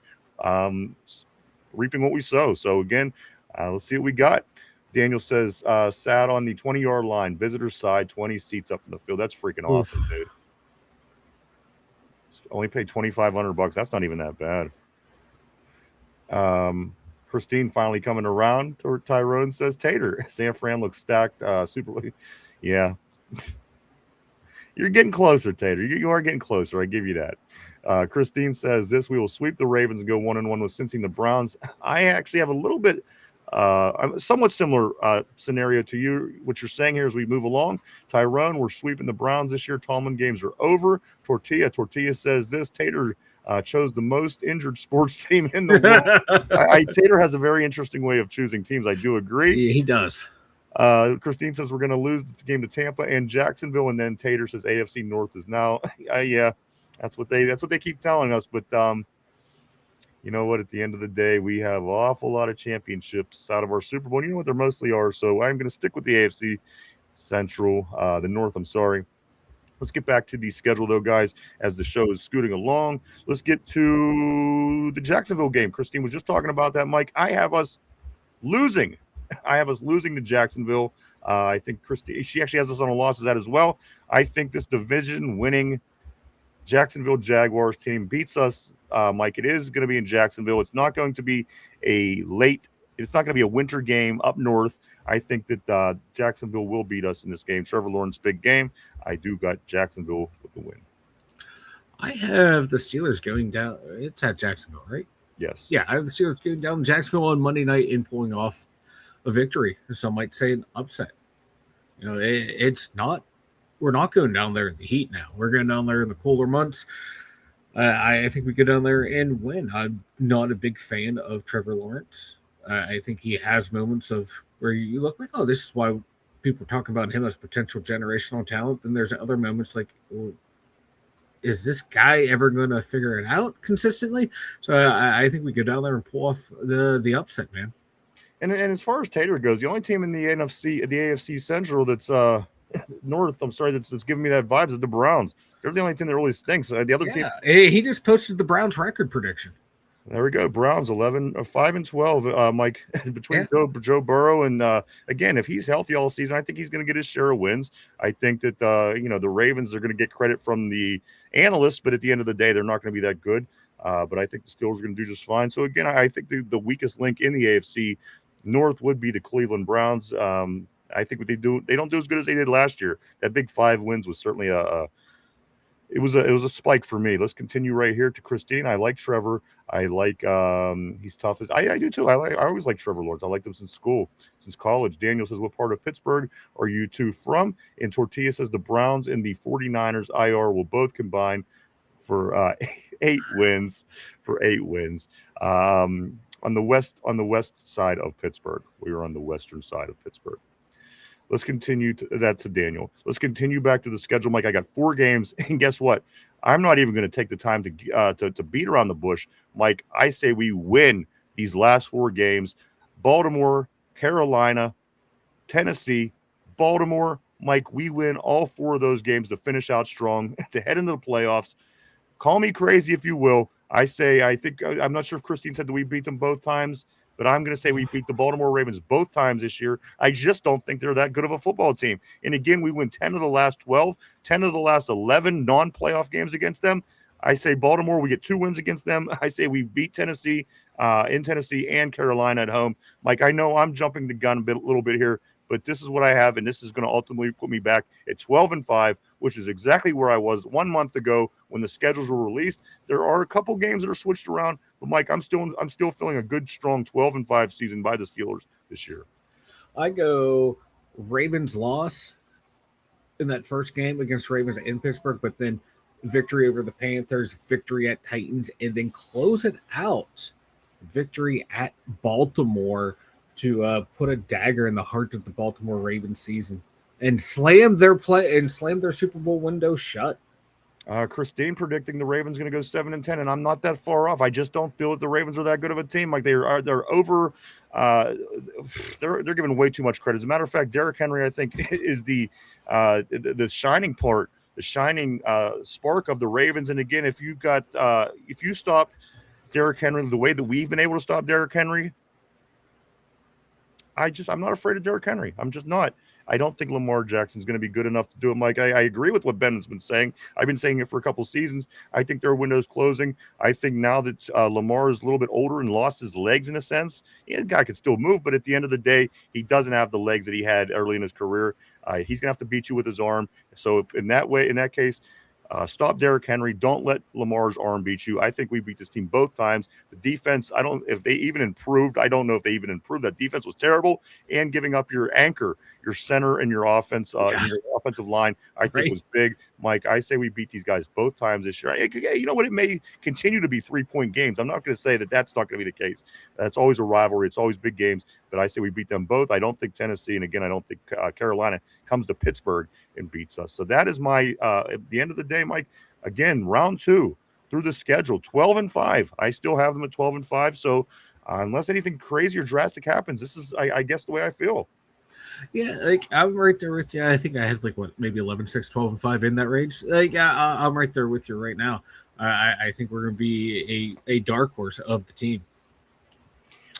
S2: reaping what we sow. So, again, let's see what we got. Daniel says, sat on the 20-yard line, visitor side, 20 seats up in the field. That's freaking awesome, dude. Only paid $2,500. That's not even that bad. Christine finally coming around. Tyrone says, Tater. San Fran looks stacked. Super. Yeah. You're getting closer, Tater. You are getting closer. I give you that. Christine says, we will sweep the Ravens and go 1-1 with Cincy and the Browns. I actually have a little bit somewhat similar scenario to you. What you're saying here as we move along, Tyrone, we're sweeping the Browns this year. Tallman games are over. Tortilla says this. Tater chose the most injured sports team in the world. Tater has a very interesting way of choosing teams. I do agree.
S3: Yeah, he does.
S2: Christine says we're going to lose the game to Tampa and Jacksonville, and then Tater says AFC North is now. Yeah, that's what they keep telling us. But you know what? At the end of the day, we have an awful lot of championships out of our Super Bowl. You know what? There mostly are. So I'm going to stick with the AFC Central, the North. I'm sorry. Let's get back to the schedule, though, guys, as the show is scooting along. Let's get to the Jacksonville game. Christine was just talking about that, Mike. I have us losing to Jacksonville. I think Christine, she actually has us on a loss of that as well. I think this division-winning Jacksonville Jaguars team beats us, Mike. It is going to be in Jacksonville. It's not going to be it's not going to be a winter game up north. I think that Jacksonville will beat us in this game. Trevor Lawrence, big game. I do got Jacksonville with the win. I
S3: have the Steelers going down. It's at Jacksonville, right?
S2: Yes.
S3: Yeah, I have the Steelers going down to Jacksonville on Monday night and pulling off a victory. Some might say an upset. You know, it's not. We're not going down there in the heat now. We're going down there in the colder months. I think we go down there and win. I'm not a big fan of Trevor Lawrence. I think he has moments of where you look like, oh, this is why people are talking about him as potential generational talent. Then there's other moments like, well, is this guy ever going to figure it out consistently? So I think we go down there and pull off the upset, man.
S2: And as far as Tater goes, the only team in the AFC Central that's North, I'm sorry, that's giving me that vibe is the Browns. They're the only team that really stinks. The other team,
S3: he just posted the Browns record prediction.
S2: There we go. Browns 5-12, Mike, between Joe Burrow and again, if he's healthy all season, I think he's going to get his share of wins. I think that the Ravens are going to get credit from the analysts, but at the end of the day, they're not going to be that good. But I think the Steelers are going to do just fine. So again, I think the weakest link in the AFC North would be the Cleveland Browns. I think what they don't do as good as they did last year. That big 5 wins was certainly it was a spike for me. Let's continue right here to Christine. I like Trevor. I like he's tough. I do too. I always like Trevor Lawrence. I liked him since college. Daniel says, what part of Pittsburgh are you two from? And Tortilla says the Browns and the 49ers IR will both combine for 8 wins. On the west side of Pittsburgh. We are on the western side of Pittsburgh. Let's continue to Daniel. Let's continue back to the schedule, Mike. I got 4 games, and guess what? I'm not even going to take the time to beat around the bush, Mike. I say we win these last 4 games: Baltimore, Carolina, Tennessee, Baltimore. Mike, we win all 4 of those games to finish out strong to head into the playoffs. Call me crazy if you will. I think I'm not sure if Christine said that we beat them both times, but I'm going to say we beat the Baltimore Ravens both times this year. I just don't think they're that good of a football team. And again, we win 10 of the last 12, 10 of the last 11 non-playoff games against them. I say Baltimore, we get 2 wins against them. I say we beat Tennessee in Tennessee and Carolina at home. Mike, I know I'm jumping the gun a little bit here, but this is what I have, and this is going to ultimately put me back at 12-5, which is exactly where I was 1 month ago when the schedules were released. There are a couple games that are switched around, but Mike, I'm still feeling a good, strong 12-5 season by the Steelers this year.
S3: I go Ravens loss in that first game against Ravens in Pittsburgh, but then victory over the Panthers, victory at Titans, and then close it out, victory at Baltimore to put a dagger in the heart of the Baltimore Ravens season and slam their Super Bowl window shut.
S2: Christine predicting the Ravens going to go 7-10, and I'm not that far off. I just don't feel that the Ravens are that good of a team. Like they're over. They're giving way too much credit. As a matter of fact, Derrick Henry, I think, is the shining part, the shining spark of the Ravens. And again, if you stop Derrick Henry the way that we've been able to stop Derrick Henry, I'm not afraid of Derrick Henry. I'm just not. I don't think Lamar Jackson's going to be good enough to do it, Mike. I agree with what Ben's been saying. I've been saying it for a couple seasons. I think their window's closing. I think now that Lamar is a little bit older and lost his legs in a sense, the guy could still move, but at the end of the day, he doesn't have the legs that he had early in his career. He's going to have to beat you with his arm. So in that case, stop Derrick Henry. Don't let Lamar's arm beat you. I think we beat this team both times. The defense, I don't know if they even improved. That defense was terrible, and giving up your anchor, your center, and your offense, your offensive line, I think was big. Mike, I say we beat these guys both times this year. You know what? It may continue to be 3-point games. I'm not going to say that that's not going to be the case. That's always a rivalry. It's always big games, but I say we beat them both. I don't think Tennessee, and again, I don't think Carolina comes to Pittsburgh and beats us. So that is my at the end of the day, Mike, again, round 2 through the schedule, 12-5. I still have them at 12-5. So unless anything crazy or drastic happens, this is, I guess, the way I feel.
S3: Yeah, like I'm right there with you. I think I had maybe 11-6, 12-5 in that range. I'm right there with you right now. I think we're going to be a dark horse of the team.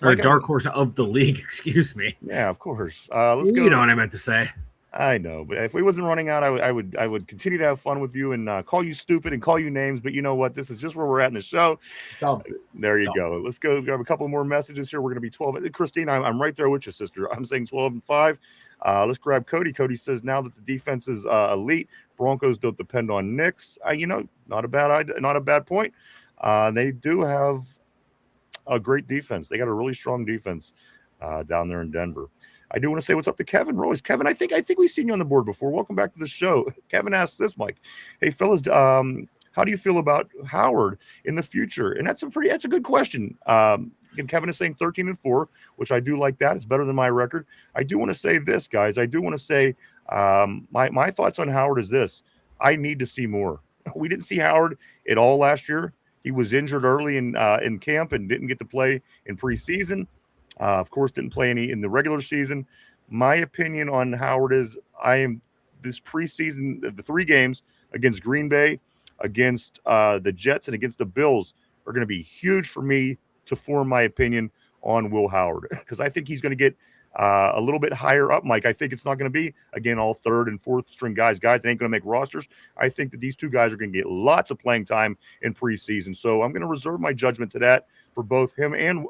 S3: Or a dark horse of the league, excuse me.
S2: Yeah, of course. Let's go.
S3: You know what I meant to say.
S2: I know, but if we wasn't running out, I would continue to have fun with you and call you stupid and call you names. But you know what? This is just where we're at in the show. There you go. Let's go grab a couple more messages here. We're going to be 12. Christine, I'm right there with you, sister. I'm saying 12-5. Let's grab Cody. Cody says now that the defense is elite, Broncos don't depend on Knicks. Not a bad point. They do have a great defense. They got a really strong defense down there in Denver. I do want to say what's up to Kevin Royce. Kevin, I think we've seen you on the board before. Welcome back to the show. Kevin asks this, Mike. Hey, fellas, how do you feel about Howard in the future? And that's a good question. Again, Kevin is saying 13-4, which I do like that. It's better than my record. I do want to say this, guys. I do want to say my thoughts on Howard is this. I need to see more. We didn't see Howard at all last year. He was injured early in camp and didn't get to play in preseason. Of course, didn't play any in the regular season. My opinion on Howard is this preseason, the 3 games against Green Bay, against the Jets, and against the Bills are going to be huge for me to form my opinion on Will Howard, because I think he's going to get a little bit higher up, Mike. I think it's not going to be, again, all 3rd and 4th string guys that ain't going to make rosters. I think that these 2 guys are going to get lots of playing time in preseason. So I'm going to reserve my judgment to that for both him and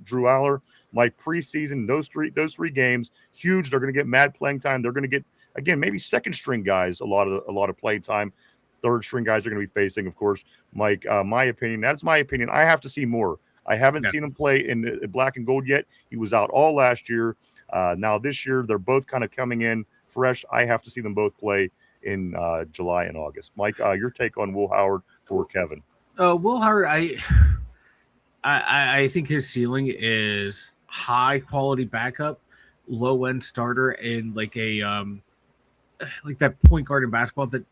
S2: Drew Aller. Like preseason, those three games, huge. They're going to get mad playing time. They're going to get, again, maybe 2nd string guys a lot of play time. 3rd string guys are going to be facing, of course, Mike. My opinion. That's my opinion. I have to see more. I haven't seen him play in the black and gold yet. He was out all last year. Now this year, they're both kind of coming in fresh. I have to see them both play in July and August. Mike, your take on Will Howard for Kevin?
S3: Will Howard, I think his ceiling is high quality backup, low end starter, and like that point guard in basketball that's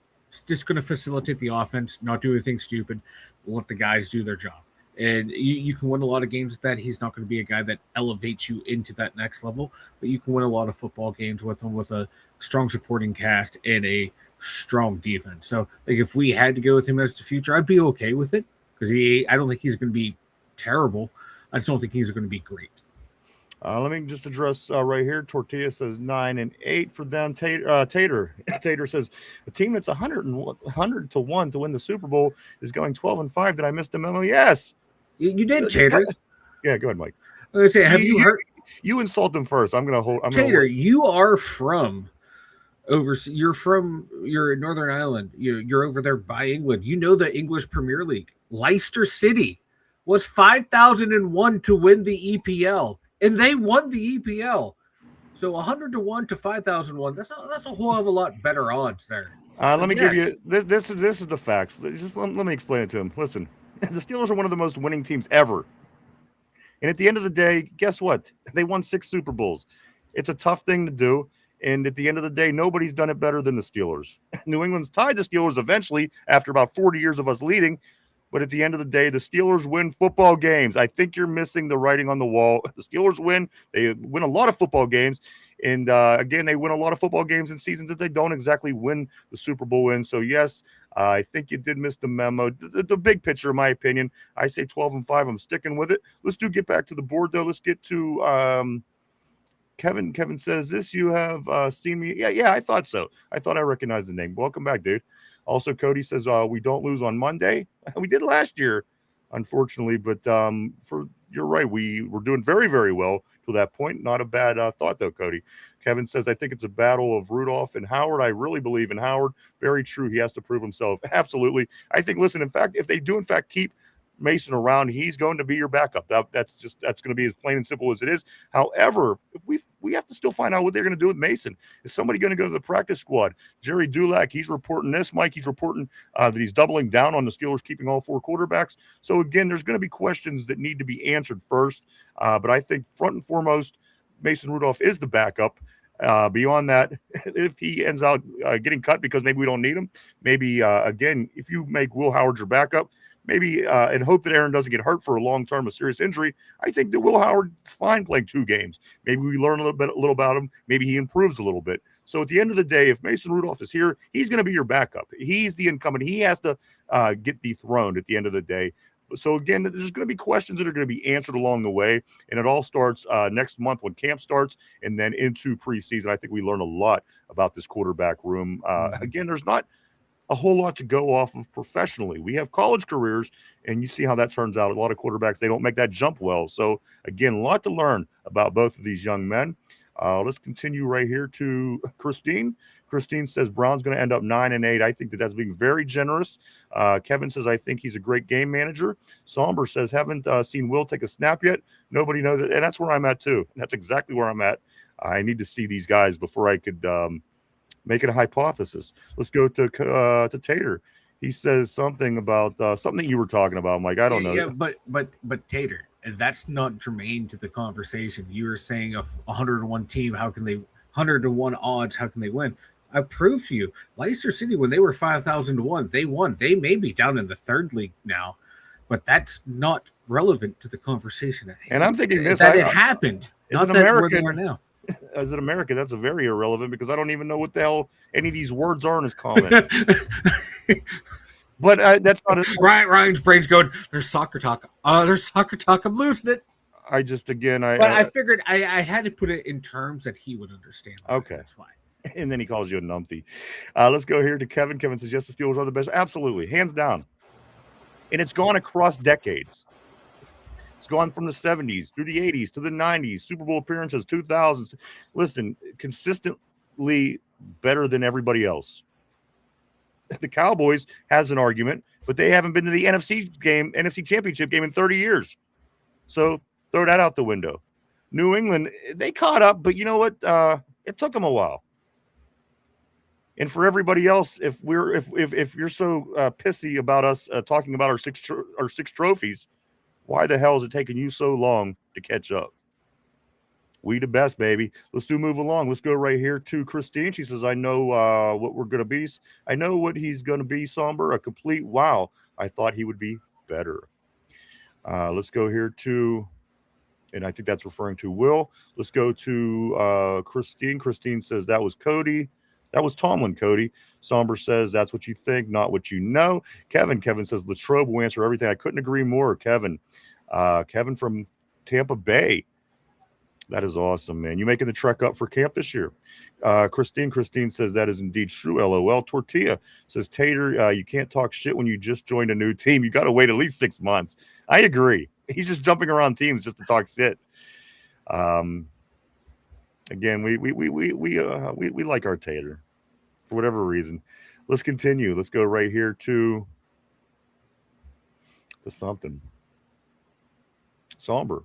S3: just going to facilitate the offense, not do anything stupid, let the guys do their job. And you can win a lot of games with that. He's not going to be a guy that elevates you into that next level, but you can win a lot of football games with him with a strong supporting cast and a strong defense. So like if we had to go with him as the future, I'd be okay with it, because I don't think he's going to be terrible. I just don't think he's going to be great.
S2: Let me just address right here. Tortilla says 9-8 for them. Tater says a team that's 100 to 1 to win the Super Bowl is going 12-5. Did I miss the memo? Yes,
S3: you did, Tater.
S2: Yeah, go ahead, Mike.
S3: I was gonna say, have you heard?
S2: You insult them first.
S3: Tater, you are from you're in Northern Ireland. You're over there by England. You know the English Premier League. Leicester City was 5,001 to win the EPL. And they won the EPL. So 100 to 1 to 5,001. That's a whole hell of a lot better odds there.
S2: Let me give you this is the facts. Just let me explain it to him. Listen, the Steelers are one of the most winning teams ever. And at the end of the day, guess what? They won 6 Super Bowls. It's a tough thing to do. And at the end of the day, nobody's done it better than the Steelers. New England's tied the Steelers eventually after about 40 years of us leading. But at the end of the day, the Steelers win football games. I think you're missing the writing on the wall. The Steelers win. They win a lot of football games. And again, they win a lot of football games in seasons that they don't exactly win the Super Bowl in. So, yes, I think you did miss the memo. The big picture, in my opinion, I say 12-5. I'm sticking with it. Let's get back to the board, though. Let's get to Kevin. Kevin says this. You have seen me. Yeah, I thought so. I thought I recognized the name. Welcome back, dude. Also, Cody says we don't lose on Monday. We did last year, unfortunately, but you're right. We were doing very, very well to that point. Not a bad thought, though, Cody. Kevin says, I think it's a battle of Rudolph and Howard. I really believe in Howard. Very true. He has to prove himself. Absolutely. I think, listen, in fact, if they do, in fact, keep Mason around, he's going to be your backup. That's going to be as plain and simple as it is. However, we have to still find out what they're going to do with Mason. Is somebody going to go to the practice squad? Jerry Dulac, he's reporting this. Mike, he's reporting that he's doubling down on the Steelers keeping all 4 quarterbacks. So again, there's going to be questions that need to be answered first. But I think front and foremost, Mason Rudolph is the backup. Beyond that, if he ends out getting cut because maybe we don't need him, maybe again, if you make Will Howard your backup, maybe and hope that Aaron doesn't get hurt for a long term, a serious injury. I think that Will Howard's fine playing 2 games. Maybe we learn a little about him. Maybe he improves a little bit. So at the end of the day, if Mason Rudolph is here, he's going to be your backup. He's the incumbent. He has to get dethroned at the end of the day. So again, there's going to be questions that are going to be answered along the way, and it all starts next month when camp starts, and then into preseason. I think we learn a lot about this quarterback room. Again, there's not a whole lot to go off of professionally. We have college careers, and you see how that turns out. A lot of quarterbacks, they don't make that jump well. So again, a lot to learn about both of these young men. Let's continue right here to Christine. Christine says Brown's going to end up 9-8. I think that's being very generous. Kevin says, I think he's a great game manager. Somber says, haven't seen Will take a snap yet. Nobody knows it. And that's where I'm at too. That's exactly where I'm at. I need to see these guys before I could make it a hypothesis. Let's go to Tater. He says something about something you were talking about, Mike. I don't know.
S3: Yeah, but Tater, that's not germane to the conversation. You were saying a 101 team, 101 odds, how can they win? I proved to you, Leicester City, when they were 5,000 to 1, they won. They may be down in the 3rd league now, but that's not relevant to the conversation at hand.
S2: And I'm thinking this
S3: that it happened. Not that where they are now.
S2: As an American, that's a very irrelevant because I don't even know what the hell any of these words are in his comment. But that's not it.
S3: Ryan's brain's going, there's soccer talk. There's soccer talk. I'm losing it.
S2: I just, again,
S3: I figured I had to put it in terms that he would understand.
S2: Okay.
S3: That's fine.
S2: And then he calls you a numpty. Let's go here to Kevin. Kevin says, yes, the Steelers are the best. Absolutely. Hands down. And it's gone across decades. It's gone from the 70s through the 80s to the 90s, Super Bowl appearances, 2000s. Listen, consistently better than everybody else. The Cowboys has an argument, but they haven't been to the NFC Championship game in 30 years. So throw that out the window. New England, they caught up, but you know what? It took them a while. And for everybody else, if you're so pissy about us talking about our six trophies, why the hell is it taking you so long to catch up? We the best, baby. Let's move along. Let's go right here to Christine. She says, I know what we're going to be. I know what he's going to be, Somber. A complete wow. I thought he would be better. Let's go here to, and I think that's referring to Will. Let's go to Christine. Christine says, that was Cody. That was Tomlin, Cody. Somber says, that's what you think, not what you know. Kevin says, Latrobe will answer everything. I couldn't agree more, Kevin. Kevin from Tampa Bay. That is awesome, man. You making the trek up for camp this year. Christine says, that is indeed true, LOL. Tortilla says, Tater, you can't talk shit when you just joined a new team. You got to wait at least 6 months. I agree. He's just jumping around teams just to talk shit. Again, we like our Tater for whatever reason. Let's continue. Let's go right here to something. Somber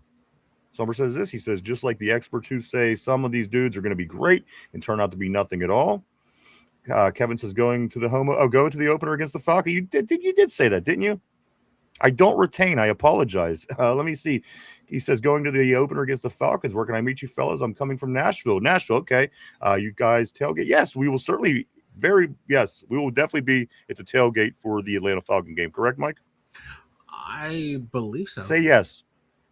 S2: says this. He says, just like the experts who say some of these dudes are going to be great and turn out to be nothing at all. Kevin says going to the opener against the Falcons. You did say that, didn't you? I don't retain. I apologize. Let me see. He says going to the opener against the Falcons. Where can I meet you, fellas? I'm coming from Nashville. Okay. You guys tailgate? Yes, we will certainly. Yes, we will definitely be at the tailgate for the Atlanta Falcon game. Correct, Mike?
S3: I believe so.
S2: Say yes.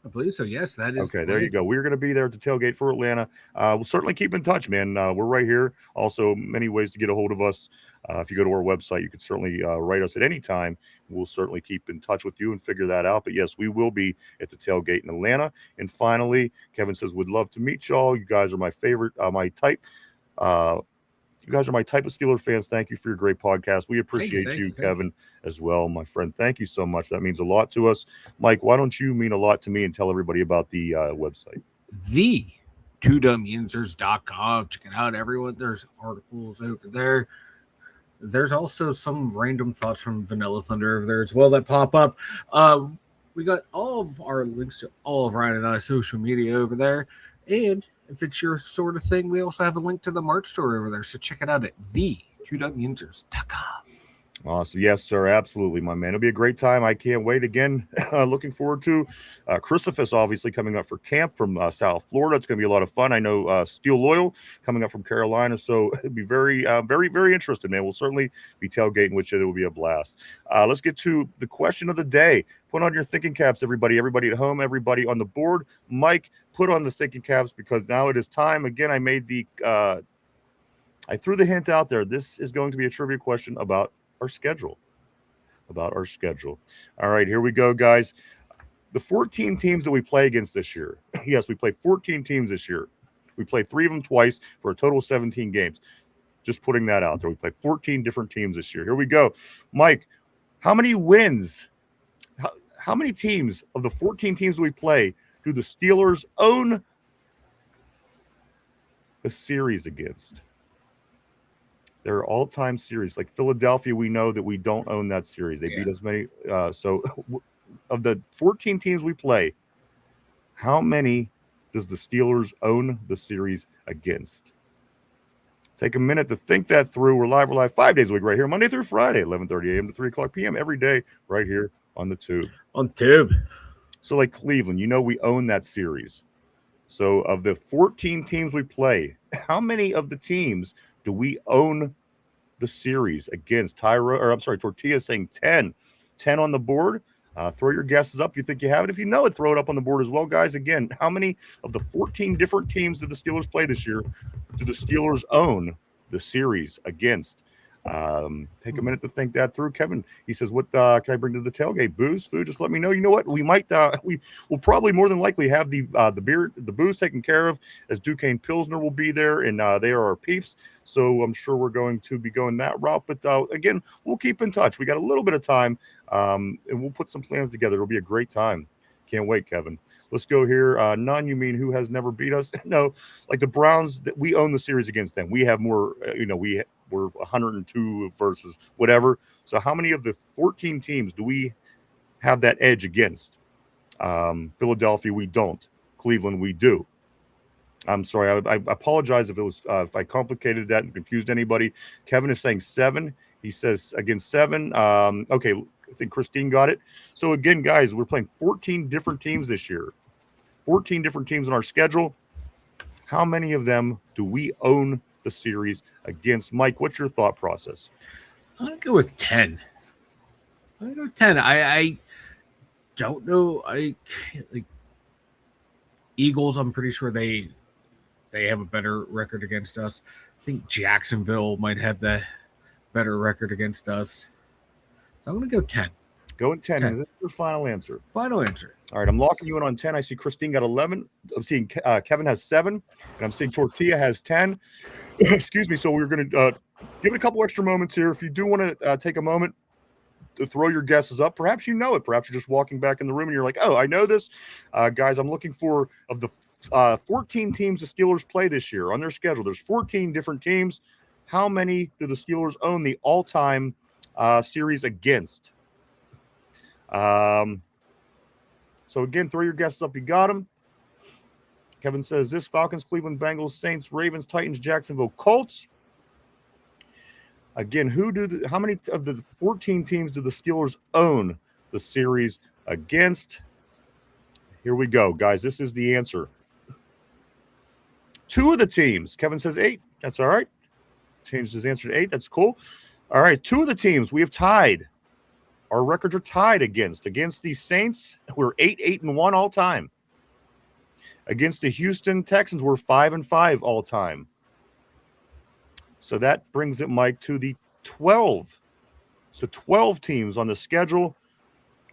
S3: I believe so. Yes, that is.
S2: Okay, there you go. We're going to be there at the tailgate for Atlanta. We'll certainly keep in touch, man. We're right here. Also, many ways to get a hold of us. If you go to our website, you can certainly write us at any time. We'll certainly keep in touch with you and figure that out. But yes, we will be at the tailgate in Atlanta. And finally, Kevin says, would love to meet y'all. You guys are my favorite, my type. You guys are my type of Steeler fans. Thank you for your great podcast. We appreciate you, Kevin, as well, my friend. Thank you so much. That means a lot to us. Mike, why don't you mean a lot to me and tell everybody about the website?
S3: The 2dumyinzers.com. Check it out, everyone. There's articles over there. There's also some random thoughts from Vanilla Thunder over there as well that pop up. We got all of our links to all of Ryan and I's social media over there. And if it's your sort of thing, we also have a link to the merch store over there. So check it out at the2dumyinzers.com.
S2: Awesome. Yes, sir. Absolutely, my man. It'll be a great time. I can't wait. Again, looking forward to Christophus, obviously, coming up for camp from South Florida. It's going to be a lot of fun. I know Steel Loyal coming up from Carolina. So it'll be very, very interested, man. We'll certainly be tailgating with you. It will be a blast. Let's get to the question of the day. Put on your thinking caps, everybody. Everybody at home, everybody on the board. Mike, put on the thinking caps because now it is time. Again, I made I threw the hint out there. This is going to be a trivia question about our schedule. All right, here we go, guys. The 14 teams that we play against this year. Yes, we play 14 teams this year. We play 3 of them twice for a total of 17 games. Just putting that out there. We play 14 different teams this year. Here we go. Mike, how many wins? How many teams of the 14 teams we play do the Steelers own the series against? Their all-time series, like Philadelphia, we know that we don't own that series. They beat us many. So, of the 14 teams we play, how many does the Steelers own the series against? Take a minute to think that through. We're live 5 days a week right here, Monday through Friday, 11:30 a.m. to 3 o'clock p.m. every day right here on the Tube.
S3: On Tube.
S2: So, like Cleveland, we own that series. So, of the 14 teams we play, how many of the teams do we own the series against? Tortilla saying 10 on the board. Throw your guesses up if you think you have it. If you know it, throw it up on the board as well, guys. Again, how many of the 14 different teams did the Steelers play this year do the Steelers own the series against? Take a minute to think that through. Kevin, he says, what can I bring to the tailgate? Booze, food? Just let me know. You know what? We might, we will probably more than likely have the beer, the booze taken care of, as Duquesne Pilsner will be there, and they are our peeps. So I'm sure we're going to be going that route. But again, we'll keep in touch. We got a little bit of time, and we'll put some plans together. It'll be a great time. Can't wait, Kevin. Let's go here. None, you mean who has never beat us? No, like the Browns, that we own the series against them. We have more, we're 102 versus whatever. So how many of the 14 teams do we have that edge against? Philadelphia, we don't. Cleveland, we do. I'm sorry. I apologize if it was if I complicated that and confused anybody. Kevin is saying 7. He says against 7. Okay, I think Christine got it. So again, guys, we're playing 14 different teams this year. 14 different teams on our schedule. How many of them do we own the series against? Mike, what's your thought process?
S3: I'm going to go with 10. I don't know. Like Eagles, I'm pretty sure they have a better record against us. I think Jacksonville might have the better record against us. So I'm going to go 10.
S2: Going 10. Is that your final answer?
S3: Final answer.
S2: All right, I'm locking you in on 10. I see Christine got 11. I'm seeing Kevin has 7, and I'm seeing Tortilla has 10. Excuse me. So we're going to give it a couple extra moments here. If you do want to take a moment to throw your guesses up, perhaps you know it. Perhaps you're just walking back in the room and you're like, oh, I know this. Guys, I'm looking for, of the 14 teams the Steelers play this year on their schedule. There's 14 different teams. How many do the Steelers own the all-time series against? So again, throw your guesses up. You got them. Kevin says this: Falcons, Cleveland, Bengals, Saints, Ravens, Titans, Jacksonville, Colts. Again, how many of the 14 teams do the Steelers own the series against? Here we go, guys. This is the answer. 2 of the teams. Kevin says 8. That's all right. Changed his answer to 8. That's cool. All right. 2 of the teams we have tied. Our records are tied against the Saints. We're 8-1 all time. Against the Houston Texans, we're 5-5 all time. So that brings it, Mike, to the 12. So 12 teams on the schedule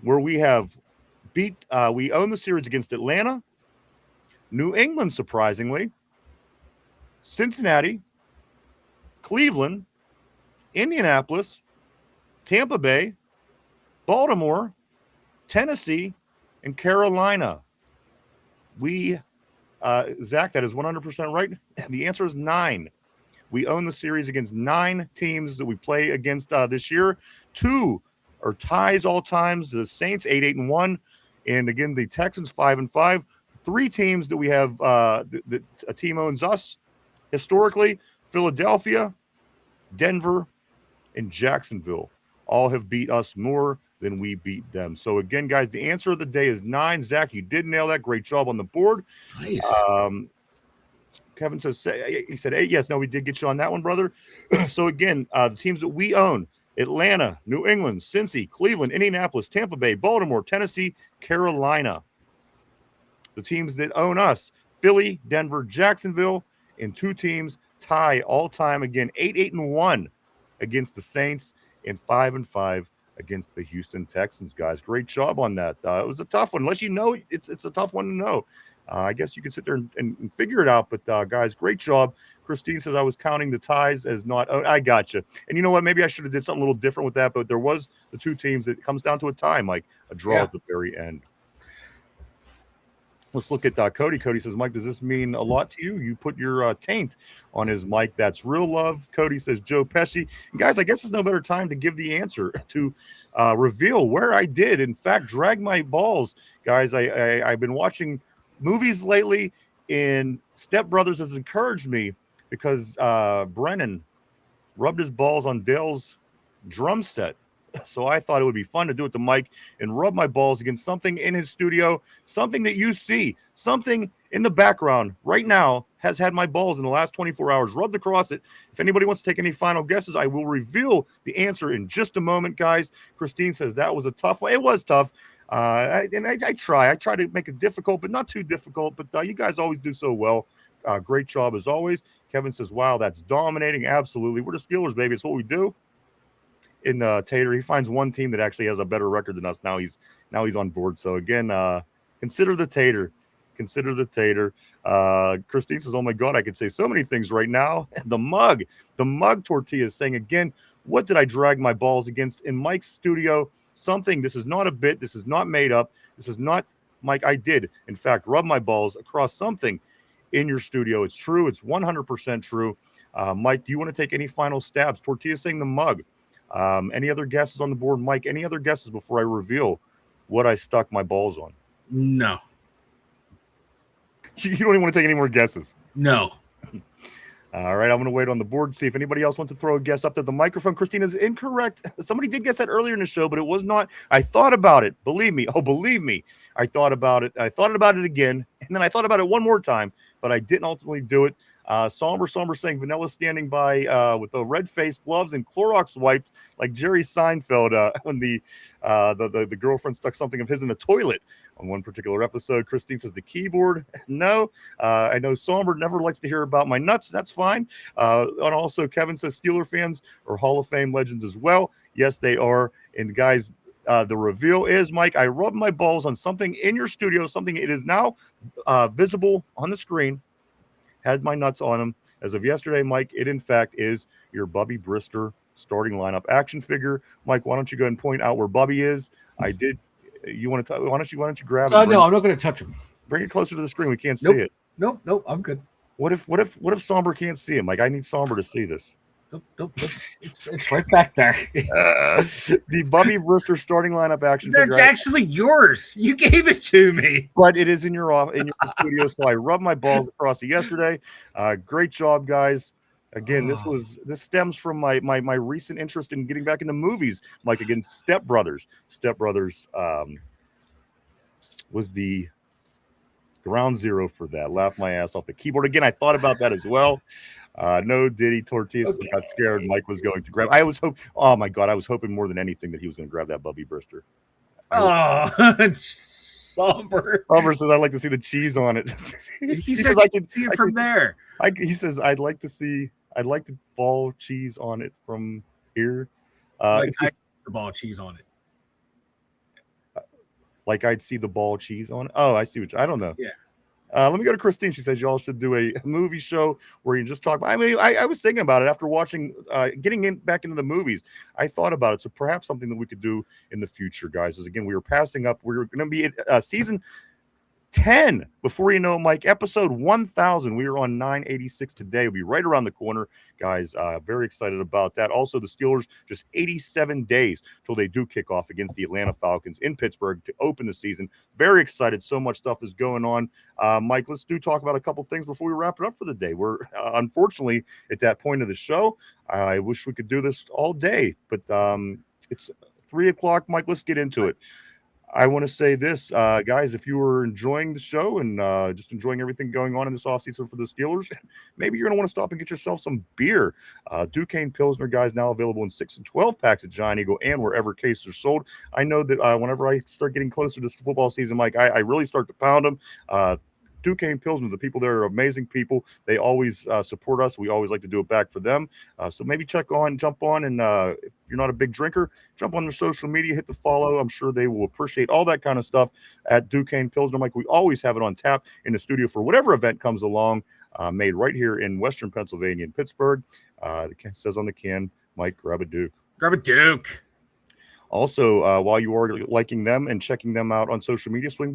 S2: where we have we own the series against Atlanta, New England, surprisingly, Cincinnati, Cleveland, Indianapolis, Tampa Bay, Baltimore, Tennessee, and Carolina. Zach, that is 100% right. The answer is 9. We own the series against 9 teams that we play against this year. 2 are ties all times. The Saints 8-1, and again the Texans 5-5. 3 teams that we have that a team owns us historically: Philadelphia, Denver, and Jacksonville. All have beat us more than we beat them. So again, guys, the answer of the day is 9. Zach, you did nail that. Great job on the board.
S3: Nice.
S2: Kevin says, he said 8. Yes, no, we did get you on that one, brother. So again, the teams that we own: Atlanta, New England, Cincy, Cleveland, Indianapolis, Tampa Bay, Baltimore, Tennessee, Carolina. The teams that own us: Philly, Denver, Jacksonville, and 2 teams tie all time. Again, 8-1 against the Saints and 5-5 against the Houston Texans, guys. Great job on that. It was a tough one. Unless you know, it's a tough one to know. I guess you could sit there and figure it out. But, guys, great job. Christine says I was counting the ties as not. Oh, I got you. And you know what? Maybe I should have did something a little different with that. But there was the 2 teams that comes down to a tie, Mike, a draw at the very end. Let's look at Cody. Cody says, Mike, does this mean a lot to you? You put your taint on his mic. That's real love. Cody says, Joe Pesci. And guys, I guess there's no better time to give the answer, to reveal where I did, in fact, drag my balls. Guys, I've been watching movies lately, and Step Brothers has encouraged me because Brennan rubbed his balls on Dale's drum set. So I thought it would be fun to do it to Mike and rub my balls against something in his studio, something that you see, something in the background right now has had my balls in the last 24 hours rubbed across it. If anybody wants to take any final guesses, I will reveal the answer in just a moment, guys. Christine says that was a tough one. It was tough. I try to make it difficult, but not too difficult. But you guys always do so well. Great job as always. Kevin says, wow, that's dominating. Absolutely. We're the Steelers, baby. It's what we do. In Tater, he finds one team that actually has a better record than us. Now he's on board. So again, consider the Tater. Consider the Tater. Christine says, oh my God, I could say so many things right now. The mug tortilla is saying again, what did I drag my balls against in Mike's studio? Something. This is not a bit. This is not made up. This is not, Mike. I did, in fact, rub my balls across something in your studio. It's true. It's 100% true. Mike, do you want to take any final stabs? Tortilla saying the mug. Any other guesses on the board, Mike? Any other guesses before I reveal what I stuck my balls on?
S3: No.
S2: You don't even want to take any more guesses?
S3: No.
S2: All right, I'm going to wait on the board to see if anybody else wants to throw a guess up to the microphone. Christina's incorrect. Somebody did guess that earlier in the show, but it was not. I thought about it. Believe me. Oh, believe me. I thought about it. I thought about it again, and then I thought about it one more time, but I didn't ultimately do it. Somber saying Vanilla standing by with the red face, gloves, and Clorox wipes like Jerry Seinfeld when the girlfriend stuck something of his in the toilet on one particular episode. Christine says the keyboard. No. I know Somber never likes to hear about my nuts. That's fine. And also Kevin says Steeler fans are Hall of Fame legends as well. Yes, they are. And guys, the reveal is, Mike, I rubbed my balls on something in your studio, something it is now visible on the screen. Had my nuts on them as of yesterday, Mike. It in fact is your Bubby Brister starting lineup action figure. Mike, why don't you go ahead and point out where Bubby is? I did. You want to? Why don't you grab it?
S3: No, I'm not going to touch him.
S2: Bring it closer to the screen. We can't
S3: Nope.
S2: see it.
S3: Nope. I'm good.
S2: What if Somber can't see him? Mike, I need Somber to see this.
S3: Nope. It's right back there.
S2: The Bubby Brister starting lineup action figure.
S3: That's actually yours. You gave it to me.
S2: But it is in your studio, so I rubbed my balls across it yesterday. Great job, guys. Again, this stems from my recent interest in getting back into movies. Mike, again, Step Brothers. Step Brothers was the ground zero for that. Laughed my ass off the keyboard. Again, I thought about that as well. No Diddy Tortillas got scared. Mike was going to grab. Oh my God, I was hoping more than anything that he was going to grab that Bubby Brister.
S3: Somber.
S2: Somber says I'd like to see the cheese on it.
S3: He says I can see it from there.
S2: He says I'd like to ball cheese on it from here.
S3: I the ball cheese on it.
S2: Like I'd see the ball cheese on it. Oh, I see I don't know.
S3: Yeah.
S2: Let me go to Christine. She says y'all should do a movie show where you just talk about. I mean, I was thinking about it after watching, getting back into the movies. I thought about it. So perhaps something that we could do in the future, guys, is again, we were passing up. We were going to be at season 10 before you know, Mike, episode 1000. We are on 986 today. We'll be right around the corner, guys. Very excited about that. Also, the Steelers just 87 days till they do kick off against the Atlanta Falcons in Pittsburgh to open the season. Very excited. So much stuff is going on. Mike, let's talk about a couple things before we wrap it up for the day. We're unfortunately at that point of the show. I wish we could do this all day, but it's 3:00. Mike, let's get into it. I want to say this, guys, if you were enjoying the show and just enjoying everything going on in this offseason for the Steelers, maybe you're going to want to stop and get yourself some beer. Duquesne Pilsner, guys, now available in 6 and 12 packs at Giant Eagle and wherever cases are sold. I know that whenever I start getting closer to this football season, Mike, I really start to pound them. Duquesne Pilsner, the people there are amazing people. They always support us. We always like to do it back for them. So maybe jump on, and if you're not a big drinker, jump on their social media, hit the follow. I'm sure they will appreciate all that kind of stuff at Duquesne Pilsner. Mike, we always have it on tap in the studio for whatever event comes along, made right here in Western Pennsylvania in Pittsburgh. It says on the can, Mike, grab a Duke.
S3: Grab a Duke.
S2: Also, while you are liking them and checking them out on social media, swing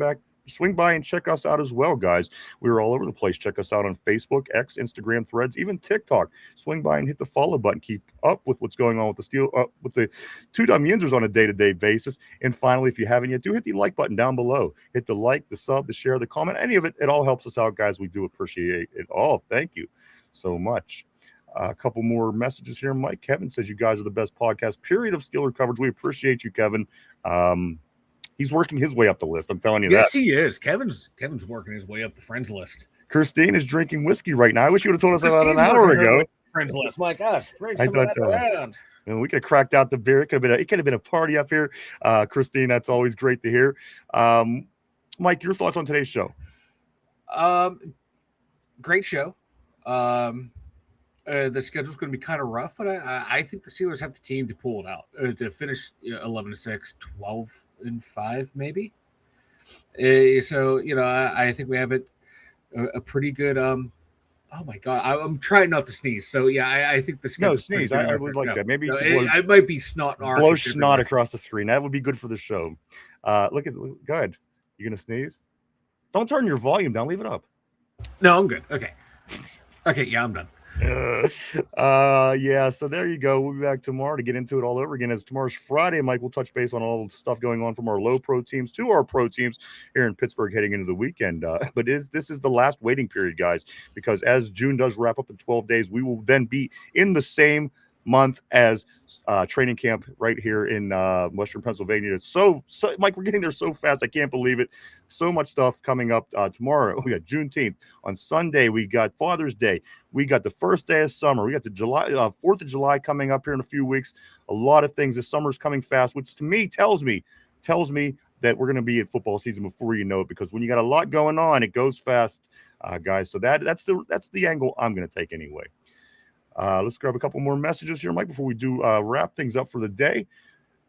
S2: by and check us out as well, guys. We're all over the place. Check us out on Facebook, X, Instagram, Threads, even TikTok. Swing by and hit the follow button. Keep up with what's going on with the two Dum Yinzers on a day-to-day basis. And finally, if you haven't yet, do hit the like button down below. Hit the like, the sub, the share, the comment, any of it. It all helps us out, guys. We do appreciate it all. Thank you so much. A couple more messages here. Mike Kevin says you guys are the best podcast, period, of Steeler coverage. We appreciate you, Kevin. He's working his way up the list. I'm telling you that.
S3: Yes, he is. Kevin's working his way up the friends list.
S2: Christine is drinking whiskey right now. I wish you would have told us about an hour ago.
S3: Friends list. My gosh, bring some of that around.
S2: We could have cracked out the beer. It could have been a party up here. Christine, that's always great to hear. Mike, your thoughts on today's show?
S3: Great show. The schedule's going to be kind of rough, but I think the Steelers have the team to pull it out, to finish 11-6, 12-5, maybe. So, I think we have a pretty good. Oh my God, I'm trying not to sneeze. So yeah, I think the schedule.
S2: No sneeze. I would like that. Maybe
S3: it might be snot.
S2: Blow snot across the screen. That would be good for the show. Go ahead. You gonna sneeze? Don't turn your volume down. Leave it up.
S3: No, I'm good. Okay. Yeah, I'm done.
S2: Yeah, so there you go. We'll be back tomorrow to get into it all over again. As tomorrow's Friday, Mike, we'll touch base on all the stuff going on from our low pro teams to our pro teams here in Pittsburgh heading into the weekend. But this is the last waiting period, guys, because as June does wrap up in 12 days, we will then be in the same month as training camp right here in Western Pennsylvania. It's so Mike, we're getting there so fast. I can't believe it. So much stuff coming up tomorrow. We got Juneteenth. On Sunday, we got Father's Day. We got the first day of summer. We got the 4th of July coming up here in a few weeks. A lot of things. The summer's coming fast, which to me tells me that we're going to be in football season before you know it, because when you got a lot going on, it goes fast, guys. So that's the angle I'm going to take anyway. Let's grab a couple more messages here, Mike, before we do wrap things up for the day.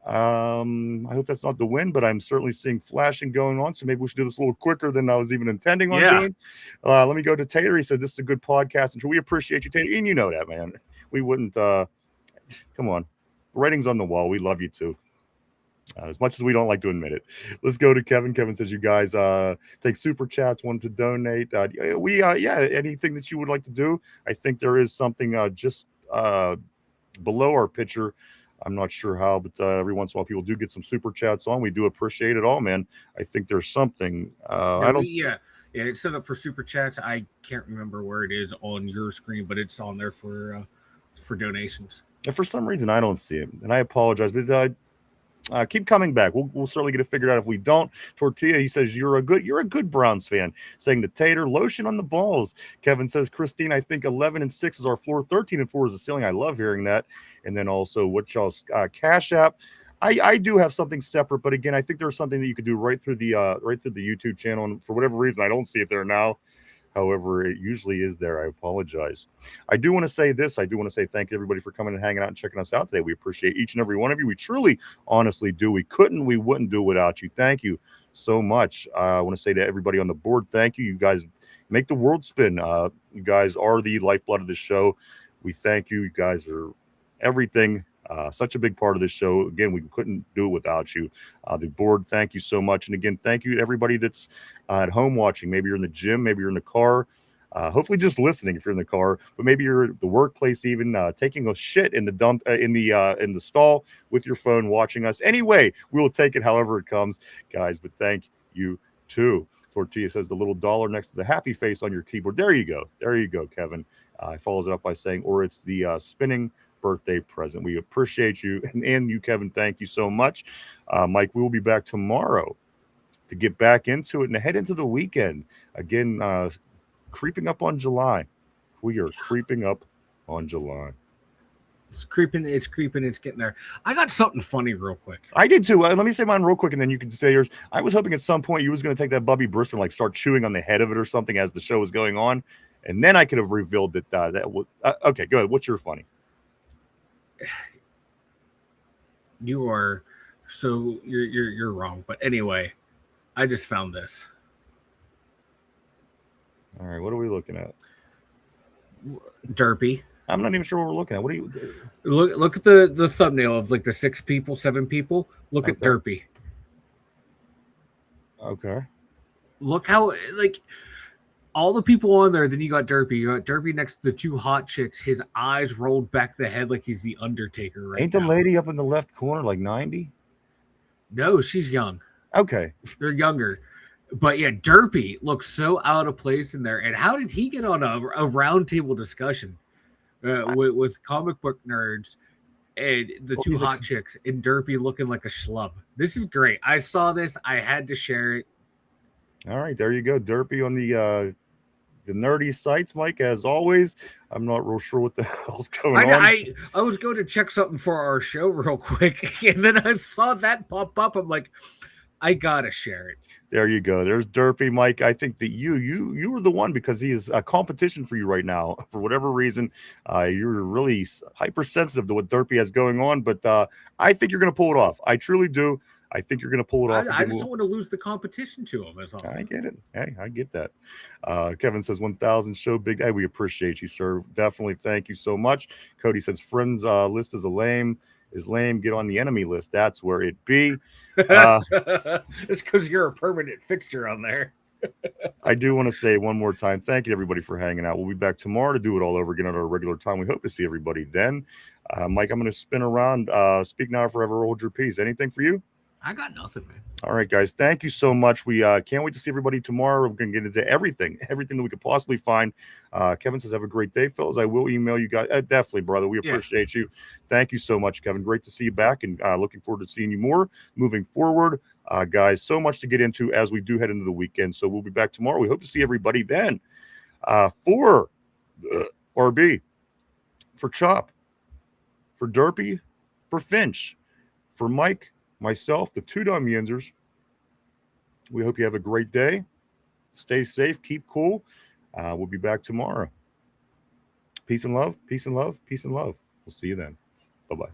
S2: I hope that's not the wind, but I'm certainly seeing flashing going on, so maybe we should do this a little quicker than I was even intending on doing. Let me go to Tater. He said, this is a good podcast, and we appreciate you, Tater. And you know that, man. We wouldn't come on. The writing's on the wall. We love you too. As much as we don't like to admit it. Let's go to Kevin. Kevin says you guys take super chats, wanted to donate. Anything that you would like to do. I think there is something just below our picture. I'm not sure how, but every once in a while people do get some super chats on. We do appreciate it all, man. I think there's something.
S3: Yeah, it's set up for super chats. I can't remember where it is on your screen, but it's on there for donations.
S2: And for some reason, I don't see it, and I apologize. But keep coming back. We'll certainly get it figured out. If we don't, Tortilla, he says you're a good Browns fan. Saying the Tater lotion on the balls. Kevin says Christine, I think 11-6 is our floor, 13-4 is the ceiling. I love hearing that. And then also what y'all's Cash App. I do have something separate, but again, I think there's something that you could do right through the YouTube channel. And for whatever reason, I don't see it there now. However, it usually is there. I apologize. I do want to say this. I do want to say thank you, everybody, for coming and hanging out and checking us out today. We appreciate each and every one of you. We truly, honestly do. We wouldn't do without you. Thank you so much. I want to say to everybody on the board, thank you. You guys make the world spin. You guys are the lifeblood of the show. We thank you. You guys are everything. Such a big part of this show. Again, we couldn't do it without you. The board, thank you so much. And again, thank you to everybody that's at home watching. Maybe you're in the gym, maybe you're in the car. Hopefully just listening if you're in the car, but maybe you're at the workplace, even taking a shit in the dump in the stall with your phone watching us. Anyway, we'll take it however it comes, guys. But thank you too. Tortilla says the little dollar next to the happy face on your keyboard. There you go, Kevin. Follows it up by saying, or it's the spinning birthday present. We appreciate you, and you, Kevin. Thank you so much, Mike. We will be back tomorrow to get back into it and head into the weekend again. Creeping up on July. We are creeping up on July.
S3: It's creeping. It's getting there. I got something funny real quick.
S2: I did too. Let me say mine real quick, and then you can say yours. I was hoping at some point you was going to take that Bubby Brister and like start chewing on the head of it or something as the show was going on, and then I could have revealed that that would. Okay, go ahead. What's your funny?
S3: You're wrong. But anyway, I just found this.
S2: All right, what are we looking at?
S3: Derpy.
S2: I'm not even sure what we're looking at. What do you
S3: look at the thumbnail of like the 6 people, 7 people? Look at Derpy.
S2: Okay.
S3: Look how like all the people on there, then you got Derpy. You got Derpy next to the 2 hot chicks, his eyes rolled back the head like he's the Undertaker right
S2: Ain't
S3: now.
S2: the lady up in the left corner like 90?
S3: No, she's young.
S2: Okay.
S3: They're younger. But yeah, Derpy looks so out of place in there. And how did he get on a roundtable discussion with comic book nerds and the 2 hot chicks and Derpy looking like a schlub? This is great. I saw this. I had to share it.
S2: All right, there you go. Derpy on the nerdy sites, Mike, as always. I'm not real sure what the hell's going on.
S3: I was going to check something for our show real quick, and then I saw that pop up. I'm like, I got to share it.
S2: There you go. There's Derpy, Mike. I think that you were the one because he is a competition for you right now. For whatever reason, you're really hypersensitive to what Derpy has going on, but I think you're going to pull it off. I truly do. I think you're going to pull it off.
S3: I just don't want to lose the competition to him. That's all.
S2: I get it. Hey, I get that. Kevin says 1,000 show big. Hey, we appreciate you, sir. Definitely. Thank you so much. Cody says friends list is lame. Get on the enemy list. That's where it be.
S3: It's because you're a permanent fixture on there.
S2: I do want to say one more time, thank you everybody for hanging out. We'll be back tomorrow to do it all over again at our regular time. We hope to see everybody then. Mike, I'm going to spin around. Speak now or forever hold your peace. Anything for you?
S3: I got nothing, man.
S2: All right, guys. Thank you so much. We can't wait to see everybody tomorrow. We're going to get into everything that we could possibly find. Kevin says, have a great day, fellas. I will email you guys. Definitely, brother. We appreciate you. Thank you so much, Kevin. Great to see you back, and looking forward to seeing you more moving forward. Guys, so much to get into as we do head into the weekend. So we'll be back tomorrow. We hope to see everybody then. For RB, for Chop, for Derpy, for Finch, for Mike, myself, the 2 Dum Yinzers. We hope you have a great day. Stay safe. Keep cool. We'll be back tomorrow. Peace and love. Peace and love. Peace and love. We'll see you then. Bye-bye.